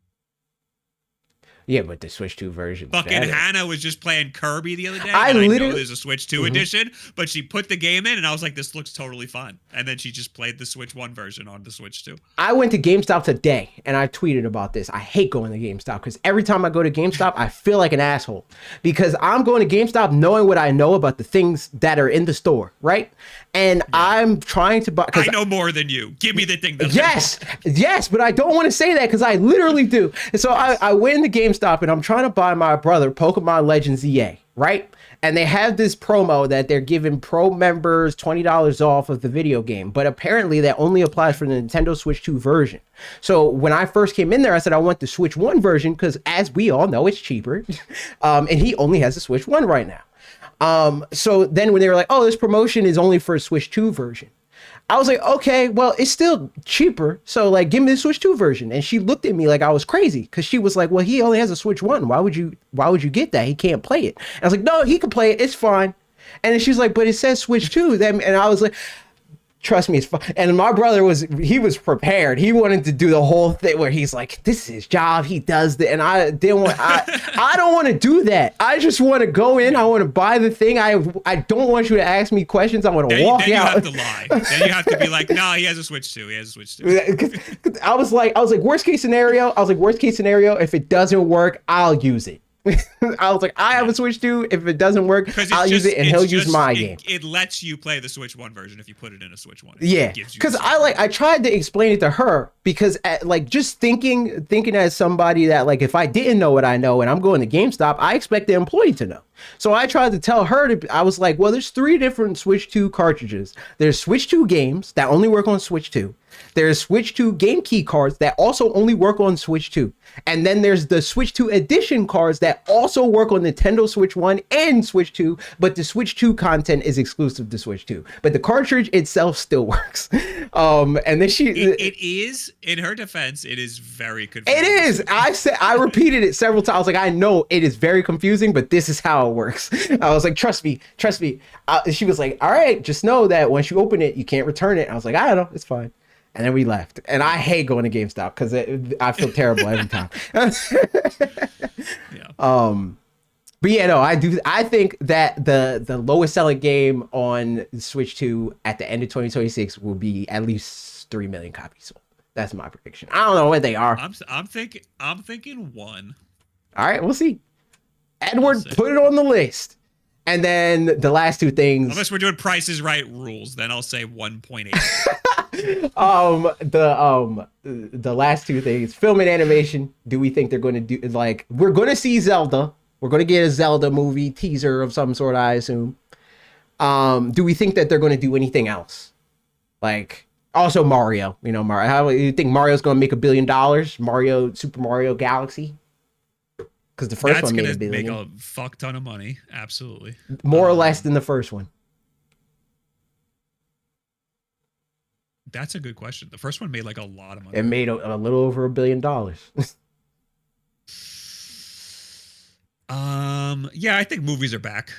Yeah, but the Switch 2 version. Fucking Hannah was just playing Kirby the other day. I know there's a Switch 2 edition, but she put the game in and I was like, this looks totally fun. And then she just played the Switch 1 version on the Switch 2. I went to GameStop today and I tweeted about this. I hate going to GameStop because every time I go to GameStop, I feel like an asshole because I'm going to GameStop knowing what I know about the things that are in the store, right? And I'm trying to buy. I know more than you. Give me the thing. Yes, but I don't want to say that because I literally do. And so I went into GameStop and I'm trying to buy my brother Pokemon Legends EA, right? And they have this promo that they're giving pro members $20 off of the video game, but apparently that only applies for the Nintendo Switch 2 version. So when I first came in there, I said I want the Switch 1 version because as we all know, it's cheaper. And he only has the Switch 1 right now. So then when they were like, oh, this promotion is only for a Switch 2 version. I was like, okay, well, it's still cheaper. So like, give me the Switch 2 version. And she looked at me like I was crazy because she was like, well, he only has a Switch 1. Why would you get that? He can't play it. And I was like, no, he can play it. It's fine. And then she's like, but it says Switch 2. And I was like, Trust me, it's fun. And my brother was prepared. He wanted to do the whole thing where he's like, this is his job. He does that. And I didn't want, I don't want to do that. I just want to go in. I want to buy the thing. I don't want you to ask me questions. I want to walk out. You have to lie. Then you have to be like, no, he has a Switch 2. He has a Switch 2. I was like, worst case scenario. If it doesn't work, I'll use it. I was like, I have a Switch 2. If it doesn't work, I'll use it, and he'll use my game. It lets you play the Switch 1 version if you put it in a Switch 1. Yeah, because I tried to explain it to her because just thinking as somebody that like if I didn't know what I know and I'm going to GameStop, I expect the employee to know. So I tried to tell her I was like, well, there's 3 different Switch 2 cartridges. There's Switch 2 games that only work on Switch 2. There's Switch 2 game key cards that also only work on Switch 2. And then there's the Switch 2 edition cards that also work on Nintendo Switch 1 and Switch 2, but the Switch 2 content is exclusive to Switch 2. But the cartridge itself still works. And then it is, in her defense, it is very confusing. It is. I repeated it several times. I was like, I know it is very confusing, but this is how it works. I was like, trust me. She was like, all right, just know that once you open it, you can't return it. I was like, I don't know, it's fine. And then we left. And I hate going to GameStop because I feel terrible every time. Yeah. But yeah, no, I think that the lowest selling game on Switch 2 at the end of 2026 will be at least 3 million copies sold. That's my prediction. I don't know what they are. I'm thinking 1. All right, we'll see. Edward, put it on the list. And then the last 2 things. Unless we're doing Price is Right rules, then I'll say 1.8. The last 2 things, film and animation. Do we think they're going to do like we're going to see Zelda? We're going to get a Zelda movie teaser of some sort, I assume. Do we think that they're going to do anything else? Like also Mario, Mario. How do you think Mario's going to make $1 billion? Super Mario Galaxy? Because the first one made $1 billion. Make a fuck ton of money. Absolutely. More or less than the first one. That's a good question. The first one made like a lot of money. It made a little over $1 billion. Yeah, I think movies are back.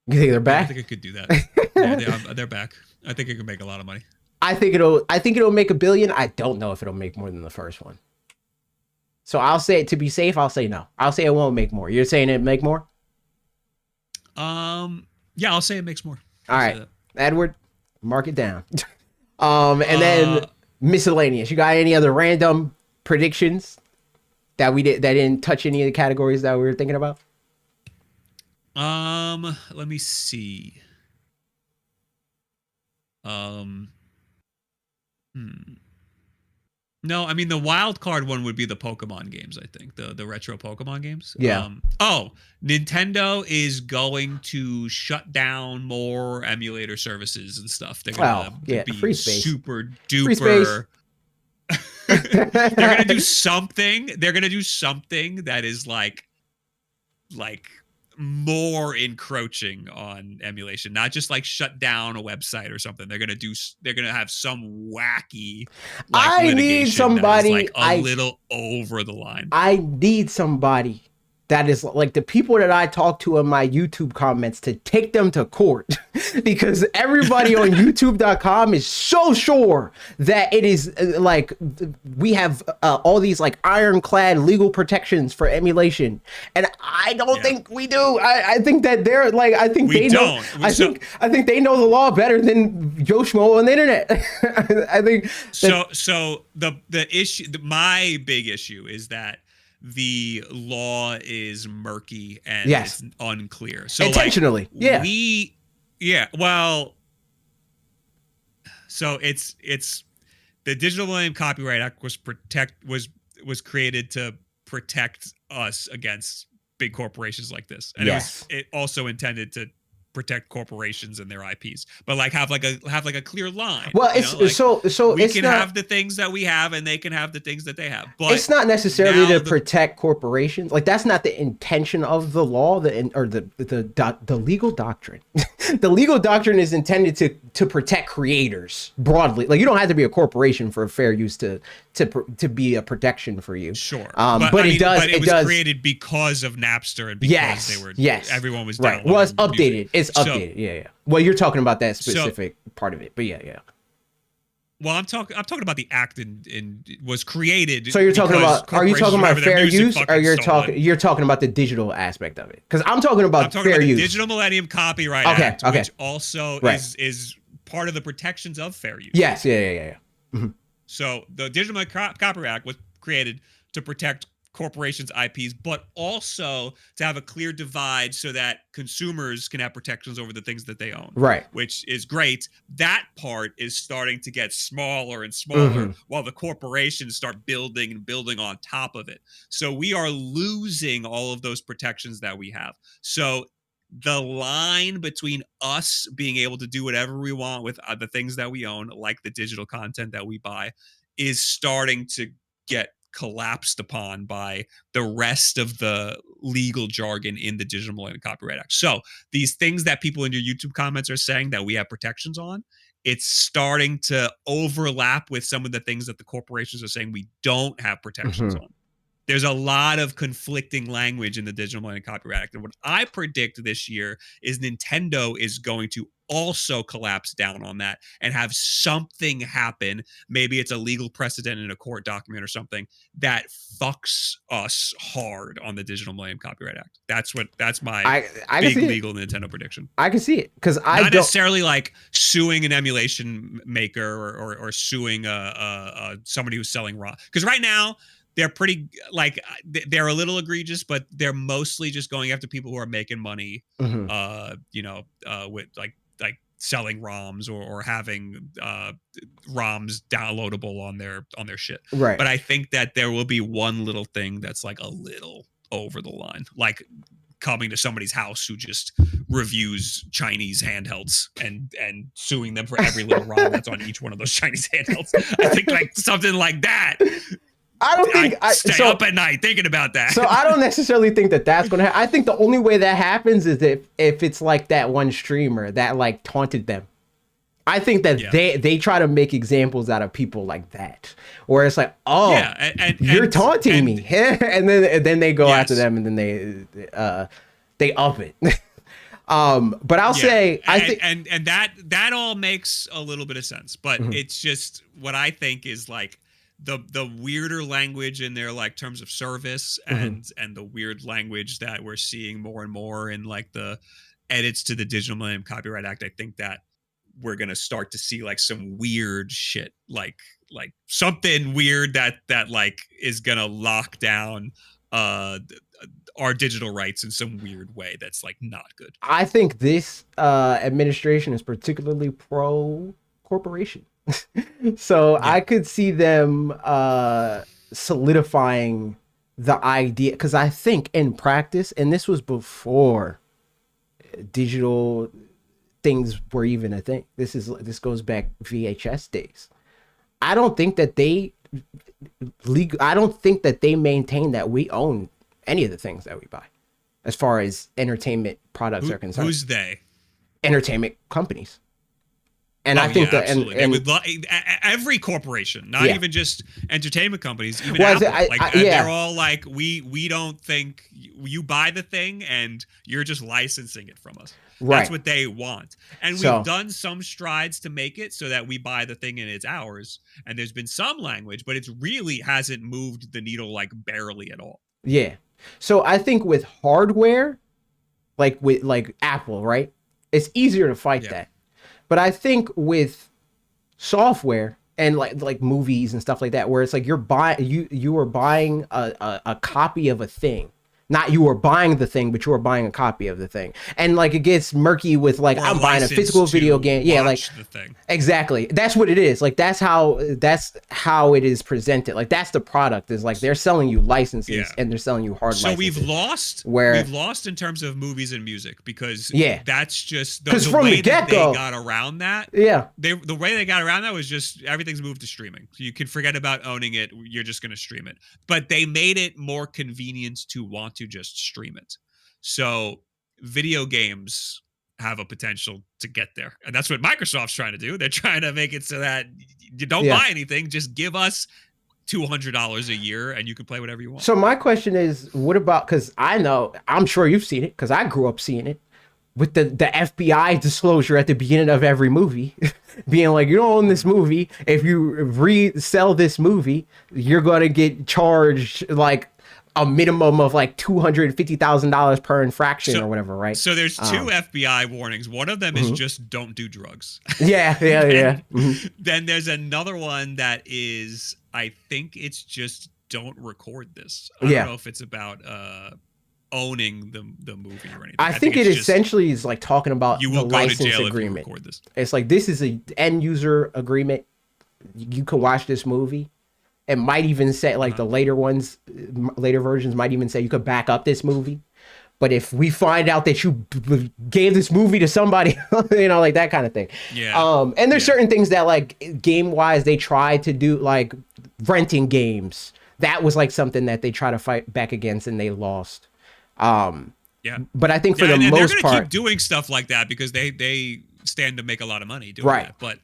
You think they're back? I think it could do that. Yeah, they're back. I think it could make a lot of money. I think it'll make $1 billion. I don't know if it'll make more than the first one. So I'll say, to be safe, I'll say no. I'll say it won't make more. You're saying it make more? Yeah, I'll say it makes more. All right, Edward, mark it down. And then miscellaneous. You got any other random predictions that didn't touch any of the categories that we were thinking about? Let me see. No, I mean the wild card one would be the Pokemon games, I think. The retro Pokemon games. Yeah. Nintendo is going to shut down more emulator services and stuff. They're gonna be free space. Super duper. They're gonna do something. They're gonna do something that is like more encroaching on emulation, not just like shut down a website or something. They're gonna have some wacky I need somebody a little over the line. I need somebody that is like the people that I talk to in my YouTube comments to take them to court because everybody on youtube.com is so sure that it is like we have all these like ironclad legal protections for emulation. And I don't think we do. I think that they're like, I think they know. I think they know the law better than Joe Schmo on the internet. I think. So the issue, my big issue is that the law is murky and it's unclear. So intentionally, so it's the Digital Millennium Copyright Act was created to protect us against big corporations like this, and it also intended to protect corporations and their IPs, but like have like a clear line. Well, so we can have the things that we have, and they can have the things that they have. But it's not necessarily to protect corporations. Like that's not the intention of the law, the legal doctrine. The legal doctrine is intended to protect creators broadly. Like you don't have to be a corporation for fair use to be a protection for you. Sure, but it does. But it was created because of Napster and because they were everyone was right. Well, it's updated. It's updated. Yeah. Well, you're talking about that specific part of it, but yeah. Well, I'm talking about the act and was created. So you're talking about, are you talking about fair use, or you're talking about the digital aspect of it? Because I'm talking about fair use. Digital Millennium Copyright Act, which also is part of the protections of fair use. Yes, yeah. Mm-hmm. So the Digital Millennium Copyright Act was created to protect corporations' IPs, but also to have a clear divide so that consumers can have protections over the things that they own. Right. Which is great. That part is starting to get smaller and smaller while the corporations start building and building on top of it. So we are losing all of those protections that we have. So the line between us being able to do whatever we want with the things that we own, like the digital content that we buy, is starting to get collapsed upon by the rest of the legal jargon in the Digital Millennium Copyright Act. So these things that people in your YouTube comments are saying that we have protections on, it's starting to overlap with some of the things that the corporations are saying we don't have protections on. There's a lot of conflicting language in the Digital Millennium Copyright Act. And what I predict this year is Nintendo is going to also collapse down on that and have something happen. Maybe it's a legal precedent in a court document or something that fucks us hard on the Digital Millennium Copyright Act. That's my big legal Nintendo prediction. I can see it because not necessarily like suing an emulation maker or suing somebody who's selling raw. Because right now, they're pretty they're a little egregious, but they're mostly just going after people who are making money, with like selling ROMs or having ROMs downloadable on their shit. Right. But I think that there will be one little thing that's like a little over the line, like coming to somebody's house who just reviews Chinese handhelds and suing them for every little ROM that's on each one of those Chinese handhelds. I think like something like that. I don't think I stay up at night thinking about that. So I don't necessarily think that that's going to happen. I think the only way that happens is if it's like that one streamer that like taunted them. I think that they try to make examples out of people like that, where it's like, oh, you're taunting me, and then they go after them, and then they up it. But I'll say I think and that all makes a little bit of sense, but it's just what I think is like the weirder language in their like terms of service and the weird language that we're seeing more and more in like the edits to the Digital Millennium Copyright Act. I think that we're gonna start to see like some weird shit, like something weird that like is gonna lock down our digital rights in some weird way that's like not good. I think this administration is particularly pro corporation. So I could see them solidifying the idea, because I think in practice, and this was before digital things were even a thing. This goes back VHS days. I don't think that they maintain that we own any of the things that we buy, as far as entertainment products are concerned. Who's they? Entertainment companies. And I think that every corporation, not even just entertainment companies, even Apple, they're all like, we don't think you buy the thing and you're just licensing it from us. Right. That's what they want. And we've done some strides to make it so that we buy the thing and it's ours. And there's been some language, but it really hasn't moved the needle like barely at all. Yeah. So I think with hardware, like with like Apple, right? It's easier to fight that. But I think with software and like movies and stuff like that, where it's like you are buying a copy of a thing. Not you are buying the thing, but you are buying a copy of the thing. And like it gets murky with like, I'm buying a physical video game. Yeah, like the thing. Exactly. That's what it is. Like that's how it is presented. Like that's the product, is like they're selling you licenses and they're selling you hard licenses. So we've lost in terms of movies and music, because that's just the from way the get-go, that they got around that. Yeah. The way they got around that was just everything's moved to streaming. So you can forget about owning it. You're just going to stream it. But they made it more convenient to want to just stream it. So video games have a potential to get there, and that's what Microsoft's trying to do. They're trying to make it so that you don't buy anything, just give us $200 a year and you can play whatever you want. So my question is, what about, because I'm sure you've seen it, because I grew up seeing it, with the FBI disclosure at the beginning of every movie, being like, you don't own this movie. If you resell this movie, you're gonna get charged like a minimum of like $250,000 per infraction or whatever, right? So there's two FBI warnings. One of them is just don't do drugs. Yeah. Then there's another one that is, I think it's just don't record this. I don't know if it's about owning the movie or anything. I think it essentially is like talking about you will the go license to jail agreement. if you record this. It's like, this is an end user agreement. You can watch this movie. It might even say, like, the later versions might even say you could back up this movie. But if we find out that you gave this movie to somebody, you know, like that kind of thing. Yeah. And there's certain things that, like, game wise, they try to do, like renting games. That was like something that they try to fight back against and they lost. Yeah. But I think for the and most they're part, keep doing stuff like that because they stand to make a lot of money doing that. But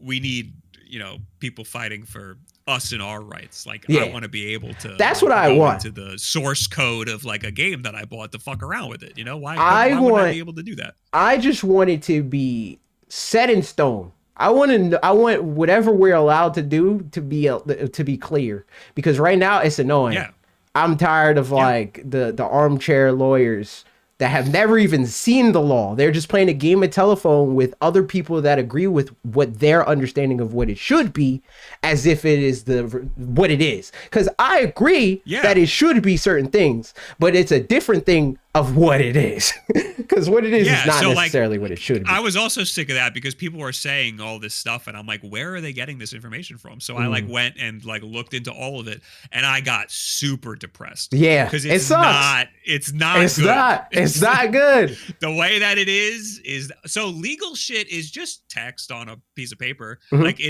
we need, you know, people fighting for us and our rights. Like, I want to be able to. That's what I want. To the source code of like a game that I bought to fuck around with it. You know, why would I be able to do that? I just want it to be set in stone. I want whatever we're allowed to do to be clear, because right now it's annoying. Yeah. I'm tired of like the armchair lawyers that have never even seen the law. They're just playing a game of telephone with other people that agree with what their understanding of what it should be, as if it is what it is. Because I agree that it should be certain things, but it's a different thing of what it is. Because what it is not necessarily what it should be. I was also sick of that because people were saying all this stuff and I'm like, where are they getting this information from? So I like went and like looked into all of it and I got super depressed. Yeah. Because it's not good. The way that it is so legal shit is just text on a piece of paper. Like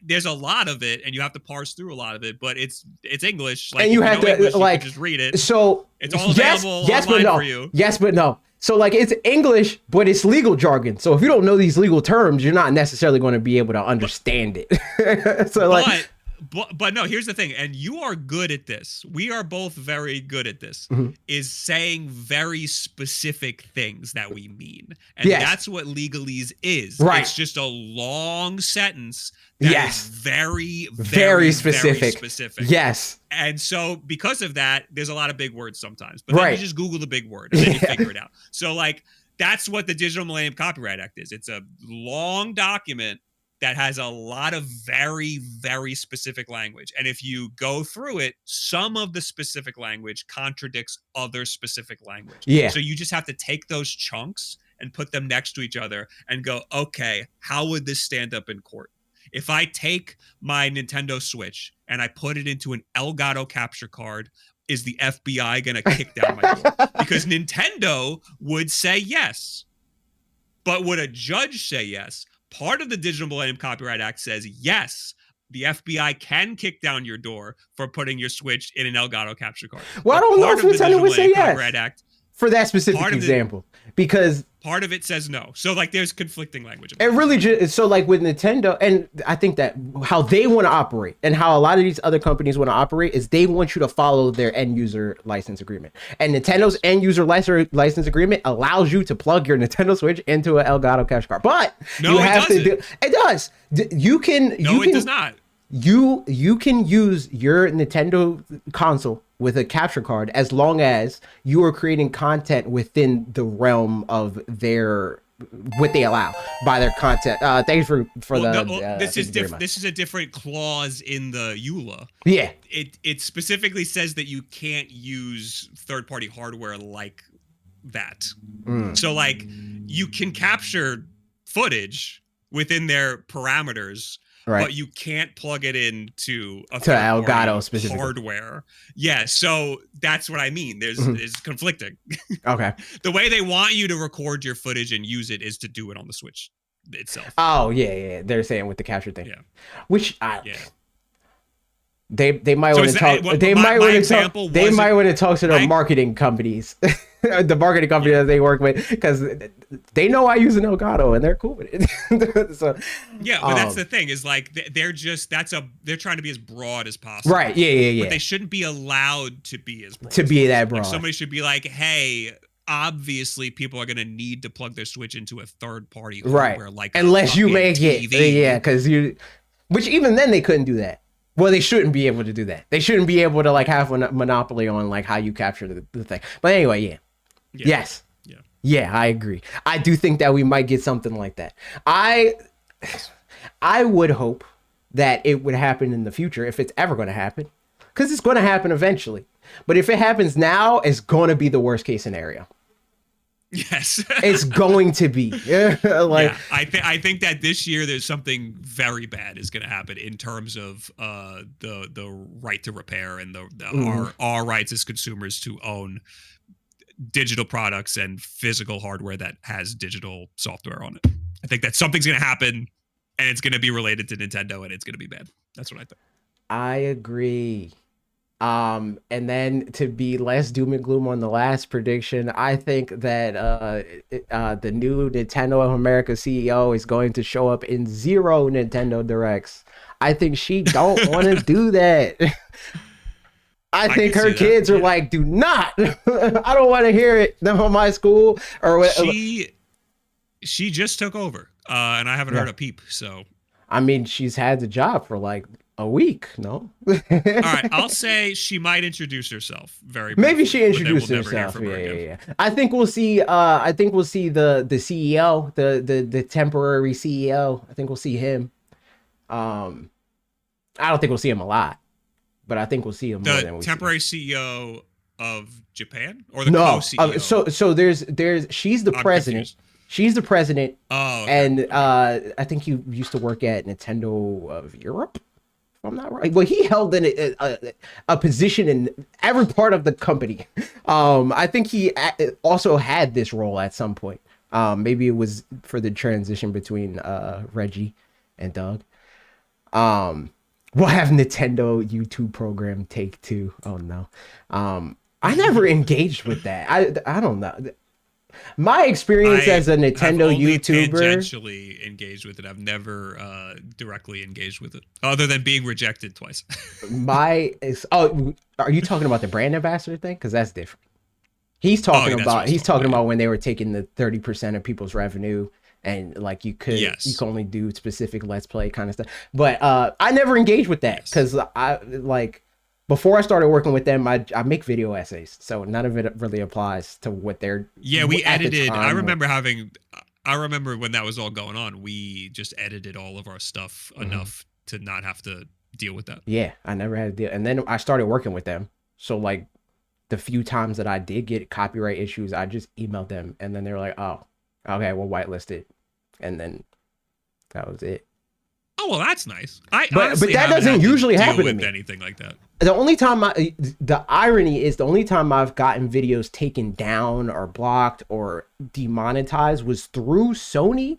there's a lot of it and you have to parse through a lot of it, but it's English. Like, and you have to English, like just read it. So it's all available online for you. Yes, but no. So like it's English, but it's legal jargon. So if you don't know these legal terms, you're not necessarily going to be able to understand it. So like, but no, here's the thing, and you are good at this. We are both very good at this. Is saying very specific things that we mean, and that's what legalese is. Right. It's just a long sentence that is very, very specific. Very specific. Yes. And so because of that, there's a lot of big words sometimes. But then you just Google the big word and then you figure it out. So like that's what the Digital Millennium Copyright Act is. It's a long document that has a lot of very, very specific language. And if you go through it, some of the specific language contradicts other specific language. Yeah. So you just have to take those chunks and put them next to each other and go, okay, how would this stand up in court? If I take my Nintendo Switch and I put it into an Elgato capture card, is the FBI going to kick down my door? Because Nintendo would say yes. But would a judge say yes? Part of the Digital Millennium Copyright Act says yes, the FBI can kick down your door for putting your Switch in an Elgato capture card. Well, I don't know if Nintendo would say yes Act, for that specific example, because part of it says no. So like there's conflicting language. It really just, so like with Nintendo, and I think that how they want to operate and how a lot of these other companies want to operate is they want you to follow their end user license agreement. And Nintendo's end user license agreement allows you to plug your Nintendo Switch into an Elgato capture card. But no, you have it to do it does. You can it does not. You can use your Nintendo console with a capture card as long as you are creating content within the realm of their what they allow by their content. Thanks for this is different. This is a different clause in the EULA. Yeah, it specifically says that you can't use third-party hardware like that. So like you can capture footage within their parameters. Right. But you can't plug it into Elgato specific hardware. Yeah, so that's what I mean. There's conflicting. Okay. The way they want you to record your footage and use it is to do it on the Switch itself. Oh yeah. They're saying with the capture thing. Yeah. Which they might want to talk. They might want to talk to their marketing companies, the marketing company that they work with, because they know I use an Elgato and they're cool with it. So yeah, but that's the thing is like they're trying to be as broad as possible. Right? Yeah. But they shouldn't be allowed to be as broad. That broad. Like somebody should be like, hey, obviously people are going to need to plug their Switch into a third party right? hardware, like unless you make TV. it, yeah, because which even then they couldn't do that. Well, they shouldn't be able to do that. They shouldn't be able to like have a monopoly on like how you capture the thing. But anyway, yes, yeah, I agree. I do think that we might get something like that. I would hope that it would happen in the future if it's ever going to happen, because it's going to happen eventually. But if it happens now, it's going to be the worst case scenario. Yes, it's going to be. I think that this year there's something very bad is going to happen in terms of the right to repair and our rights as consumers to own digital products and physical hardware that has digital software on it. I think that something's going to happen, and it's going to be related to Nintendo, and it's going to be bad. That's what I think. I agree. And then to be less doom and gloom on the last prediction, I think that the new Nintendo of America CEO is going to show up in 0 Nintendo Directs. I think she don't want to do that. I think her kids are like, do not. I don't want to hear it on my school or what. She just took over, and I haven't heard a peep. So I mean, she's had the job for like a week, no? All right, I'll say she might introduce herself very briefly. Maybe she introduced herself. Yeah. I think we'll see the CEO, the temporary CEO. I think we'll see him. I don't think we'll see him a lot, but I think we'll see him more than we see. The temporary CEO of Japan or the co-CEO? So there's she's the president. Confused. She's the president. Oh, okay. And I think he used to work at Nintendo of Europe. I'm not right. Well, he held a position in every part of the company. I think he also had this role at some point. Maybe it was for the transition between Reggie and Doug. We'll have Nintendo YouTube program Take Two. Oh no. I never engaged with that. I don't know. My experience as a Nintendo YouTuber, tangentially engaged with it. I've never directly engaged with it, other than being rejected twice. Are you talking about the brand ambassador thing? Because that's different. He's talking about when they were taking the 30% of people's revenue, and like you could only do specific Let's Play kind of stuff. But I never engaged with that because before I started working with them, I make video essays, so none of it really applies to what they're. Yeah, we edited. I remember when that was all going on, we just edited all of our stuff enough to not have to deal with that. Yeah, I never had to deal. And then I started working with them. So like the few times that I did get copyright issues, I just emailed them, and then they were like, "Oh, okay, we'll whitelist it," and then that was it. Oh well, that's nice. But that doesn't usually happen with to me. Anything like that. The only time the irony is the only time I've gotten videos taken down or blocked or demonetized was through Sony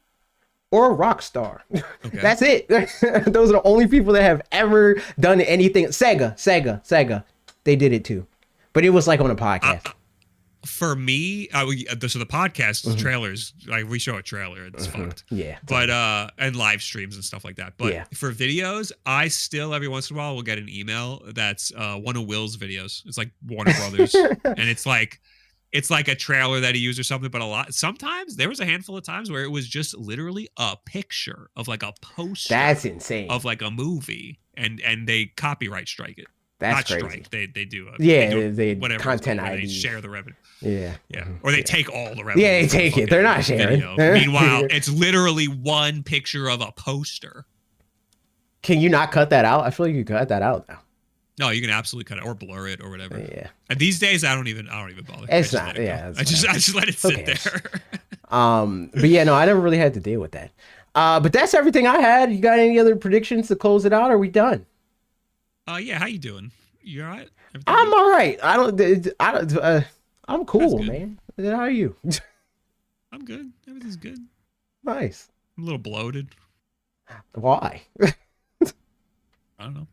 or Rockstar. Okay. That's it. Those are the only people that have ever done anything. Sega. They did it too, but it was like on a podcast. For me, so the podcast trailers, like we show a trailer, it's fucked. Yeah. But and live streams and stuff like that. But for videos, I still every once in a while will get an email that's one of Will's videos. It's like Warner Brothers, and it's like a trailer that he used or something. But sometimes there was a handful of times where it was just literally a picture of like a poster. That's insane. Of like a movie, and they copyright strike it. That's not crazy. Strike. They do. They whatever content ID. They share the revenue. Yeah. Or they take all the revenue. Yeah, they take it. They're not sharing. Meanwhile, it's literally one picture of a poster. Can you not cut that out? I feel like you cut that out now. No, you can absolutely cut it or blur it or whatever. Yeah. And these days, I don't even bother. It's not. Yeah. I just let it sit there. But yeah, no, I never really had to deal with that. But that's everything I had. You got any other predictions to close it out? Or are we done? Yeah. How you doing? You all right? I'm all right. I'm cool, man. How are you? I'm good. Everything's good. Nice. I'm a little bloated. Why? I don't know.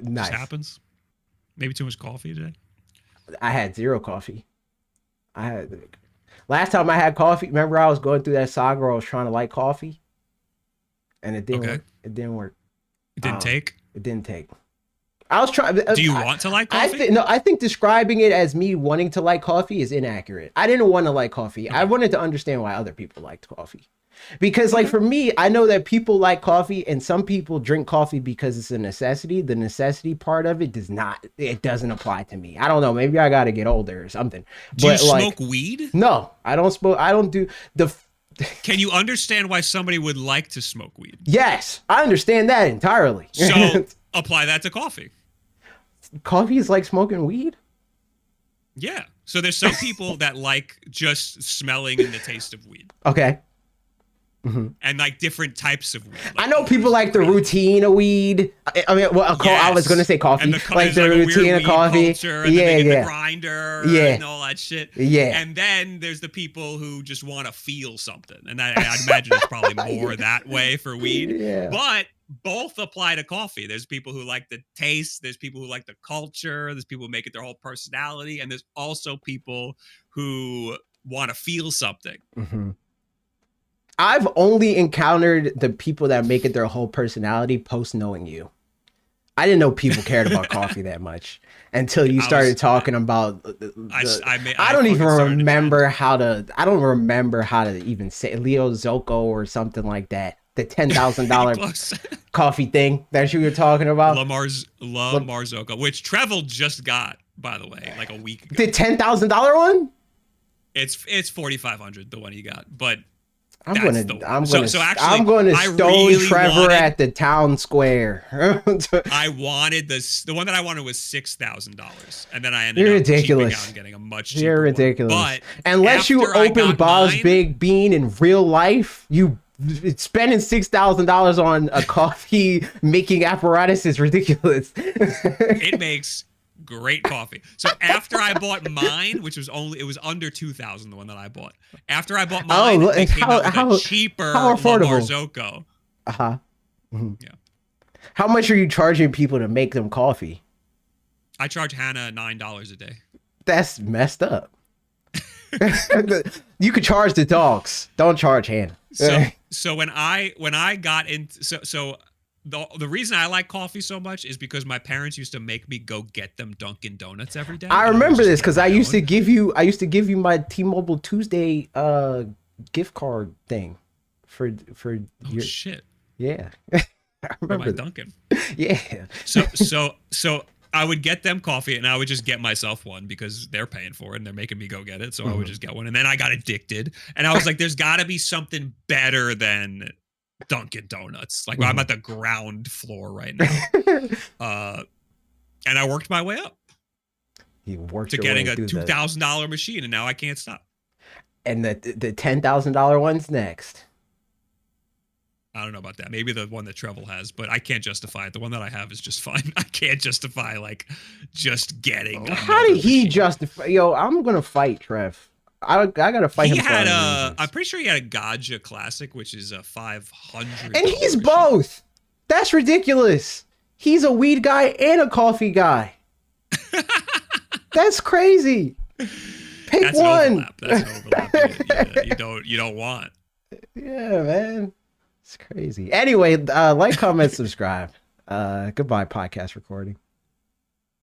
Nice. Just happens. Maybe too much coffee today. I had 0 coffee. Last time I had coffee, remember I was going through that saga where I was trying to like coffee? And it didn't work. It didn't work. It didn't take? It didn't take. I was trying. Do you want to like coffee? I think describing it as me wanting to like coffee is inaccurate. I didn't want to like coffee. I wanted to understand why other people liked coffee. Because like for me, I know that people like coffee and some people drink coffee because it's a necessity. The necessity part of it doesn't apply to me. I don't know. Maybe I got to get older or something. Do you smoke weed? No, I don't smoke. I don't do the. Can you understand why somebody would like to smoke weed? Yes, I understand that entirely. So apply that to coffee. Coffee is like smoking weed? Yeah. So there's some people that like just smelling and the taste of weed. Okay. And like different types of weed. Like I know people like the routine of weed. I mean, well, I was gonna say coffee, like the routine of coffee. The grinder, and all that shit. Yeah. And then there's the people who just want to feel something, and I'd imagine it's probably more that way for weed. Yeah. But both apply to coffee. There's people who like the taste. There's people who like the culture. There's people who make it their whole personality, and there's also people who want to feel something. I've only encountered the people that make it their whole personality post knowing you. I didn't know people cared about coffee that much until you started talking about. I don't even remember how to. I don't remember how to even say Leo Zocco or something like that. The $10,000 coffee thing that you were talking about. La Marzocco, which Trevel just got, by the way, like a week ago. The $10,000 one. It's $4,500, the one he got, but. I'm going to stone Trevor at the town square. I wanted the one that I wanted was $6,000, and then I ended up cheaping out and getting a much cheaper. You're ridiculous. But unless you open Bob's Big Bean in real life, spending $6,000 on a coffee making apparatus is ridiculous. It makes great coffee. So after I bought mine, which was under $2,000, the one that I bought. After I bought mine, they came out with a cheaper Marzocco. Yeah. How much are you charging people to make them coffee? I charge Hannah $9 a day. That's messed up. You could charge the dogs. Don't charge Hannah. So when I got into the reason I like coffee so much is because my parents used to make me go get them Dunkin' Donuts every day. I remember this because I used to give you my T-Mobile Tuesday gift card thing for your shit. Yeah. I remember my Dunkin'. Yeah. So I would get them coffee and I would just get myself one because they're paying for it and they're making me go get it. So I would just get one. And then I got addicted and I was like, there's gotta be something better than Dunkin' Donuts. Like I'm at the ground floor right now. And I worked my way up. You worked to getting a $2,000 machine, and now I can't stop. And the $10,000 one's next. I don't know about that. Maybe the one that Trevel has, but I can't justify it. The one that I have is just fine. I can't justify like just getting. How did he justify? Yo, I'm gonna fight Trev. I gotta fight him. He had I'm pretty sure he had a Gaggia Classic, which is a $500. And he's both. That's ridiculous. He's a weed guy and a coffee guy. That's crazy. Pick That's one. That's an overlap. You don't want. Yeah, man. It's crazy. Anyway, like, comment, subscribe. Goodbye, podcast recording.